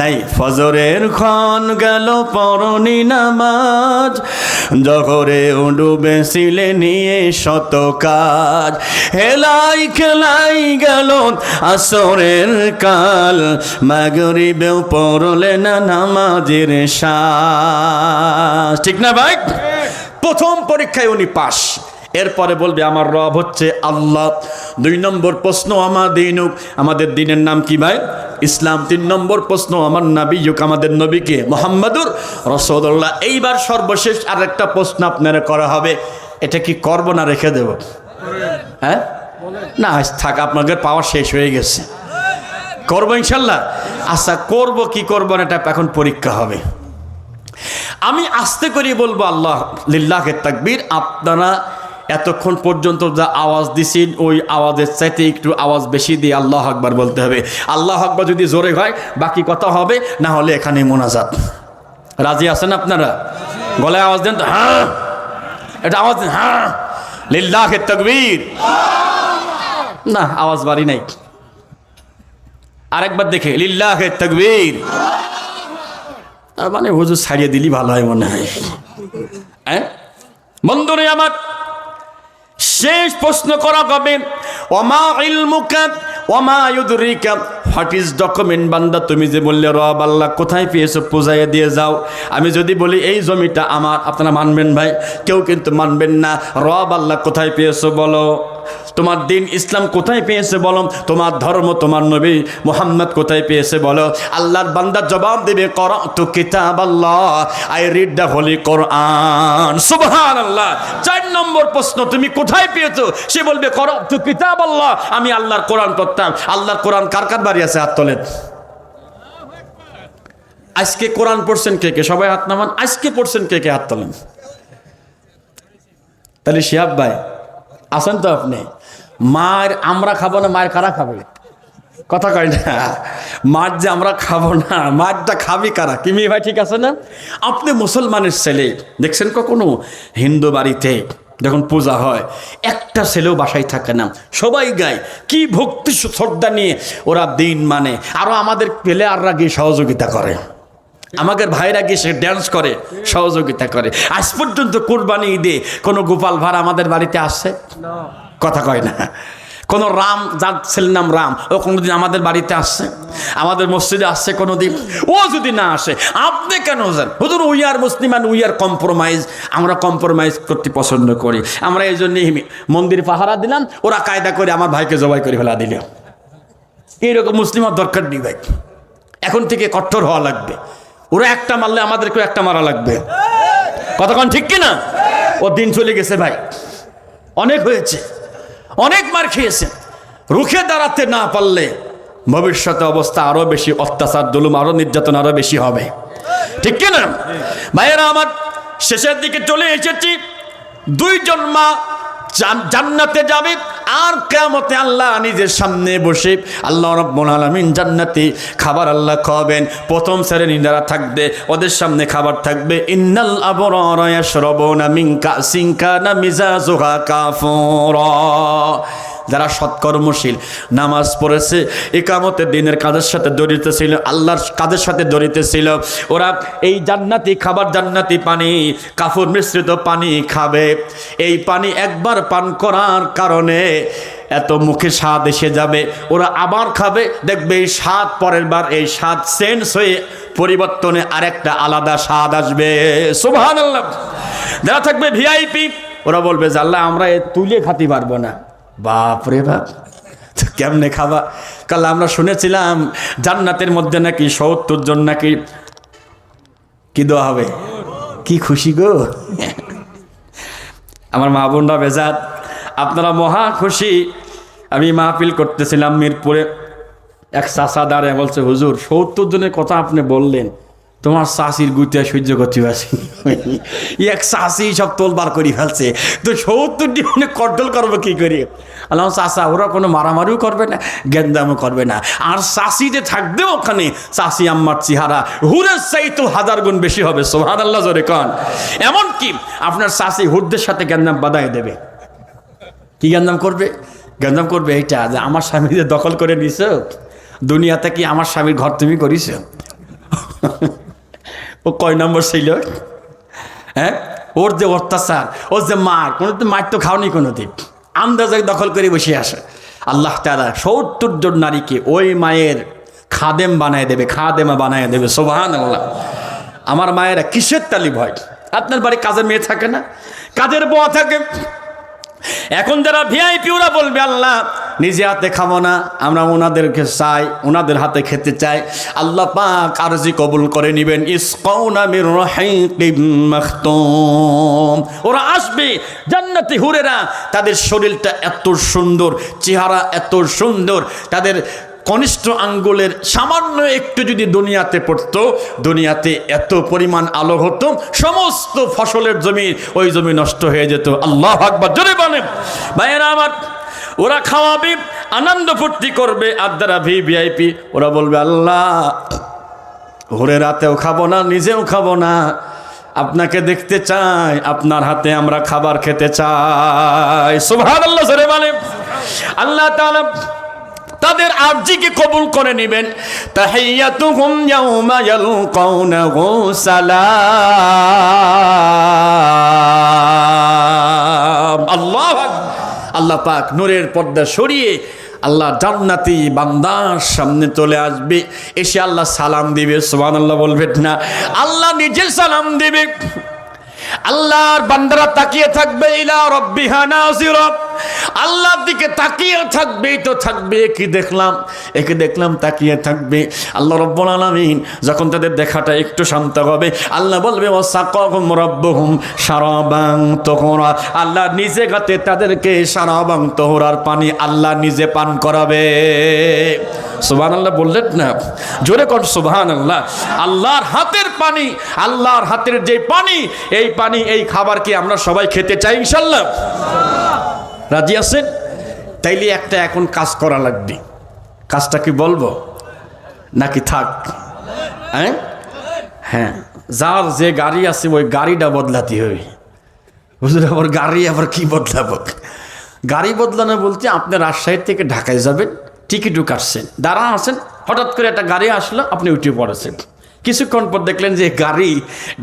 নাই। ফজরের ক্ষণ গেল পরনি নামাজ, জহরে ডুবে ছিলে নিয়ে শত কাজ, হেলাই খেলাই গেল আসরের কাল, মাগরিবেও পড়লে না নামাজের শ্বাস। ঠিক না ভাই? প্রথম পরীক্ষায় উনি পাস। এরপরে বলবে আমার রব হচ্ছে আল্লাহ। 2 নম্বর প্রশ্ন আমার দিনুক, আমাদের দিনের নাম কি ভাই? ইসলাম। 3 নম্বর প্রশ্ন আমার নবীয়ুক, আমাদের নবীকে মুহাম্মাদুর রাসূলুল্লাহ। এইবার সর্বশেষ আরেকটা প্রশ্ন আপনারা করা হবে, এটা কি করব না রেখে দেব? হ্যাঁ না থাক, আপনাদের পাওয়ার শেষ হয়ে গেছে। করবো ইনশাল্লাহ। আচ্ছা করব কি করব না এটা এখন পরীক্ষা হবে। আমি আস্তে করে বলবো আল্লাহ লিল্লাহে তাকবীর। আপনারা এতক্ষণ পর্যন্ত যা আওয়াজ দিছেন ওই আওয়াজের চাইতে একটু আওয়াজ বেশি দিয়ে আল্লাহ আকবার বলতে হবে। আল্লাহ আকবার যদি জোরে হয় বাকি কথা হবে, না হলে এখানে মোনাজাত। রাজি আছেন আপনারা? গলায় আওয়াজ দেন তো, হ্যাঁ, এটা আওয়াজ দেন, হ্যাঁ, লিল্লাহে তাকবীর। না আওয়াজ বাড়ি নাই, আরেকবার দেখে লিল্লাহে তাকবীর। মানে হুজুর ছাড়িয়ে দিলি ভালো হয় মনে হয়। হ্যাঁ বন্ধুরে আমার, শেষ প্রশ্ন করা হবে ওমা ইলমুকা ওমা ইউদরিকা, হোয়াট ইজ ডকুমেন্ট। বান্দা তুমি যে বললে রব আল্লাহ কোথায় পেয়েছো পূজায় দিয়ে যাও, আমি যদি বলি এই জমিটা আমার, আপনারা মানবেন ভাই? কেউ কিন্তু মানবেন না। রব আল্লাহ কোথায় পেয়েছো বলো, তোমার দিন ইসলাম কোথায় পেয়েছে বলো, তোমার ধর্ম তোমার নবী মুহাম্মদ কোথায় পেয়েছে বলো। আল্লাহর বান্দা জবাব দেবে করাতু কিতাবাল্লাহ, আই রিড দ্য হোলি কোরআন। সুবহানাল্লাহ। 4 নম্বর প্রশ্ন তুমি কোথায় পেয়েছো, সে বলবে করাতু কিতাবাল্লাহ, আমি আল্লাহর কোরআন পড়তাম। আল্লাহর কোরআন কার কার বাড়ি আছে? হাত তোলেন। আজকে কোরআন পড়ছেন কে কে? সবাই হাত নামান। আজকে পড়ছেন কে কে? হাত তোলেন। তাহলে শিহাব ভাই আছেন তো আপনি? মার আমরা খাবো না, মায়ের কারা খাবে? কথা কয় না, মার যে আমরা খাবো না, মারটা খাবি কারা? কি মেয়ে ভাই ঠিক আছে না? আপনি মুসলমানের ছেলে দেখছেন কখনো হিন্দু বাড়িতে যখন পূজা হয় একটা ছেলেও বাসায় থাকে না, সবাই গায় কি ভক্তি শ্রদ্ধা নিয়ে ওরা দিন মানে। আরো আমাদের প্লেয়াররা গিয়ে সহযোগিতা করে, আমাদের ভাইরা গিয়ে সে ড্যান্স করে, সহযোগিতা করে। আজ পর্যন্ত কোরবানি ঈদে কোনো গোপাল ভাড়া আমাদের বাড়িতে আসছে? কথা কয় না। কোনো রাম, যার ছেলের নাম রাম, ও কোনোদিন আমাদের বাড়িতে আসছে? আমাদের মসজিদে আসছে কোনোদিন? ও যদি না আসে আপনি কেন যান? হুজুর we are Muslim and we are compromise, আমরা কম্প্রোমাইজ করতে পছন্দ করি। আমরা এই জন্যই মন্দির পাহারা দিলাম, ওরা কায়দা করে আমার ভাইকে জবাই করে ফেলা দিল। এইরকম মুসলিম আর দরকার নেই ভাই, এখন থেকে কঠোর হওয়া লাগবে। ওরা একটা মারলে আমাদেরকেও একটা মারা লাগবে। কতক্ষণ ঠিক কিনা? ও দিন চলে গেছে ভাই, অনেক হয়েছে, অনেক মার খেয়েছে। রুখে দাঁড়াতে না পারলে ভবিষ্যতে অবস্থা আরো বেশি অত্যাচার, জুলুম, আরো নির্যাতন আরো বেশি হবে। ঠিক কিনা ভাইয়েরা আমার? শেষের দিকে চলে এসেছি। 2 জন মা জান্নাতে যাবে, আর কিয়ামতে আল্লাহ নিজের সামনে বসে আল্লাহ রাব্বুল আলামিন জান্নাতি খাবার আল্লাহ খাওয়াবেন। প্রথম শ্রেণী যারা থাকবে ওদের সামনে খাবার থাকবে ইন্নাল আবরারা ইয়াশরাবুনা মিন কাসিন কানা মিজাজুহা কাফুরা। যারা সৎকর্মশীল, নামাজ পড়েছে, ইকামতের দিনের কাজের সাথে জড়িত ছিল, আল্লাহর কাজের সাথে জড়িত ছিল, ওরা এই জান্নাতি খাবার, জান্নাতি পানি, কাফুর মিশ্রিত পানি খাবে। এই পানি একবার পান করার কারণে এত মুখে স্বাদ এসে যাবে, ওরা আবার খাবে, দেখবে এই স্বাদ পরের বার এই স্বাদ চেঞ্জ হয়ে পরিবর্তনে আরেকটা আলাদা স্বাদ আসবে। সুবহানাল্লাহ। যারা থাকবে ভিআইপি, ওরা বলবে যে আল্লাহ আমরা এ তুলে খাতে পারবো না। বাপ রে বাপ, তো কেমনে খাবা? কাল আমরা শুনেছিলাম জান্নাতের মধ্যে নাকি ৭০ জন নাকি কি দেওয়া হবে। কি খুশি গো আমার মা বোনরা বেজাত, আপনারা মহা খুশি। আমি মাহফিল করতেছিলাম মিরপুরে, এক চাচা দাঁড়িয়ে বলছে, হুজুর ৭০ জনের কথা আপনি বললেন, তোমার চাষির গুইতে সহ্য করতে পারছি। এক চাষি সব তোলবার করে ফেলছে, তো ৭০টি কন্ট্রোল করবো কি করে? আল্লাহ চাষা ওরা কোনো মারামারিও করবে না, গেন্দামও করবে না। আর চাষি যে থাকবে ওখানে, চাষি আম্মার চেহারা হুরের চাইতে 1000 গুণ বেশি হবে। সুবহানাল্লাহ জোরে কন। এমনকি আপনার চাষি হুরদের সাথে গেন্দাম বাঁধাই দেবে। কি গেন্দাম করবে? গেন্দাম করবে এইটা যে আমার স্বামী যে দখল করে নিছ, দুনিয়াতে কি আমার স্বামীর ঘর তুমি করিস? ও কয় নম্বর ছিল? হ্যাঁ, ওর যে অত্যাচার, ওর যে মার, কোনো তো মার তো খাওনি কোনো দিন, আন্দাজে দখল করে বসে আসে। আল্লাহ তাআলা ৭০ জন নারীকে ওই মায়ের খাদেম বানায় দেবে, খাদেমা বানায় দেবে। সুবহানাল্লাহ। আমার মায়েরা কিসের তালিব হয়? আপনার বাড়ি কাজের মেয়ে থাকে না, কাজের বউ থাকে। এখন যারা ভিআইপি ওরা বলবে আল্লাহ নিজে হাতে খাবো না, আমরা ওনাদেরকে চাই, ওনাদের হাতে খেতে চাই। আল্লাহ পাক আরজি কবুল করে নেবেন। ইসকাউনা মির রাহিকিম মাখতুম। ওরা আসবে জান্নাতি হুরেরা, তাদের শরীরটা এত সুন্দর, চেহারা এত সুন্দর, তাদের কনিষ্ঠ আঙ্গুলের সামান্য একটু যদি দুনিয়াতে পড়তো, দুনিয়াতে এত পরিমাণ আলো হতো, সমস্ত ফসলের জমি, ওই জমি নষ্ট হয়ে যেত। আল্লাহু আকবার জোরে বলেন। ভাইয়েরা আমার, ওরা খাওয়াবে, আনন্দ ফুর্তি করবে, আর যারা ভিআইপি ওরা বলবে আল্লাহ ঘুরে রাতেও খাবো না, নিজেও খাবো না, আপনাকে দেখতে চাই, আপনার হাতে আমরা খাবার খেতে চাই। সুবহানাল্লাহ জোরে বলেন। আল্লাহ তাআলা তাদের আরজিকে কবুল করে নেবেন। তাহিয়াতুহুম ইয়াউমা ইয়ালকাউনাহু সালাম। আল্লাহু আকবার। আল্লাহ পাক নূরের পর্দা সরিয়ে আল্লাহ জান্নাতি বান্দার সামনে চলে আসবে, এসে আল্লাহ সালাম দিবে। সুবহানাল্লাহ বলবেন না? আল্লাহ নিজে সালাম দিবে। আল্লাহর বান্দারা তাকিয়ে থাকবে, ইলা রাব্বিহা নাযিরা, আল্লাহর দিকে তাকিয়ে থাকবে। তো থাকবে, কি দেখলাম, একে দেখলাম, তাকিয়ে থাকবে। আল্লাহ রাব্বুল আলামিন যখন তাদের দেখাটা একটু শান্ত হবে, আল্লাহ বলবে ওয়াসাকাহুম রাব্বুহুম শারাবান তাহুরা, আল্লাহ নিজে গাতে তাদেরকে শারাবান তাহুরার পানি আল্লাহ নিজে পান করাবে। সুবহানাল্লাহ বললেন না? জোরে কর সুবহানাল্লাহ। আল্লাহর হাতের পানি, আল্লাহর হাতের যে পানি, এই পানি, এই খাবার কি আমরা সবাই খেতে চাই ইনশাআল্লাহ? রাজি আছেন? তাইলে একটা এখন কাজ করা লাগবে। কাজটা কি বলবো নাকি থাক? হ্যাঁ হ্যাঁ, যার যে গাড়ি আছে ওই গাড়িটা বদলাতে হবে। বুঝলে? আবার গাড়ি আবার কি বদলাবো? গাড়ি বদলানো বলতে আপনি রাজশাহী থেকে ঢাকায় যাবেন, টিকিটও কাটছেন, দাঁড়া আছেন, হঠাৎ করে একটা গাড়ি আসলো, আপনি উঠে পড়েছেন। কিছুক্ষণ পর দেখলেন যে গাড়ি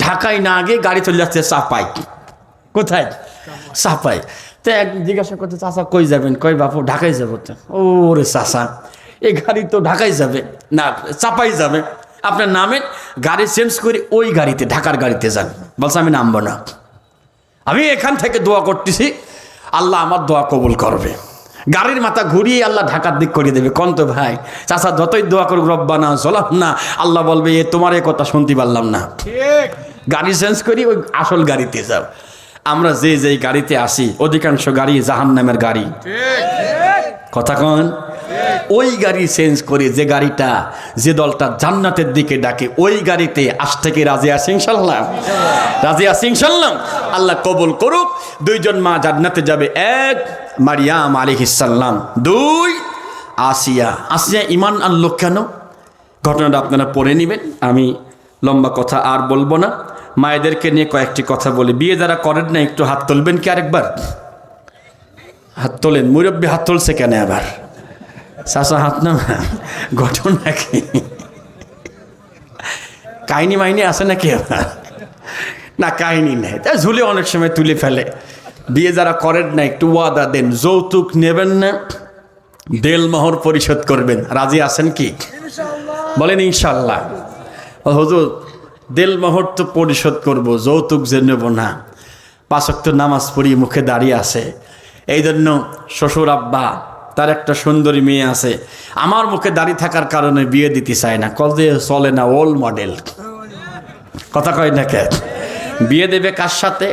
ঢাকায় না গিয়ে গাড়ি চলে যাচ্ছে চাপাই। কোথায়? চাপাই। তো এক জিজ্ঞাসা করতে, চাচা কই যাবেন? কই বাপু ঢাকায় যাবো। তো ওরে চাচা, এই গাড়ি তো ঢাকায় যাবে না, চাপাই যাবে। আপনার নামের গাড়ি চেঞ্জ করে ওই গাড়িতে, ঢাকার গাড়িতে যান। বলছে আমি নামবো না, আমি এখান থেকে দোয়া করতেছি, আল্লাহ আমার দোয়া কবুল করবে। গাড়ির মাথা ঘুরিয়ে আল্লাহ ঢাকার দিক করে দেবে। কোন তো ভাই চাচা যতই দোয়া করুক রব্বানা যালামনা, আল্লাহ বলবে এ তোমার এ কথা শুনতে পারলাম না, ঠিক গাড়ি চেঞ্জ করি, ওই আসল গাড়িতে যাও। আমরা যে যেই গাড়িতে আসি অধিকাংশ গাড়ি জাহান্নামের গাড়ি, কথা কন। ওই গাড়ি চেঞ্জ করে যে গাড়িটা, যে দলটা জান্নাতের দিকে ডাকে, ওই গাড়িতে আসতে কি রাজি আছি ইনশাআল্লাহ? রাজি আছি ইনশাআল্লাহ? আল্লাহ কবুল করুক। দুইজন মা জান্নাতে যাবে, এক মারিয়াম আলাইহিস সালাম, দুই আসিয়া। আসিয়া ঈমান আনলো কেন? ঘটনাটা আপনারা পড়ে নেবেন, আমি লম্বা কথা আর বলবো না। মায়েদেরকে নিয়ে কয়েকটি কথা বলি। বিয়ে যারা করেন না একটু হাত তুলবেন কি? আরেকবার হাত তোলেন। মুরব্বী হাত তুলছে কেন আবার? চাচা হাত না, ঘটনা কি? কাহিনী মাইনি আছে নাকি আবার? না, কাহিনী নেই, তাই ঝুলে অনেক সময় তুলে ফেলে। বিয়ে যারা করেন না একটু ওয়াদা দেন, যৌতুক নেবেন না, দেলমোহর পরিশোধ করবেন। রাজি আছেন কি? বলেন ইনশাল্লাহ। হুজুর দেলমোহর তো পরিশোধ করবো, যৌতুক যে নেব না। 5 ওয়াক্ত নামাজ পড়ি, মুখে দাঁড়িয়ে আছে, এই জন্য শ্বশুর আব্বা তার একটা সুন্দরী মেয়ে আছে, আমার মুখে দাঁড়িয়ে থাকার কারণে বিয়ে দিতে চায় না, কলে চলে না, ওল্ড মডেল। কথা কয় না কে? বিয়ে দেবে কার সাথে?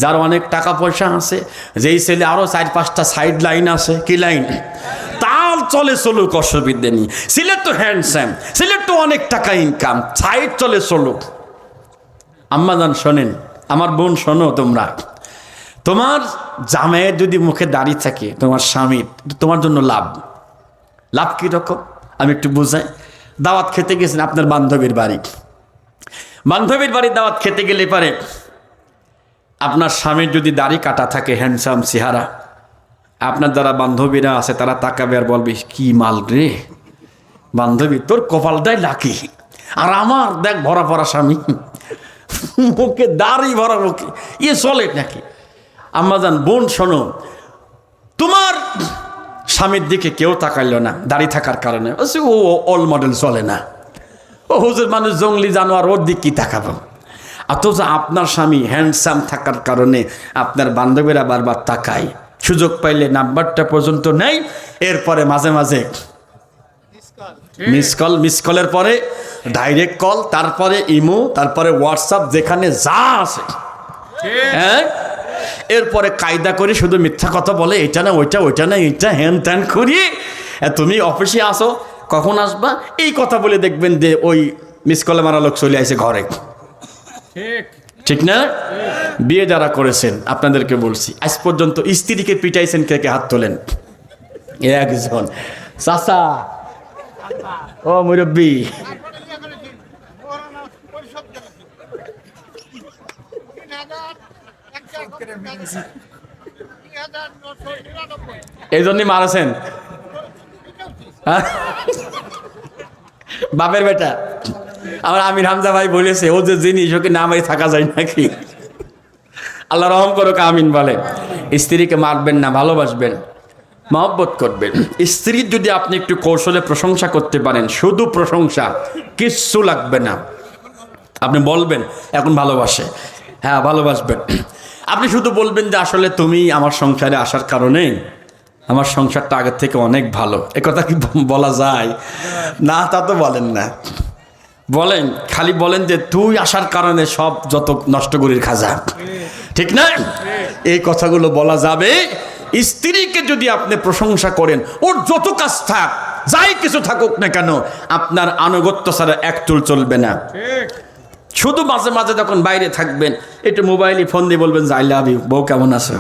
যার অনেক টাকা পয়সা আছে, যেই ছেলে আরও 4-5টা সাইড লাইন আছে। কি লাইন? তার চলে চলুক, অসুবিধে নেই। ছেলে তো হ্যান্ডসাম, ছেলে তো অনেক টাকা ইনকাম, সাইড চলে চলুক। আম্মাজান শোনেন, আমার বোন শোনো, তোমরা তোমার জামাইয়ের যদি মুখে দাঁড়িয়ে থাকে, তোমার স্বামীর, তোমার জন্য লাভ। লাভ কীরকম আমি একটু বুঝাই। দাওয়াত খেতে গেছেন আপনার বান্ধবীর বাড়ি, বান্ধবীর বাড়ি দাওয়াত খেতে গেলে পারে আপনার স্বামীর যদি দাড়ি কাটা থাকে, হ্যান্ডসাম চেহারা, আপনার যারা বান্ধবীরা আছে তারা তাকাবে আর বলবে, কি মাল রে বান্ধবী, তোর কপালটাই লাকি। আর আমার দেখ ভরা ভরা স্বামী, মুখে দাড়ি ভরা, মুখে ইয়ে চলে নাকি? আম্মাজান বোন শোনো, তোমার স্বামীর দিকে কেউ তাকাইল না দাড়ি থাকার কারণে, ও ওল্ড মডেল চলে না, ও হুজুর মানুষ জঙ্গলি জানোয়ার, ওর দিক কি তাকাবো? অথচ আপনার স্বামী হ্যান্ডসাম থাকার কারণে আপনার বান্ধবীরা বারবার তাকায়, সুযোগ পাইলে নাম্বারটা পর্যন্ত নেই, এরপরে মাঝে মাঝে মিস কলের পরে ডাইরেক্ট কল, তারপরে ইমো, তারপরে হোয়াটসঅ্যাপ, যেখানে যা আছে, হ্যাঁ, এরপরে কায়দা করে শুধু মিথ্যা কথা বলে, এটা না ওইটা, ওইটা না এইটা, হ্যান ত্যান করিয়ে, তুমি অফিসে আসো, কখন আসবা, এই কথা বলে দেখবেন যে ওই মিস কলে মারা লোক চলে আসে ঘরে। ঠিক না? বিয়ে যারা করেছেন আপনাদেরকে বলছি, আজ পর্যন্ত স্ত্রীকে পিটাইছেন কে কে? হাত তোলেন। একজন। চাচা, ও মুরব্বী, এই জন্যই মারাছেন বাপের বেটা। আমার আমির হামজা ভাই বলেছে, ও যে জিনিস, ওকে না মারি থাকা যায় নাকি? আল্লাহ রহম করো, আমিন বলে। স্ত্রীকে মারবেন না, ভালোবাসবেন, মহব্বত করবেন। স্ত্রীর যদি আপনি একটু কৌশলে প্রশংসা করতে পারেন, শুধু প্রশংসা, কিচ্ছু লাগবে না, আপনি বলবেন এখন ভালোবাসে, হ্যাঁ ভালোবাসবেন। আপনি শুধু বলবেন যে আসলে তুমি আমার সংসারে আসার কারণে আমার সংসারটা আগের থেকে অনেক ভালো। এ কথা কি বলা যায়? না, তা তো বলেন না, বলেন খালি বলেন যে তুই আসার কারণে সব যত নষ্ট করির খাজা। ঠিক না? এই কথাগুলো বলা যাবে। স্ত্রীকে যদি আপনি প্রশংসা করেন, ওর যত কাজ থাক, যাই কিছু থাকুক না কেন, আপনার আনুগত্য ছাড়া এক চুল চলবে না। শুধু মাঝে মাঝে যখন বাইরে থাকবেন, একটু মোবাইলে ফোন দিয়ে বলবেন যে আই লাভ ইউ, বউ কেমন আছো?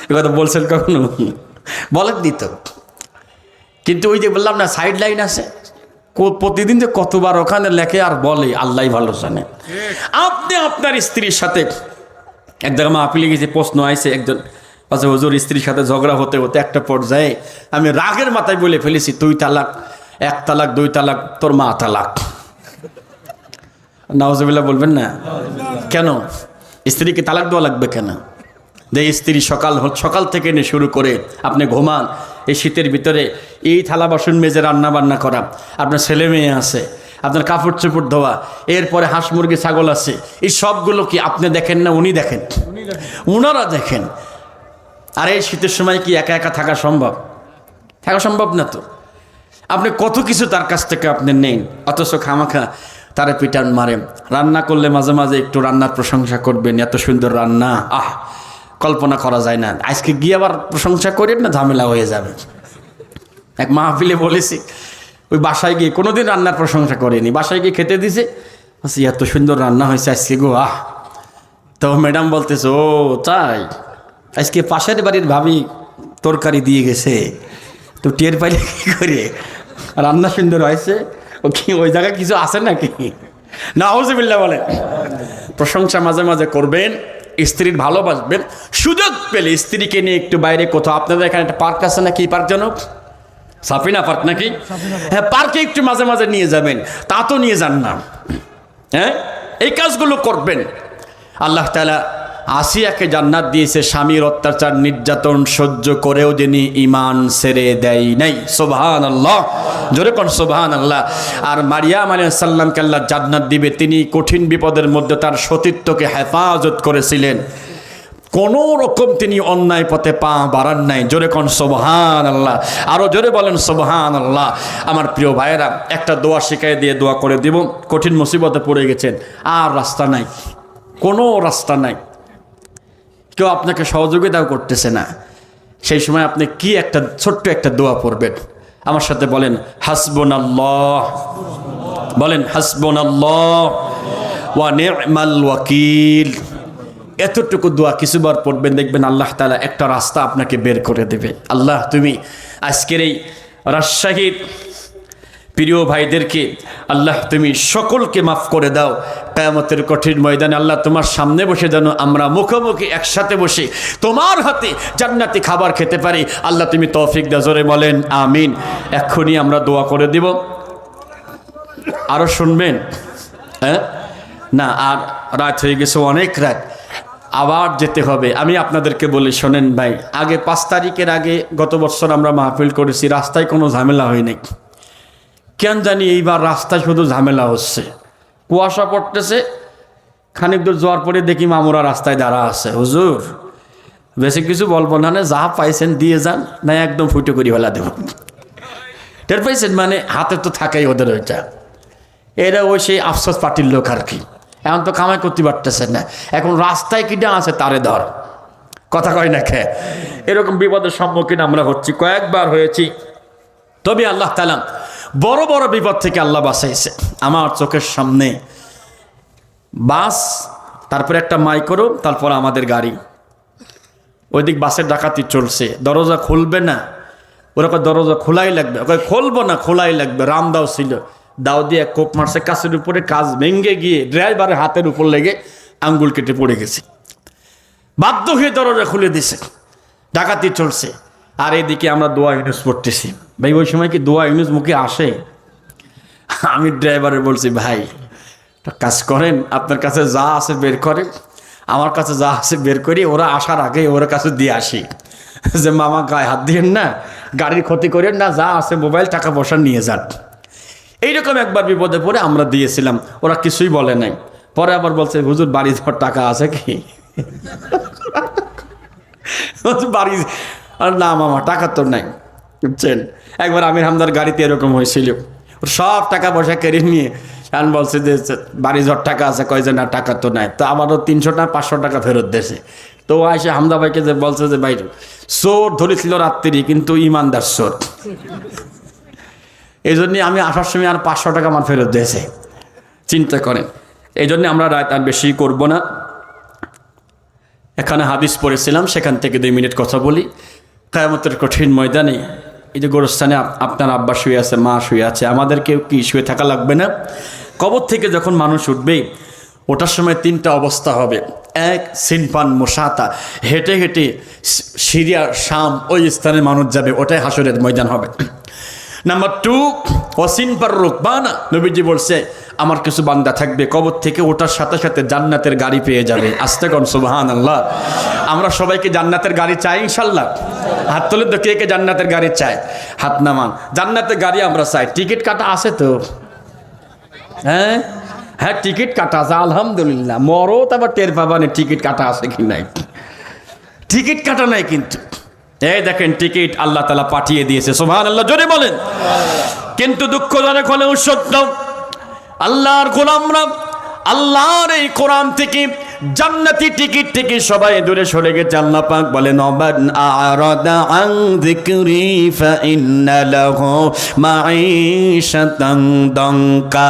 এ কথা বলছেন কখনো? বলেন দিত। কিন্তু ওই যে বললাম না, সাইড লাইন আছে, প্রতিদিন যে কতবার ওখানে লেখে আর বলে আল্লাহ ভালো জানে। আপনি আপনার স্ত্রীর সাথে এক জায়গায় মাহফিলে গেছে, প্রশ্ন আইছে, একজন আচ্ছা হুজুর, স্ত্রীর সাথে ঝগড়া হতে হতে একটা পর্যায়ে আমি রাগের মাথায় বলে ফেলেছি, 2 তালাক, 1 তালাক, 2 তালাক, তোর মা তালাক। নাউজুবিল্লাহ বলবেন না? কেন স্ত্রীকে তালাক দেওয়া লাগবে কেন? যে স্ত্রী সকাল থেকে নিয়ে শুরু করে আপনি ঘুমান, এই শীতের ভিতরে এই থালা বাসন মেজে রান্না বান্না করা, আপনার ছেলে মেয়ে আছে, আপনার কাপড় চোপড় ধোয়া, এরপরে হাঁস মুরগি ছাগল আছে, এই সবগুলো কি আপনি দেখেন না উনি দেখেন? উনারা দেখেন। আর এই শীতের সময় কি একা একা থাকা সম্ভব? থাকা সম্ভব না তো। আপনি কত কিছু তার কাছ থেকে আপনি নেন, অথচ খামাখা তারা পিটান মারেন। রান্না করলে মাঝে মাঝে একটু রান্নার প্রশংসা করবেন, এত সুন্দর রান্না, আহ কল্পনা করা যায় না। আজকে গিয়ে আবার প্রশংসা করেন না, ঝামেলা হয়ে যাবে। এক মাহফিলে বলেছি, ওই বাসায় গিয়ে কোনোদিন রান্নার প্রশংসা করেনি, বাসায় গিয়ে খেতে দিছে, এত সুন্দর রান্না হয়েছে আজকে গো, আহ। তো ম্যাডাম বলতেছে, ও তাই, আজকে পাশের বাড়ির ভাবি তরকারি দিয়ে গেছে, তো টের পাইলে কী করে? রান্না সুন্দর হয়েছে, ও কি ওই জায়গায় কিছু আছে নাকি? নাউজুবিল্লাহ বলেন। প্রশংসা মাঝে মাঝে করবেন, স্ত্রীর ভালোবাসবেন। সুযোগ পেলে স্ত্রীকে নিয়ে একটু বাইরে কোথাও, আপনাদের এখানে একটা পার্ক আছে নাকি, পার্ক জানো? সাফিনা পার্ক নাকি? হ্যাঁ, পার্কে একটু মাঝে মাঝে নিয়ে যাবেন, তা তো নিয়ে যান না। হ্যাঁ, এই কাজগুলো করবেন। আল্লাহ তাআলা আসিয়াকে জান্নাত দিয়েছে, স্বামীর অত্যাচার নির্যাতন সহ্য করেও যিনি ঈমান ছেড়ে দেয় নাই। সুবহানাল্লাহ, জোরে কোন সুবহানাল্লাহ। আর মারিয়াম আলাইহিস সালামকে আল্লাহ জান্নাত দিবে, তিনি কঠিন বিপদের মধ্যে তার সতীত্বকে হেফাজত করেছিলেন। কোনো রকম তিনি অন্যায় পথে পা বাড়ান নাই। জোরে কোন সুবহানাল্লাহ, আরো জোরে বলেন সুবহানাল্লাহ। আমার প্রিয় ভাইয়েরা, একটা দোয়া শিখাই দিয়ে দোয়া করে দিব। কঠিন মুসিবতে পড়ে গেছেন, আর রাস্তা নাই, কোনো রাস্তা নাই, কেউ আপনাকে সহযোগিতাও করতেছে না, সেই সময় আপনি কি একটা ছোট্ট একটা দোয়া পড়বেন। আমার সাথে বলেন হাসবুনাল্লাহ, বলেন হাসবুনাল্লাহ ওয়া নি'মাল ওয়াকিল। এতটুকু দোয়া কিছুবার পড়বেন, দেখবেন আল্লাহ তাআলা একটা রাস্তা আপনাকে বের করে দেবে। আল্লাহ তুমি আজকের এই রাজশাহীর প্রিয় ভাইদেরকে আল্লাহ তুমি সকলকে মাফ করে দাও। কিয়ামতের কঠিন ময়দানে আল্লাহ তোমার সামনে বসে যেন আমরা মুখোমুখি একসাথে বসে তোমার হাতে জান্নাতি খাবার খেতে পারি। আল্লাহ তুমি তৌফিক দাও, জোরে বলেন আমিন। এক্ষুনি আমরা দোয়া করে দিব। আরও শুনবেন? হ্যাঁ না, আর রাত হয়ে গেছে, অনেক রাত, আবার যেতে হবে। আমি আপনাদেরকে বলি, শোনেন ভাই, আগে 5 তারিখের আগে গত বছর আমরা মাহফিল করেছি, রাস্তায় কোনো ঝামেলা হয়নি। কেন জানি এইবার রাস্তায় শুধু ঝামেলা হচ্ছে। কুয়াশা পড়তেছে, খানিক দূর যাওয়ার পরে দেখি মামুরা রাস্তায় দাঁড়া আছে। হুজুর বেশি কিছু বলবো না, যা পাইছেন দিয়ে যান, না একদম ফুটো করি ফেলা দেব। টের পাইছেন? মানে হাতে তো থাকেই ওদের ওইটা। এরা ওই সেই আফসোস পার্টির লোক আর কি। এখন তো কামাই করতে পারতেছেন না, এখন রাস্তায় কিটা আছে তারে ধর, কথা কয় না খে। এরকম বিপদের সম্মুখীন আমরা হচ্ছি, কয়েকবার হয়েছি। তবে আল্লাহ তাআলা বড় বড় বিপদ থেকে আল্লাহ বাঁচাইছে। আমার চোখের সামনে বাস, তারপরে একটা মাইক্রো, তারপর আমাদের গাড়ি। ওইদিক বাসের ডাকাতি চলছে, দরজা খুলবে না, ওরা দরজা খোলাই লাগবে, ওকে খুলবো না, খোলাই লাগবে। রামদাও ছিল, দাও দিয়ে কোপ মারছে কাছের উপরে, কাজ ভেঙে গিয়ে ড্রাইভারের হাতের উপর লেগে আঙ্গুল কেটে পড়ে গেছে। বাধ্য হয়ে দরজা খুলে দিছে, ডাকাতি চলছে। আর এদিকে আমরা দোয়া ইউনুস পড়তেছি। ভাই ওই সময় কি দোয়া ইউনুস মুখে আসে? আমি ড্রাইভারে বলছি, ভাই কাজ করেন, আপনার কাছে যা আছে বের করেন, আমার কাছে যা আছে বের করি, ওরা আসার আগে ওর কাছে দিয়ে আসি, যে মামা গায়ে হাত দিয়েন না, গাড়ির ক্ষতি করেন না, যা আছে মোবাইল টাকা পয়সা নিয়ে যান। এইরকম একবার বিপদে পড়ে আমরা দিয়েছিলাম, ওরা কিছুই বলে নাই। পরে আবার বলছে, হুজুর বাড়ি যাওয়ার টাকা আছে কি? বাড়ি, আর না মামা টাকা তো নাই, বুঝছেন। একবার আমির হামদার গাড়িতে এরকম হয়েছিল, সব টাকা পয়সা কেড়ে নিয়ে এখন বলছে যে বাড়ি যাওয়ার টাকা আছে, কয় যে না টাকা তো নাই। তো আমারও 300 না 500 টাকা ফেরত দিয়েছে। তো এসে হামদা ভাইকে যে বলছে যে ভাই চোর ধরেছিল রাত্রি, কিন্তু ইমানদার চোর, এই জন্যে আমি আসার সময় আর 500 টাকা আমার ফেরত দিয়েছে। চিন্তা করেন। এই জন্যে আমরা রাত আর বেশি করব না। এখানে হাদিস পড়েছিলাম, সেখান থেকে 2 মিনিট কথা বলি। কিয়ামতের কঠিন ময়দানে এই যে গোরস্থানে আপনার আব্বা শুয়ে আছে, মা শুয়ে আছে, আমাদেরকেও কি শুয়ে থাকা লাগবে না? কবর থেকে যখন মানুষ উঠবে, ওটার সময় 3টা অবস্থা হবে। 1, সিনফান মুসাতা, হেঁটে হেঁটে সিরিয়া শাম ওই স্থানে মানুষ যাবে, ওটাই হাসরের ময়দান হবে। নাম্বার 2, ওয়াসিনফার রুকবানা, নবীজি বলছে আমার কিছু বান্দা থাকবে কবর থেকে ওটার সাথে সাথে জান্নাতের গাড়ি পেয়ে যাবে। আস্তে কোন সুবহানাল্লাহ। আমরা সবাইকে জান্নাতের গাড়ি চাই ইনশাল্লাহ? হাত তুলে তো, কে কে জান্নাতের গাড়ি চায়? হাত নামান। জান্নাতের গাড়ি আমরা চাই। টিকিট কাটা আছে তো? হ্যাঁ হ্যাঁ, টিকিট কাটা আছে আলহামদুলিল্লাহ। মরত আবার টের পাবানি টিকিট কাটা আছে কি নাই। টিকিট কাটা নাই কিন্তু, এই দেখেন টিকিট আল্লাহ তাআলা পাঠিয়ে দিয়েছে। সুবহানাল্লাহ, জোরে বলেন। কিন্তু দুঃখজনক হলেও সত্য, আল্লাহর গোলামরা আল্লাহর এই কোরআন থেকে, জান্নাতি টিকিট থেকে সবাই দূরে সরে গেছে। আল্লাহ পাক বলেন, মান আরাদা আন যিকরি ফাইন্না লাহু মাঈশাতান দানকা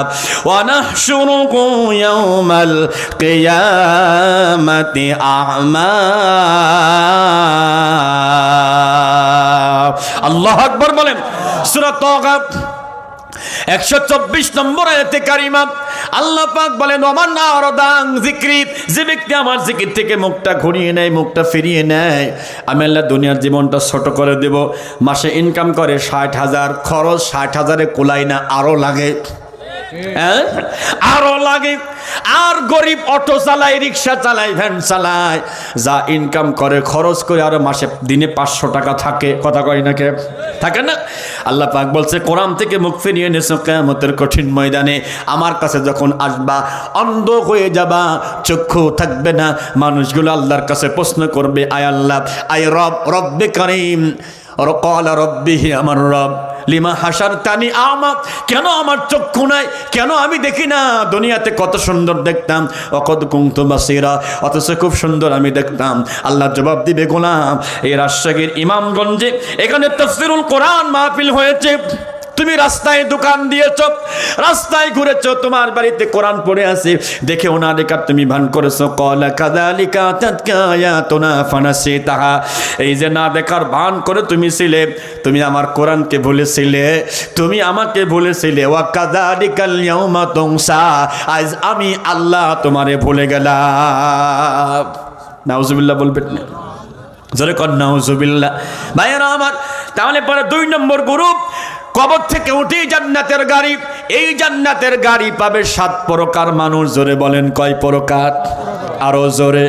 ওয়া নাহশুরুহু ইয়াওমাল কিয়ামাতি আ'মা। আল্লাহু আকবার বলেন। সূরা তাহা 124 নম্বর আয়াতে কারিমা আল্লাহ পাক বলেন, ওমান আরাদা আন যিকরি, যে ব্যক্তি আমার জিকির থেকে মুখটা ঘুরিয়ে নেয়, মুখটা ফিরিয়ে নেয়, আমি আল্লাহ দুনিয়ার জীবনটা ছোট করে দেব। মাসে ইনকাম করে 60,000, খরচ 60,000-এ কুলায় না, আরও লাগে। হ্যাঁ আরো লাগে। আর গরিব অটো চালায়, রিক্সা চালায়, ভ্যান চালায়, যা ইনকাম করে খরচ করে আর মাসে দিনে 500 টাকা থাকে, কথা কয় না কে থাকে না? আল্লাহ পাক বলছে কোরআন থেকে মুখ ফিরিয়ে নিয়েছো কিয়ামতের কঠিন ময়দানে আমার কাছে যখন আসবা অন্ধ হয়ে যাবা, চক্ষু থাকবে না, মানুষগুলো আল্লাহর কাছে প্রশ্ন করবে আয় আল্লাহ, আয় রব, রব্বে কারীম, ক্বালা রব্বিহি, আমার রব, লিমা হাসারতানি আমা, কেন আমার চক্ষু নাই, কেন আমি দেখি না? দুনিয়াতে কত সুন্দর দেখতাম, ওয়াকাদ কুনতু বাসীরা, অথচ খুব সুন্দর আমি দেখতাম। আল্লাহ জবাব দিবে গোলাম, এই রাজশাহীর ইমামগঞ্জে এখানে তাফসীরুল কোরআন মাহফিল হয়েছে, তুমি রাস্তায় দোকান দিয়েছ, রাস্তায় ঘুরেছ, তোমার বাড়িতে কোরআন পড়ে আছে, দেখে ওনা দেখা তুমি ভান করেছো। ক্বালা কাযালিকা আতাতকা আয়াতুনা ফানাসিতাহা, এই যে না দেখার ভান করে তুমি ছিলে, তুমি আমার কোরআনকে ভুলেছিলে, তুমি আমাকে ভুলেছিলে। ওয়া কাযালিকাল ইয়াউমা তুনসা, আজ আমি আল্লাহ তোমারে ভুলে গেলাম। নাউজুবিল্লাহ বলবেন না, জোরে কর নাউজুবিল্লাহ। ভাইয়েরা আমার, তাহলে পরে 2 নম্বর গ্রুপ, কবর থেকে উঠে জান্নাতের গাড়ি। এই জান্নাতের গাড়ি পাবে 7 প্রকার মানুষ। জোরে বলেন কয় প্রকার? আরো জোরে।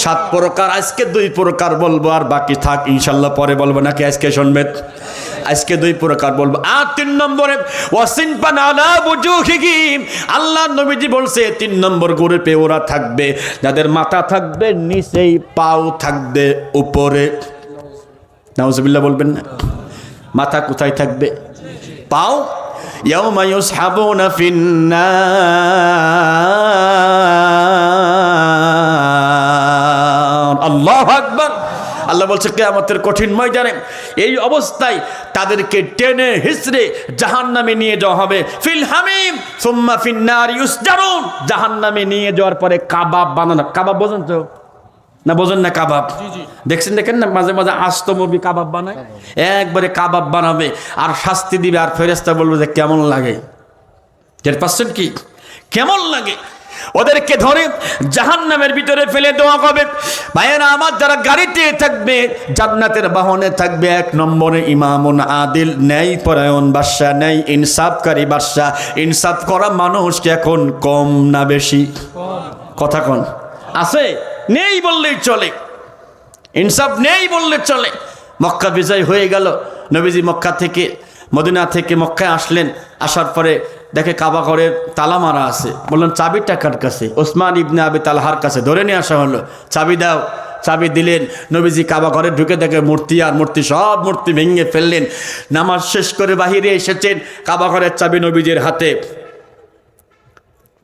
7 প্রকার। আজকে 2 প্রকার বলবো, আর বাকি থাক ইনশাল্লাহ পরে বলবো, নাকি আজকে শুনবেন? আজকে 2 প্রকার বলবো। আর 3 নম্বরে ওয়াসিনপান আলা বুজুহিহিম, আল্লাহ নবীজি বলছে 3 নম্বর গ্রুপে ওরা থাকবে যাদের মাথা থাকবে নিচেই, পাও থাকবে উপরে। নাউজুবিল্লাহ বলবেন না? মাথা কোথায় থাকবে? পাও। ইয়াউমা ইউসহাবুনা ফিন্নার, আল্লাহু আকবার। আল্লাহ বলছে কিয়ামতের কঠিন ময়দানে এই অবস্থায় তাদেরকে টেনে হিচড়ে জাহান্নামে নিয়ে যাওয়া হবে। ফিল হামিম সুম্মা ফিন্নার ইউসজারুন, জাহান্নামে নিয়ে যাওয়ার পরে কাবাব বানানো। কাবাব বোঝেন তো না? বোঝেন না কাবাব? দেখছেন, দেখেন না মাঝে মাঝে আস্ত মুরগি কাবাব বানায়, একবারে কাবাব বানাবে আর শাস্তি দিবে, আর ফেরেশতা বলবে যে কেমন লাগে, টের পাচ্ছেন কি কেমন লাগে? ওদেরকে ধরে জাহান্নামের ভিতরে ফেলে দেওয়া হবে। ভাইয়েরা আমার, যারা গাড়িতে থাকবে জান্নাতের বাহনে থাকবে 1 নম্বরে ইমামুন আদিল, ন্যায় পরায়ণ বাদশা, ন্যায় ইনসাফকারী বাদশা। ইনসাফ করা মানুষ কি এখন কম না বেশি? কথা কোন আছে? নেই বললেই চলে, ইনসাফ নেই বললে চলে। মক্কা বিজয় হয়ে গেল, নবীজি মক্কা থেকে মদিনা থেকে মক্কায় আসলেন। আসার পরে দেখে কাবা ঘরের তালা মারা আছে। বললেন চাবিটা কার কাছে? ওসমান ইবনে আবি তালহার কাছে। ধরে নিয়ে আসা হলো, চাবি দাও। চাবি দিলেন। নবীজি কাবা ঘরে ঢুকে দেখে মূর্তি আর মূর্তি, সব মূর্তি ভেঙে ফেললেন। নামাজ শেষ করে বাহিরে এসেছেন, কাবা ঘরের চাবি নবীজির হাতে।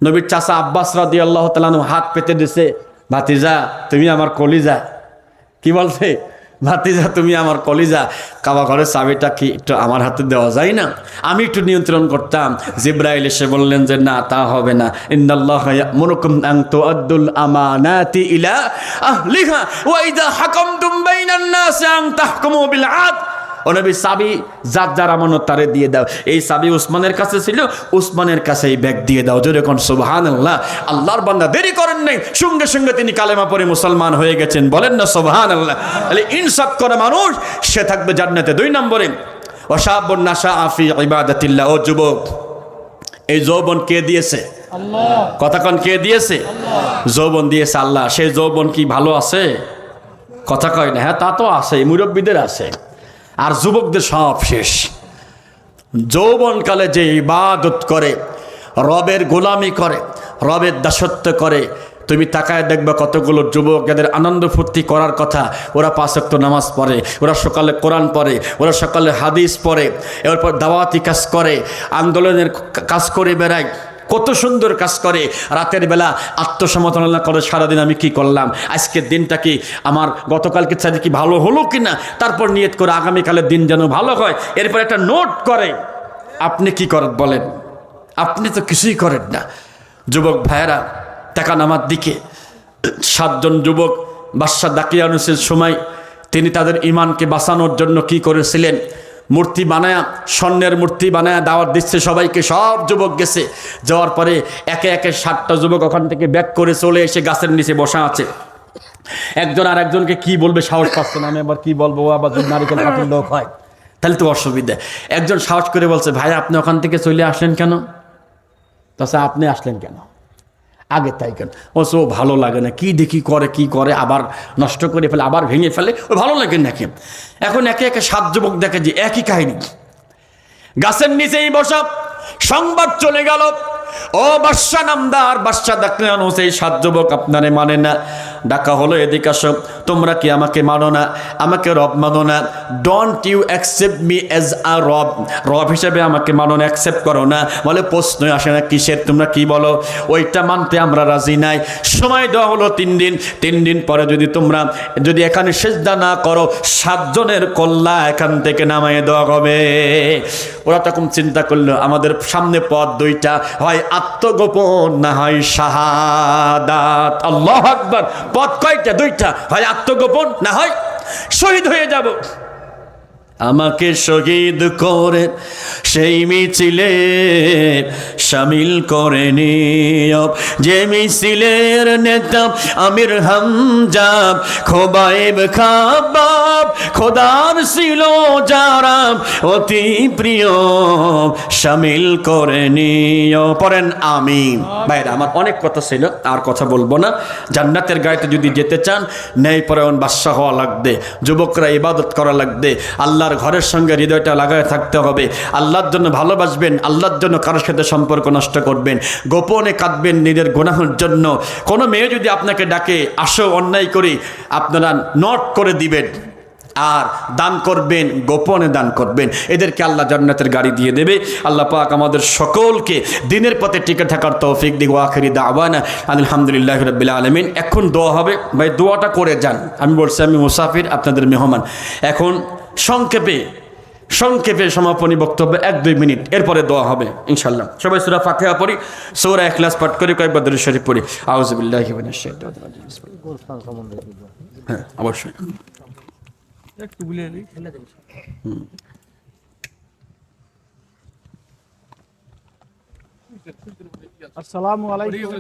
নবীর চাচা আব্বাস রাদিয়াল্লাহু তাআলা আনহু হাত পেতে দিছে, ভাতিজা তুমি আমার কলিজা। কি বলছে? ভাতিজা তুমি আমার কলিজা, কাবা ঘরের চাবিটা কি একটু আমার হাতে দেওয়া যায় না? আমি একটু নিয়ন্ত্রণ করতাম। জিবরাইল এসে বললেন যে না, তা হবে না। ইন্নাল্লাহা ইয়া'মুরুকুম আন তুআদ্দুল আমানাতি ইলা আহলিহা ওয়া ইযা হাকামতুম বাইনান নাসি আন তাহকুমু বিল আদল। ও নবী, চাবি যার যার আমানত তারে দিয়ে দাও। এই চাবি উসমানের কাছে ছিল, উসমানের কাছে এই ব্যাগ দিয়ে দাও। জোরে কোন সুবহানাল্লাহ। আল্লাহর বান্দা দেরি করেন নাই, সঙ্গে সঙ্গে তিনি কালেমা পড়ে মুসলমান হয়ে গেছেন। বলেন না সুবহানাল্লাহ। তাহলে ইনসাফ করা মানুষ সে থাকবে জান্নাতে। 2 নম্বরে ওয়াশাবুন নাশাআ ফি ইবাদাতিল্লাহ, ও যুবক, এই যৌবন কে দিয়েছে? আল্লাহ। কথা কোন কে দিয়েছে? আল্লাহ। যৌবন দিয়েছে আল্লাহ। সেই যৌবন কি ভালো আছে? কথা কয় না। হ্যাঁ, তা তো আছে, মুরব্বীদের আছে, আর যুবকদের সব শেষ। যৌবনকালে যে ইবাদত করে, রবের গোলামি করে, রবের দাসত্ব করে, তুমি তাকায় দেখবে কতগুলো যুবক যাদের আনন্দ ফুর্তি করার কথা, ওরা 5 ওয়াক্ত নামাজ পড়ে, ওরা সকালে কোরআন পড়ে, ওরা সকালে হাদিস পড়ে, এরপর দাওয়াতি কাজ করে, আন্দোলনের কাজ করে বেড়ায়, কত সুন্দর কাজ করে। রাতের বেলা আত্মসমর্পণ করে, সারাদিন আমি কি করলাম, আজকের দিনটা কি আমার গতকালকে চাইতে কি ভালো হলো কিনা, তারপর নিয়ত করে আগামীকালের দিন যেন ভালো হয়। এরপর একটা নোট করে। আপনি কি করেন বলেন? আপনি তো কিছুই করেন না। যুবক ভাইয়েরা, তাকান আমার দিকে। 7 জন যুবক বাদশা দাকিয়ানুসের সময় তিনি তাদের ইমানকে বাঁচানোর জন্য কি করেছিলেন? মূর্তি বানায়া, স্বর্ণের মূর্তি বানায়া দাওয়াত দিচ্ছে সবাইকে। সব যুবক গেছে, যাওয়ার পরে একে একে 7টা যুবক ওখান থেকে ব্যাক করে চলে এসে গাছের নিচে বসা আছে। একজন আর একজনকে কি বলবে সাহস পাচ্ছে না। আমি আবার কি বলবো, আবার যদি নারিকেল কাটির লোক হয় তাহলে তো অসুবিধা। একজন সাহস করে বলছে, ভাই আপনি ওখান থেকে চলে আসলেন কেন? তাছাড়া আপনি আসলেন কেন, আগে তাই কেন? ও ভালো লাগে না, কি দেখি করে কি করে, আবার নষ্ট করে ফেলে, আবার ভেঙে ফেলে, ও ভালো লাগে নাকি? এখন একে একে 7 যুবক দেখে যে একই কাহিনী, গাছের নিচেই বসা। সংবাদ চলে গেল, ও বাদশা নামদার, বাদশা দেখলেন ও সেই 7 যুবক আপনারে মানে না। ডাকা হলো, এদিকে আসো, তোমরা কি আমাকে মানো না, আমাকে রব মানো না? Don't you accept me as a রব, রব হিসেবে আমাকে মানো না, অ্যাকসেপ্ট করো না? বলে প্রশ্নই আসে না, কিসের, তোমরা কি বলো? ওইটা মানতে আমরা রাজি নাই। সময় দেওয়া হলো 3 দিন। 3 দিন পরে তোমরা যদি এখানে সেজদা না করো, 7 জনের কল্লা এখান থেকে নামাই দেওয়া হবে। ওরা তখন চিন্তা করলো, আমাদের সামনে পথ 2টা, হয় আত্মগোপন না হয় শাহাদাত। আল্লাহু আকবার। পথ কয়টা? 2টা, হয় আত্মগোপন না হয় শহীদ হয়ে যাব। আমাকে শহীদ করে সেই মিছিলে শামিল করে নিও, যে মিছিলের নেতা আমির হামজা, খোবাইব খাবাব, খোদার ছিল যারা অতি প্রিয়, শামিল করে নিও। পড়েন আমিন। ভাইরা আমার, অনেক কথা ছিল, আর কথা বলবো না। জান্নাতের গাড়িতে যদি যেতে চান, ন্যায়পরায়ণ বাদশা হওয়া লাগবে, যুবকরা ইবাদত করা লাগবে, আল্লাহর ঘরের সঙ্গে হৃদয়টা লাগায় থাকতে হবে, আল্লাহর জন্য ভালোবাসবেন, আল্লাহর জন্য কারোর সাথে সম্পর্ক নষ্ট করবেন, গোপনে কাঁদবেন নিজের গুনাহের জন্য। কোনো মেয়ে যদি আপনাকে ডাকে, আসো অন্যায় করি, আপনারা নট করে দিবেন, আর দান করবেন, গোপনে দান করবেন, এদেরকে আল্লাহ জান্নাতের গাড়ি দিয়ে দেবে। আল্লাহ পাক আমাদের সকলকে দিনের পথে টিকে থাকার তৌফিক দিক। আখিরি দাওয়ানা আলহামদুলিল্লাহি রাব্বিল আলামিন। এখন দোয়া হবে, ভাই দোয়াটা করে যান। আমি বলছি আমি মুসাফির, আপনাদের মেহমান। এখন সংক্ষেপে সমাপনী বক্তব্য 1-2 মিনিট, এরপরে দোয়া হবে ইনশাল্লাহ। সবাই সূরা ফাতিহা পড়ি, সূরা ইখলাস পাঠ করি, কয়েকবার দরুদ শরীফ পড়ি। আউযু বিল্লাহি মিনাশ শাইতানির রাজিম। হ্যাঁ অবশ্যই। আসসালামু আলাইকুম।